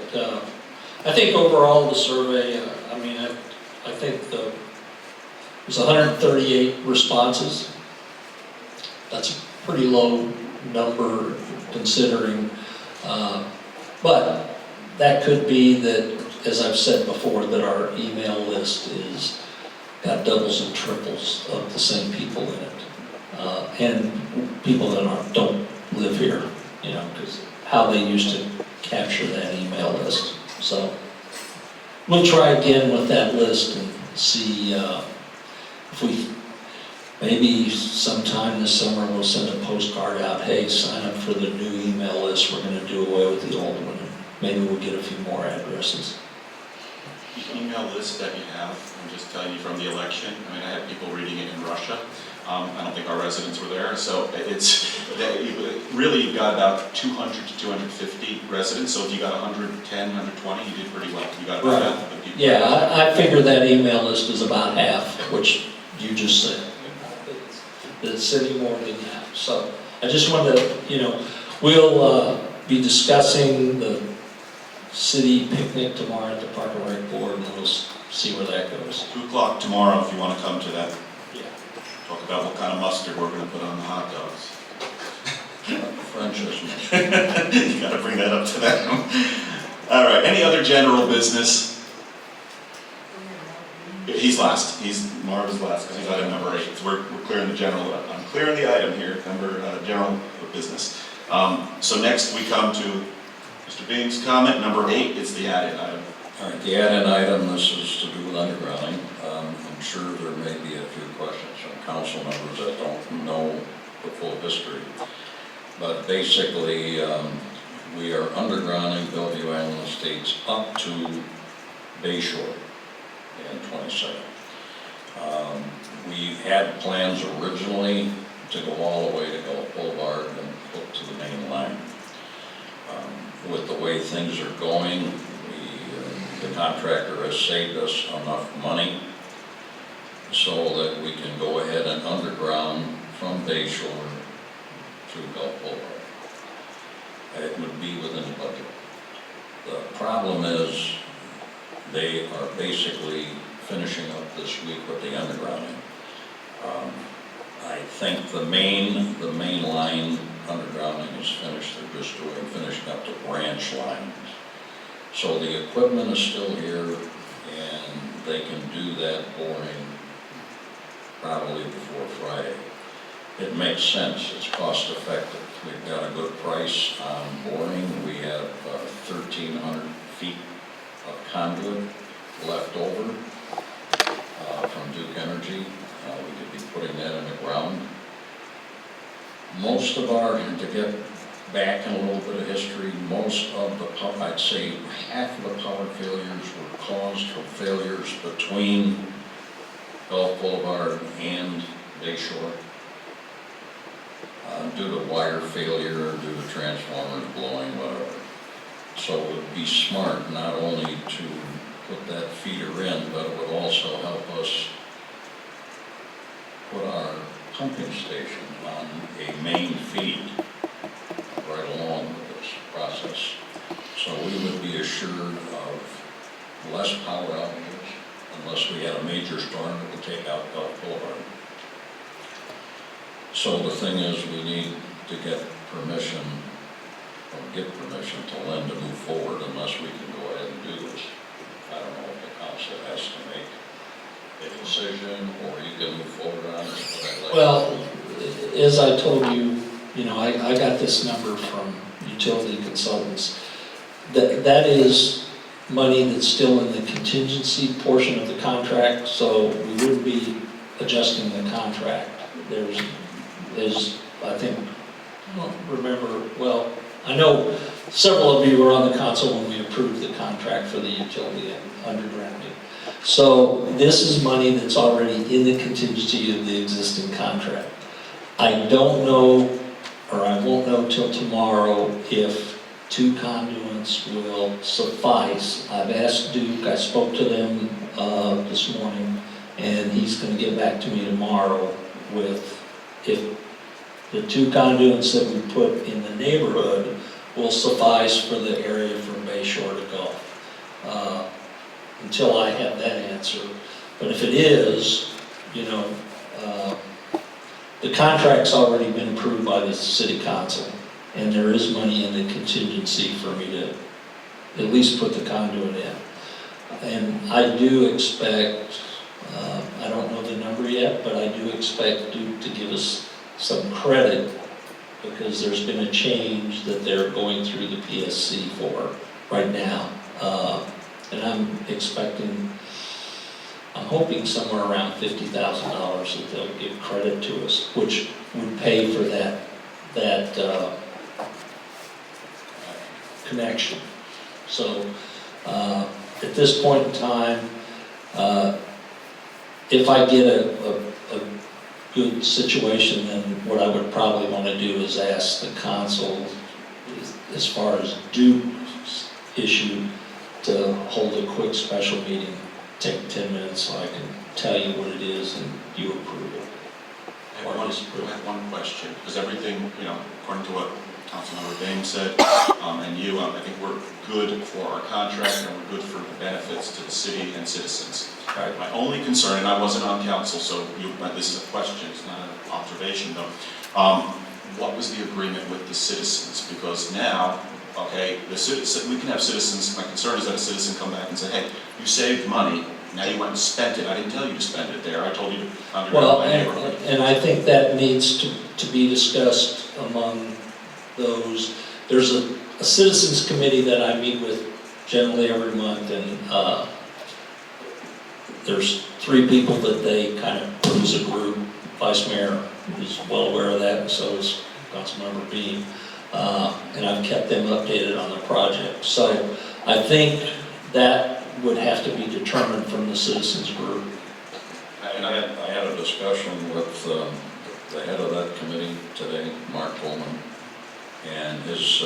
I think overall the survey, I think there's 138 responses. That's a pretty low number considering, but that could be that, as I've said before, that our email list is got doubles and triples of the same people in it. And people that don't live here, because how they used to capture that email list. So we'll try again with that list and see if we, maybe sometime this summer, we'll send a postcard out, hey, sign up for the new email list, we're gonna do away with the old one, and maybe we'll get a few more addresses. The email list that you have, I'm just telling you from the election, I mean, I had people reading it in Russia. I don't think our residents were there, so really you've got about 200 to 250 residents, so if you got 110, 120, you did pretty well. You got about half of the people. Yeah, I figure that email list is about half, which you just said. It's any more than that. So I just wanted to, we'll be discussing the city picnic tomorrow at the Park and Rec Board, and we'll see where that goes. 2 o'clock tomorrow if you want to come to that. Yeah. Talk about what kind of mustard we're going to put on the hot dogs. French isn't. You got to bring that up to them. All right, any other general business? He's last. Marv last because he's item number 8. So we're clearing the general. I'm clearing the item here, general business. So next we come to Mr. Bing's comment, number 8. It's the add-in item. All right, the add-in item, this is to do with undergrounding. I'm sure there may be a few questions from council members that don't know the full history. But basically, we are undergrounding Bellevue Island Estates up to Bay Shore and 22nd. We had plans originally to go all the way to Gulf Boulevard and hook to the main line. With the way things are going, the contractor has saved us enough money so that we can go ahead and underground from Bay Shore to Gulf Boulevard. It would be within the budget. The problem is they are basically finishing up this week with the undergrounding. I think the main line undergrounding is finished. They're just finishing up the branch lines. So the equipment is still here and they can do that boring probably before Friday. It makes sense, it's cost effective. We've got a good price on boring. We have 1,300 feet of conduit left over from Duke Energy. We could be putting that in the ground. Most of to get back in a little bit of history, most of the power, I'd say half of the power failures were caused from failures between Gulf Boulevard and Bay Shore. Due to wire failure, due to transformers blowing, whatever. So it would be smart not only to put that feeder in, but it would also help us put our pumping station on a main feed right along with this process. So we would be assured of less power outages unless we had a major storm that would take out Gulf Boulevard. So the thing is, we need to get permission to Lynn to move forward unless we can go ahead and do this. I don't know if the council has to make a decision or you can move forward on it. But I'd like Well, as I told you, I got this number from utility consultants. That is money that's still in the contingency portion of the contract, so we wouldn't be adjusting the contract. There's, I think, I don't remember, well, I know several of you were on the council when we approved the contract for the utility undergrounding. So this is money that's already in the contingency of the existing contract. I don't know, or I won't know till tomorrow, if 2 conduits will suffice. I've asked Duke, I spoke to them this morning, and he's going to get back to me tomorrow with if the 2 conduits that we put in the neighborhood will suffice for the area from Bay Shore to Gulf. Until I have that answer. But if it is, the contract's already been approved by the city council, and there is money in the contingency for me to at least put the conduit in. And I do expect, I don't know the number yet, but I do expect Duke to give us some credit because there's been a change that they're going through the PSC for right now. And and I'm hoping somewhere around $50,000 that they'll give credit to us, which would pay for that connection. So, at this point in time, if I get a good situation, then what I would probably want to do is ask the council, as far as dues issue, to hold a quick special meeting, take 10 minutes so I can tell you what it is and you approve it. I have one question, because everything, according to what Councilmember Bain said, and you, I think we're good for our contract and we're good for the benefits to the city and citizens. Right. My only concern, and I wasn't on council, so this is a question, it's not an observation though. What was the agreement with the citizens? Because now, okay, we can have citizens, my concern is that a citizen come back and say, hey, you saved money, now you went and spent it, I didn't tell you to spend it there, I told you to underground Well, my neighborhood. and I think that needs to be discussed among those. There's a citizens committee that I meet with generally every month, and there's 3 people that they kind of put as a group. Vice Mayor is well aware of that, and so is Councilmember Beam. And I've kept them updated on the project. So I think that would have to be determined from the citizens group. And I had a discussion with the head of that committee today, Mark Coleman, and his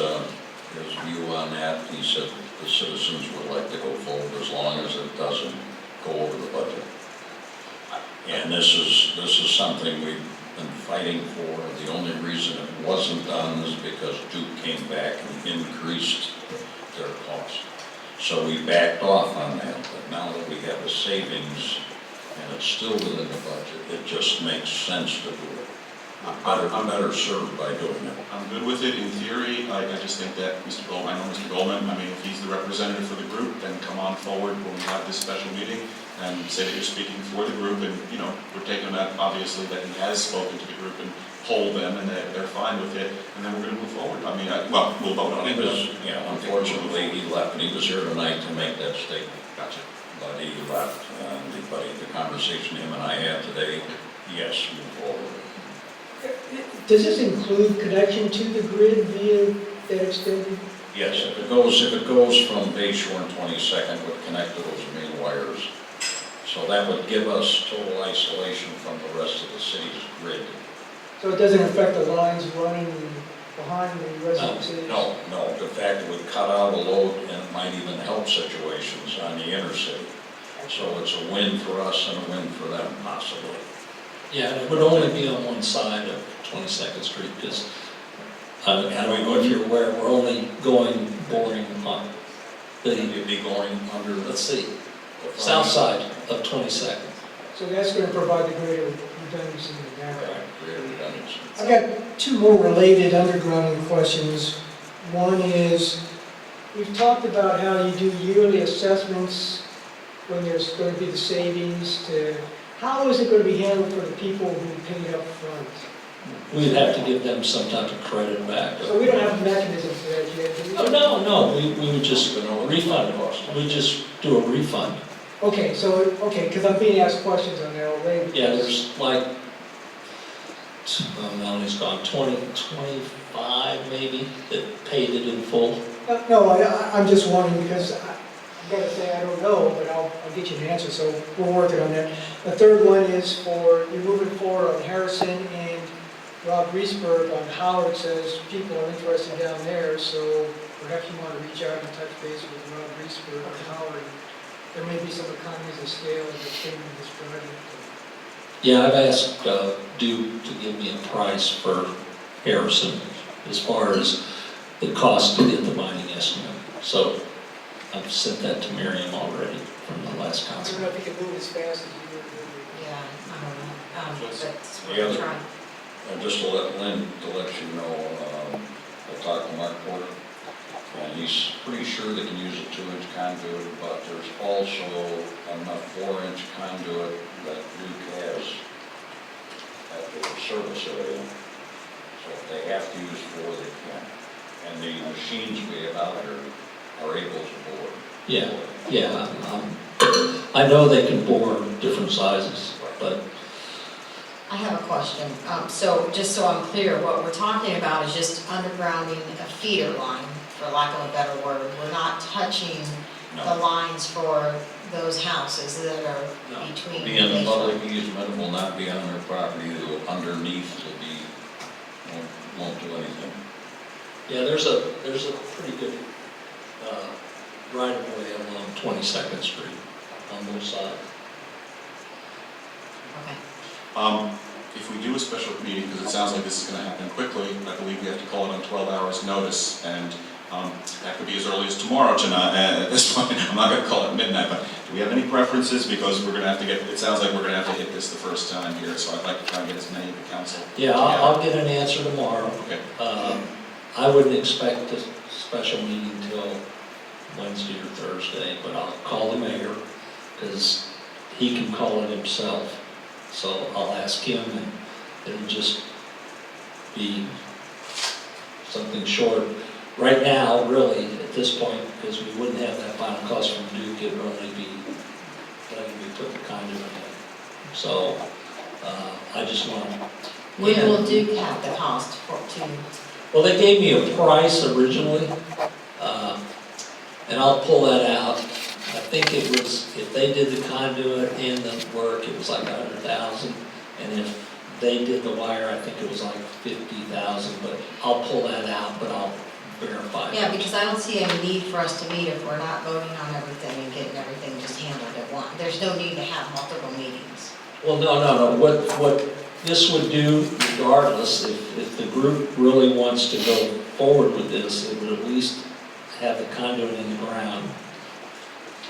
view on that, he said the citizens would like to go forward as long as it doesn't go over the budget. And this is something we've been fighting for. The only reason it wasn't done is because Duke came back and increased their cost. So we backed off on that, but now that we have a savings and it's still within the budget, it just makes sense to do it. I'm better served by doing it. I'm good with it in theory. I just think that Mr. Goldman, I know Mr. Goldman, I mean, if he's the representative for the group, then come on forward when we have this special meeting and say that you're speaking for the group, and, we're taking that, obviously, that he has spoken to the group and polled them, and they're fine with it, and then we're gonna move forward. I mean, we'll vote on it. Unfortunately, he left, and he was here tonight to make that statement. Gotcha. But he left, but the conversation him and I had today, yes, move forward. Does this include connection to the grid via that extended? Yes, if it goes from Bay Shore and 22nd, would connect to those main wires. So that would give us total isolation from the rest of the city's grid. So it doesn't affect the lines running behind the residences? No. The fact it would cut out a load and it might even help situations on the intercity. So it's a win for us and a win for them, possibly. Yeah, and it would only be on one side of 22nd Street, because I don't know if you're aware, we're only boring on You'd be going under, let's see, south side of 22nd. So that's going to provide the greater redundancy in that. greater redundancy. I've got 2 more related undergrounding questions. One is, we've talked about how you do yearly assessments when there's going to be the savings to, how is it going to be handled for the people who paid up front? We'd have to give them some type of credit back. So we don't have a mechanism for that yet, do we? Oh, no, we would just refund it. We just do a refund. Okay, because I'm being asked questions on that already. Yeah, there's like, Melanie's gone, 25 maybe, that paid it in full. No, I'm just wondering, because I've got to say I don't know, but I'll get you an answer, so we're working on that. The third one is for, you're moving forward on Harrison and Rob Reesberg on Howard. Says people are interested down there, so perhaps you want to reach out and touch base with Rob Reesberg on Howard. There may be some economies of scale in extending this project. Yeah, I've asked Duke to give me a price for Harrison as far as the cost to get the binding estimate. So I've sent that to Miriam already from the last I council. don't know if you can move as fast as you would. Yeah, I don't know, that's what The I'm other- trying. Just to let Lynn, to let you know, I talked to Mark Porter, and he's pretty sure they can use a 2-inch conduit, but there's also enough 4-inch conduit that Duke has at their service area. So if they have to use 4, they can. And the machines we have out here are able to bore. Yeah. Yeah, I know they can bore different sizes, but I have a question. So just so I'm clear, what we're talking about is just undergrounding a feeder line, for lack of a better word. We're not touching the lines for those houses that are between. Be in the Bayshore. public easement, it will not be on their property, it will underneath to be, won't do anything. yeah, there's a pretty good right of way along 22nd Street on both sides. Okay. If we do a special meeting, because it sounds like this is going to happen quickly, I believe we have to call it on 12 hours notice, and that could be as early as tomorrow tonight. At this point, I'm not going to call it midnight, but do we have any preferences? Because we're going to have to get, it sounds like we're going to have to hit this the first time here, so I'd like to try and get as many of the council. Yeah, I'll get an answer tomorrow. Okay. I wouldn't expect a special meeting till Wednesday or Thursday, but I'll call the mayor, because he can call it himself. So I'll ask him, and it'll just be something short. Right now, really, at this point, because we wouldn't have that final cost from Duke, it would only be letting me put the conduit in. So, I just want to. When will Duke have the cost to? Well, they gave me a price originally, and I'll pull that out. I think it was, if they did the conduit and the work, it was like $100,000, and if they did the wire, I think it was like $50,000, but I'll pull that out, but I'll verify. Yeah, because I don't see any need for us to meet if we're not voting on everything and getting everything just handled at once. There's no need to have multiple meetings. Well, no. What this would do, regardless, if the group really wants to go forward with this, it would at least have the conduit in the ground.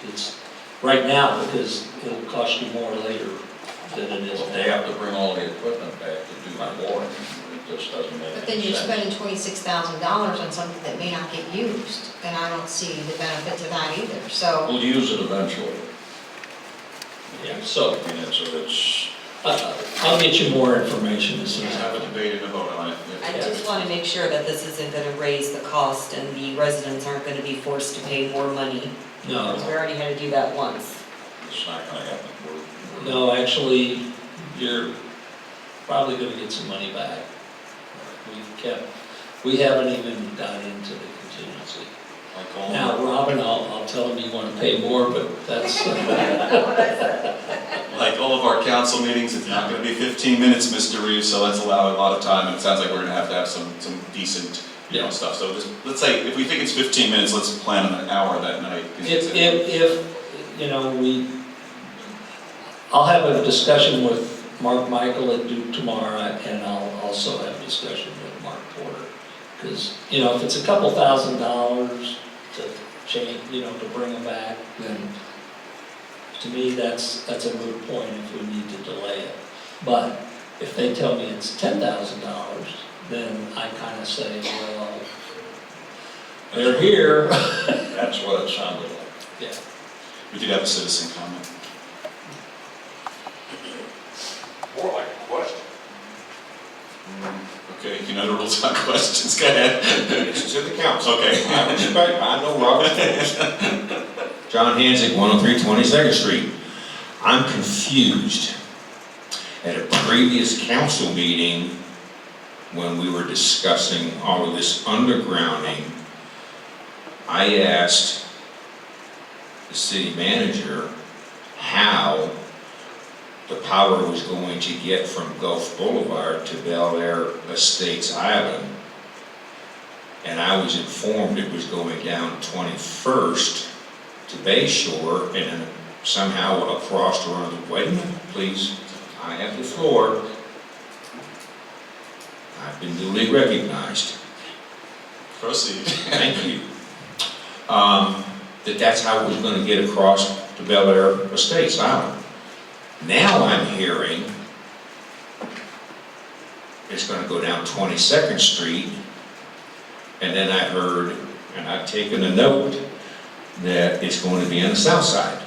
It's right now, because it'll cost you more later than it is. They have to bring all the equipment back to do my boring, it just doesn't make any sense. But then you're spending $26,000 on something that may not get used, and I don't see the benefit to that either, so. We'll use it eventually. Yeah, so, I mean, it's, I'll get you more information as soon as I Have a debate and a vote on it. I just want to make sure that this isn't going to raise the cost and the residents aren't going to be forced to pay more money. No. Because we already had to do that once. it's not gonna happen. No, actually, you're probably gonna get some money back. We haven't even got into the contingency. Now, Robin, I'll tell him you wanna pay more, but that's. Like all of our council meetings, it's not gonna be 15 minutes, Mr. Reeves, so let's allow a lot of time, and it sounds like we're gonna have some decent, stuff. So let's say, if we think it's 15 minutes, let's plan on an hour that night. If, I'll have a discussion with Mark Michael at Duke tomorrow, and I'll also have a discussion with Mark Porter. Because, if it's a couple $1,000s to change, to bring them back, then to me, that's a moot point if we need to delay it. But if they tell me it's $10,000, then I kind of say, well, they're here. That's what it sounded like. Yeah. We did have a citizen comment. More like a question. Okay, you know the rules on questions, go ahead. It's to the council. Okay. I respect, I know Robert. John Hansick, 103 22nd Street. I'm confused. At a previous council meeting, when we were discussing all of this undergrounding, I asked the city manager how the power was going to get from Gulf Boulevard to Bel Air Estates Island. And I was informed it was going down 21st to Bayshore and then somehow across around the, wait a minute, please, I have the floor. I've been duly recognized. Proceed. Thank you. That's how it was going to get across to Bel Air Estates Island. Now I'm hearing it's going to go down 22nd Street, and then I heard, and I've taken a note, that it's going to be on the south side.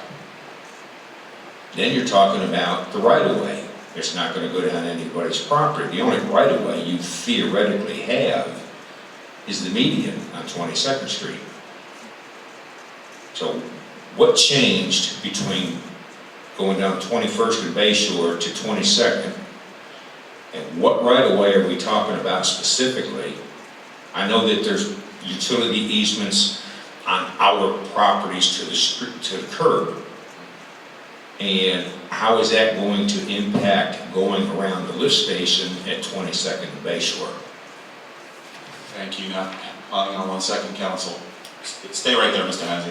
Then you're talking about the right-of-way. It's not going to go down anybody's property. The only right-of-way you theoretically have is the median on 22nd Street. So what changed between going down 21st and Bay Shore to 22nd? And what right-of-way are we talking about specifically? I know that there's utility easements on our properties to the street, to the curb. And how is that going to impact going around the lift station at 22nd and Bay Shore? Thank you. Now, hang on 1 second, council. Stay right there, Mr. Hansi.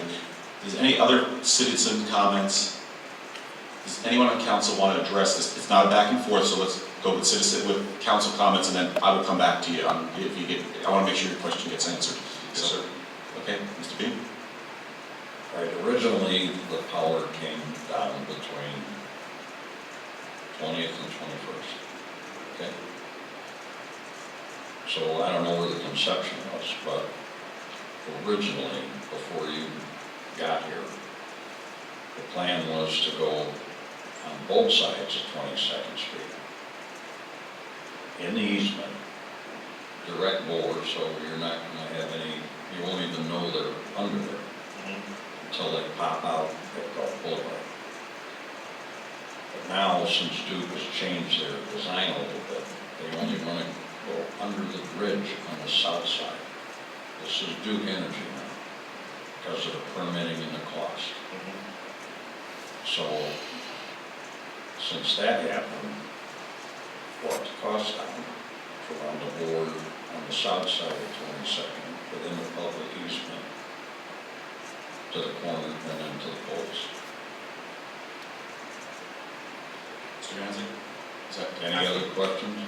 Does any other citizen comments? Does anyone on council want to address this? It's not a back and forth, so let's go with council comments, and then I will come back to you. If you get, I want to make sure your question gets answered. Yes, sir. Okay, Mr. Bean? Right, originally, the power came down between 20th and 21st. Okay? So I don't know where the conception was, but originally, before you got here, the plan was to go on both sides of 22nd Street. In the easement, direct bore, so you're not gonna have any, you won't even know they're under there until they pop out at Gulf Boulevard. But now, since Duke has changed their design a little bit, they only want to go under the bridge on the south side. This is Duke Energy now, because of the permitting and the cost. So, since that happened, brought the cost down to run the board on the south side of 22nd within the public easement to the corner and then to the poles. Mr. Hansi? Is that Any other questions?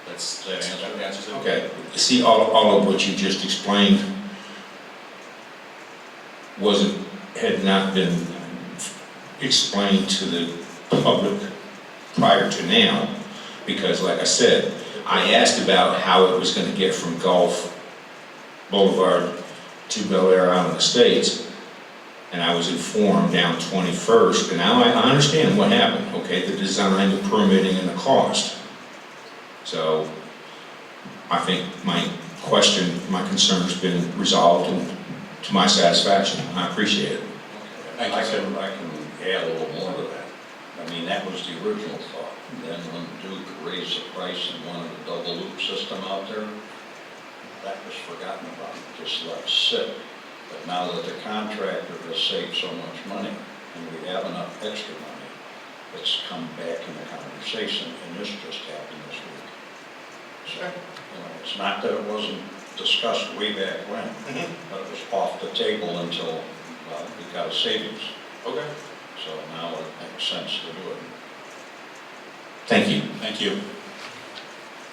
That's, Does that answer? that answers it? Okay, see, all of what you just explained had not been explained to the public prior to now, because like I said, I asked about how it was going to get from Gulf Boulevard to Bel Air Island Estates, and I was informed down 21st, and now I understand what happened, okay, the design, the permitting, and the cost. So I think my question, my concern has been resolved and to my satisfaction. I appreciate it. I can add a little more to that. I mean, that was the original thought. Then when Duke raised the price and wanted a double loop system out there, that was forgotten about, just let it sit. But now that the contractor has saved so much money and we have enough extra money, it's come back in the conversation, and this just happened this week. So, it's not that it wasn't discussed way back when, but it was off the table until we got a savings. Okay. So now it makes sense to do it. Thank you. Thank you. Do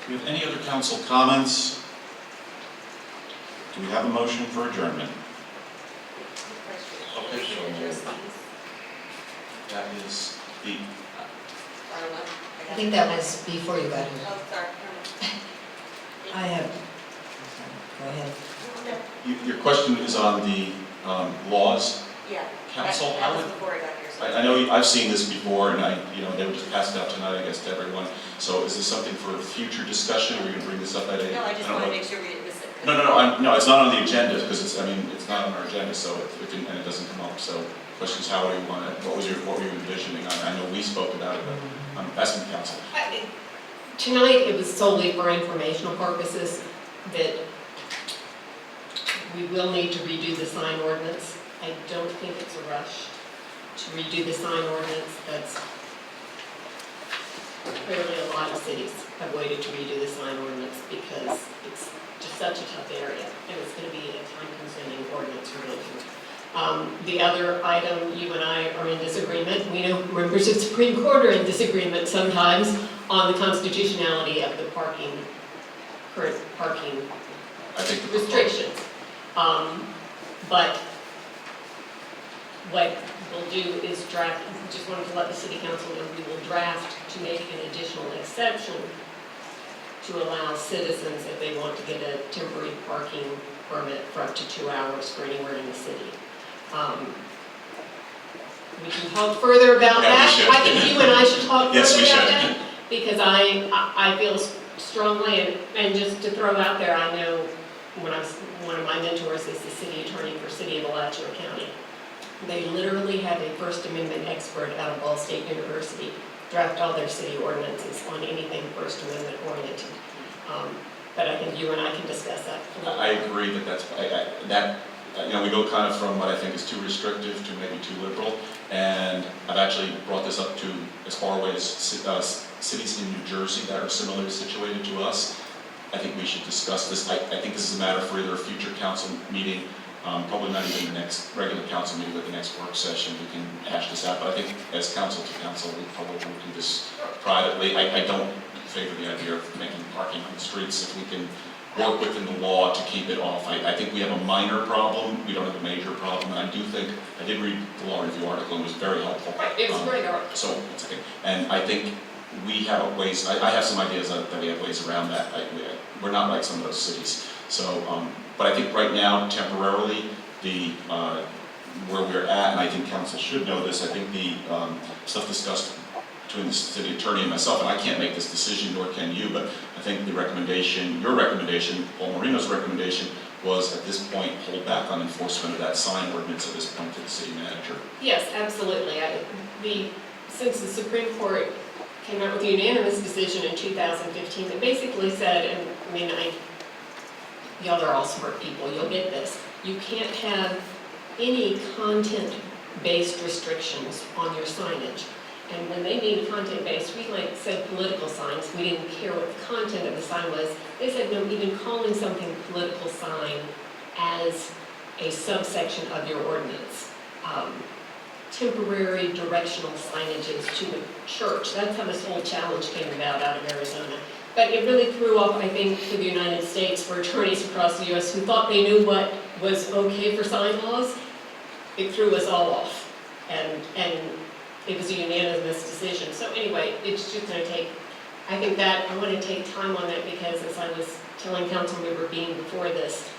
we have any other council comments? Do we have a motion for adjournment? Okay, so that is the, I think that was before you got here. I have, go ahead. your question is on the laws Yeah. council. That was before I got here. So I know I've seen this before, and they were just passed out tonight, I guess, to everyone. So is this something for future discussion? Are we going to bring this up at a? No, I just don't want to know. make sure we, this. No, it's not on the agenda, because it's not on our agenda, so and it doesn't come up. So questions, how do you want it, what were you envisioning? I know we spoke about it, but I'm asking council. Tonight, it was solely for informational purposes that we will need to redo the sign ordinance. I don't think it's a rush to redo the sign ordinance. That's clearly a lot of cities have waited to redo the sign ordinance because it's just such a tough area, and it's going to be a time-consuming ordinance to really do. The other item, you and I are in disagreement. We know members of the Supreme Court are in disagreement sometimes on the constitutionality of the current parking restrictions. But what we'll do is draft, just wanted to let the city council know, we will draft to make an additional exception to allow citizens, if they want to get a temporary parking permit for up to 2 hours for anywhere in the city. We can talk further about that. I think you and I should talk further about that, because I feel strongly, and just to throw out there, I know one of my mentors is the city attorney for City of Alachua County. They literally had a First Amendment expert out of Ball State University draft all their city ordinances on anything First Amendment oriented. But I think you and I can discuss that. I agree that we go kind of from what I think is too restrictive to maybe too liberal. And I've actually brought this up to as far away as cities in New Jersey that are similarly situated to us. I think we should discuss this. I think this is a matter for either a future council meeting, probably not even the next regular council meeting, but the next work session. We can hash this out. But I think as council to council, we probably will do this privately. I don't favor the idea of making parking on the streets if we can work within the law to keep it off. I think we have a minor problem. We don't have a major problem. And I do think, I did read the law review article and it was very helpful. It was very hard. So, it's okay. And I think we have ways, I have some ideas that we have ways around that. We're not like some of those cities. So, but I think right now, temporarily, where we're at, and I think council should know this, I think the stuff discussed between the city attorney and myself, and I can't make this decision, nor can you, but I think the recommendation, your recommendation, Paul Marino's recommendation, was at this point, hold back on enforcement of that sign ordinance at this point to the city manager. Yes, absolutely. Since the Supreme Court came out with a unanimous decision in 2015 that basically said, and I mean, y'all are all smart people, you'll get this, you can't have any content-based restrictions on your signage. And when they mean content-based, we said political signs, we didn't care what the content of the sign was. They said, no, even calling something political sign as a subsection of your ordinance. Temporary directional signages to a church, that's how this whole challenge came about out of Arizona. But it really threw off, I think, for the United States, for attorneys across the US who thought they knew what was okay for sign laws, it threw us all off. And it was a unanimous decision. So anyway, it's just going to take, I think that, I want to take time on that because as I was telling Councilmember Bean before this,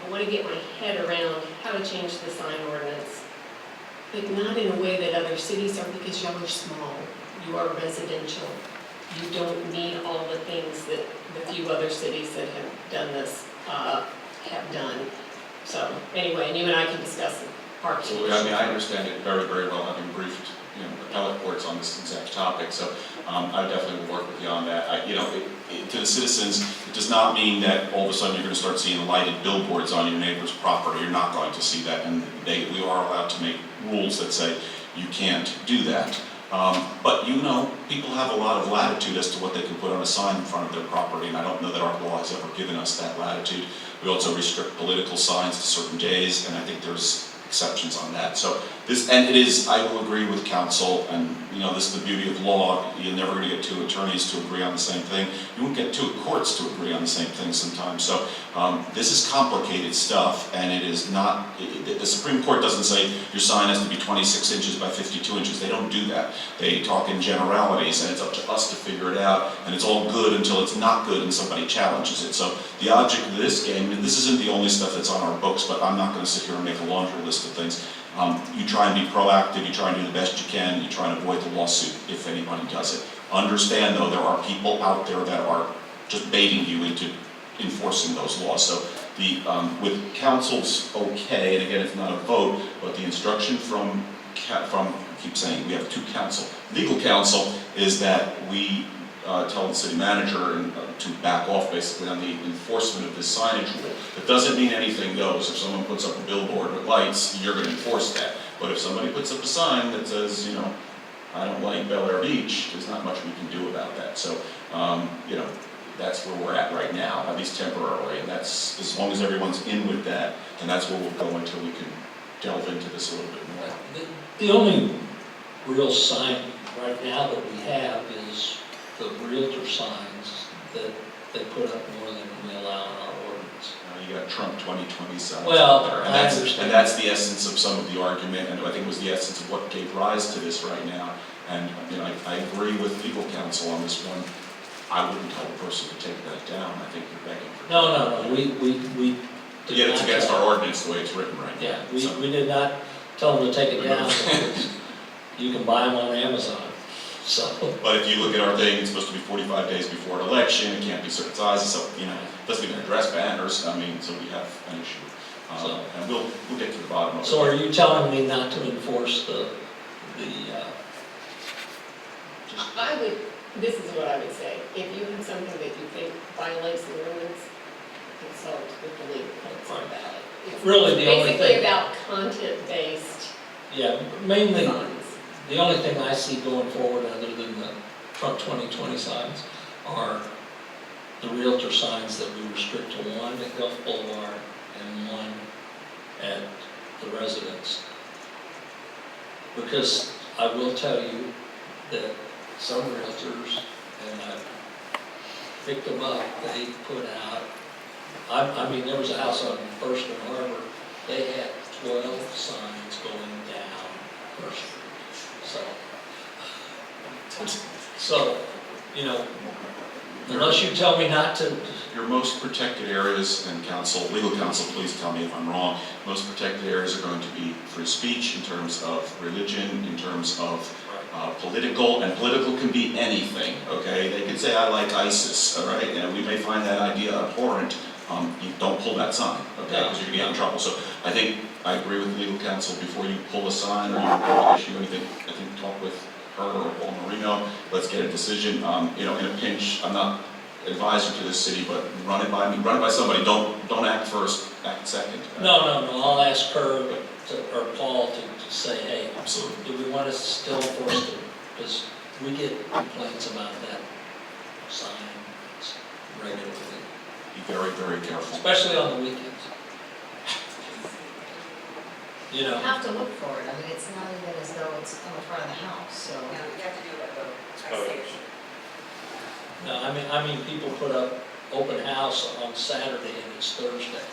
I want to get my head around how to change the sign ordinance, but not in a way that other cities are, because y'all are small, you are residential. You don't need all the things that the few other cities that have done this have done. So anyway, and you and I can discuss it. Absolutely. I mean, I understand it very, very well, having briefed, appellate courts on this exact topic. So I definitely will work with you on that. To the citizens, it does not mean that all of a sudden you're going to start seeing lighted billboards on your neighbor's property. You're not going to see that, and we are allowed to make rules that say you can't do that. But people have a lot of latitude as to what they can put on a sign in front of their property, and I don't know that our law has ever given us that latitude. We also restrict political signs to certain days, and I think there's exceptions on that. So I will agree with counsel, and this is the beauty of law. You're never going to get two attorneys to agree on the same thing. You won't get two courts to agree on the same thing sometimes. So this is complicated stuff, and it is not, the Supreme Court doesn't say your sign has to be 26 inches by 52 inches. They don't do that. They talk in generalities, and it's up to us to figure it out, and it's all good until it's not good and somebody challenges it. So the object of this game, and this isn't the only stuff that's on our books, but I'm not going to sit here and make a laundry list of things. You try and be proactive, you try and do the best you can, you try and avoid the lawsuit if anybody does it. Understand though, there are people out there that are just baiting you into enforcing those laws. So with council's okay, and again, it's not a vote, but the instruction from I keep saying we have two counsel. Legal counsel is that we tell the city manager to back off basically on the enforcement of this signage rule. It doesn't mean anything goes. If someone puts up a billboard with lights, you're going to enforce that. But if somebody puts up a sign that says, I don't like Bel Air Beach, there's not much we can do about that. So, that's where we're at right now, at least temporarily. And that's, as long as everyone's in with that, and that's where we'll go until we can delve into this a little bit more. The only real sign right now that we have is the realtor signs that they put up more than we allow in our ordinance. You got Trump 2020 signs Well, out there, and that's the essence of some of the argument, and I think it was the essence of what gave rise to this right now. And I agree with legal counsel on this one. I wouldn't tell a person to take that down. I think you're begging for. No. We. Yet it's against our ordinance the way it's written right now. Yeah, we did not tell them to take it down. You can buy them on Amazon. So, But if you look at our thing, it's supposed to be 45 days before an election, it can't be certain sizes, so, you know, it doesn't even address banners, I mean, so we have an issue. And we'll get to the bottom of it. so are you telling me not to enforce I would, this is what I would say, if you have something that you think violates the ordinance, consult with the legal counsel about it. It's Really, the only basically thing- about content-based Yeah, mainly, signs. the only thing I see going forward, other than the Trump 2020 signs, are the realtor signs that we restrict to one at Gulf Boulevard and one at the residence. Because I will tell you that some realtors, and I've picked them up, they put out, I mean, there was a house on First and Harbor, they had 12 signs going down First Street. So, you know, unless you tell me not to, Your most protected areas, and counsel, legal counsel, please tell me if I'm wrong, most protected areas are going to be free speech in terms of religion, in terms of political, and political can be anything, okay? They could say, I like ISIS, all right? And we may find that idea abhorrent. You don't pull that sign, okay? Because you're gonna get in trouble. So I think, I agree with legal counsel, before you pull a sign or you issue anything, I think talk with her or Paul Marino, let's get a decision. You know, in a pinch, I'm not advisor to this city, but run it by me, run it by somebody, don't act first, act second. no, I'll ask her or Paul to say, hey, Absolutely. do we want to still enforce it? Because we get complaints about that sign regularly, Be very, very careful. especially on the weekends. You You know, have to look for it, I mean, it's not even as though it's on the front of the house, so. You have to do like a station. no, I mean, people put up open house on Saturday and it's Thursday.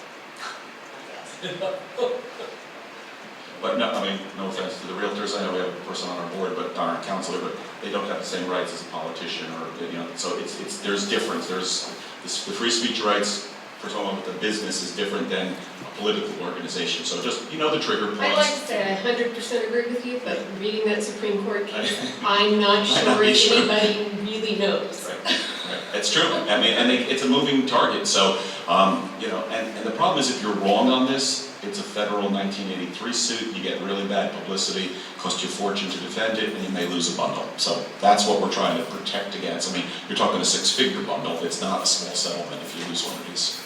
But no, I mean, no offense to the realtors, I know we have a person on our board, but, our counselor, but they don't have the same rights as a politician or, you know, so there's difference. There's, the free speech rights for someone with a business is different than a political organization. So just, you know, the trigger points. I'd like to say I 100% agree with you, but reading that Supreme Court case, I'm not Might not sure be if sure. anybody really knows. Right. It's true. I mean, and it's a moving target. So, you know, and the problem is if you're wrong on this, it's a federal 1983 suit. You get really bad publicity, cost you a fortune to defend it, and you may lose a bundle. So that's what we're trying to protect against. I mean, you're talking a 6-figure bundle. It's not a small settlement if you lose one of these.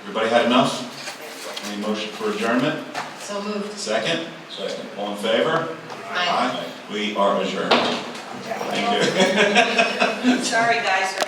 Everybody had enough? Any motion for adjournment? So moved. Second? second. All in favor? Aye. We are adjourned. Thank you. Sorry, guys,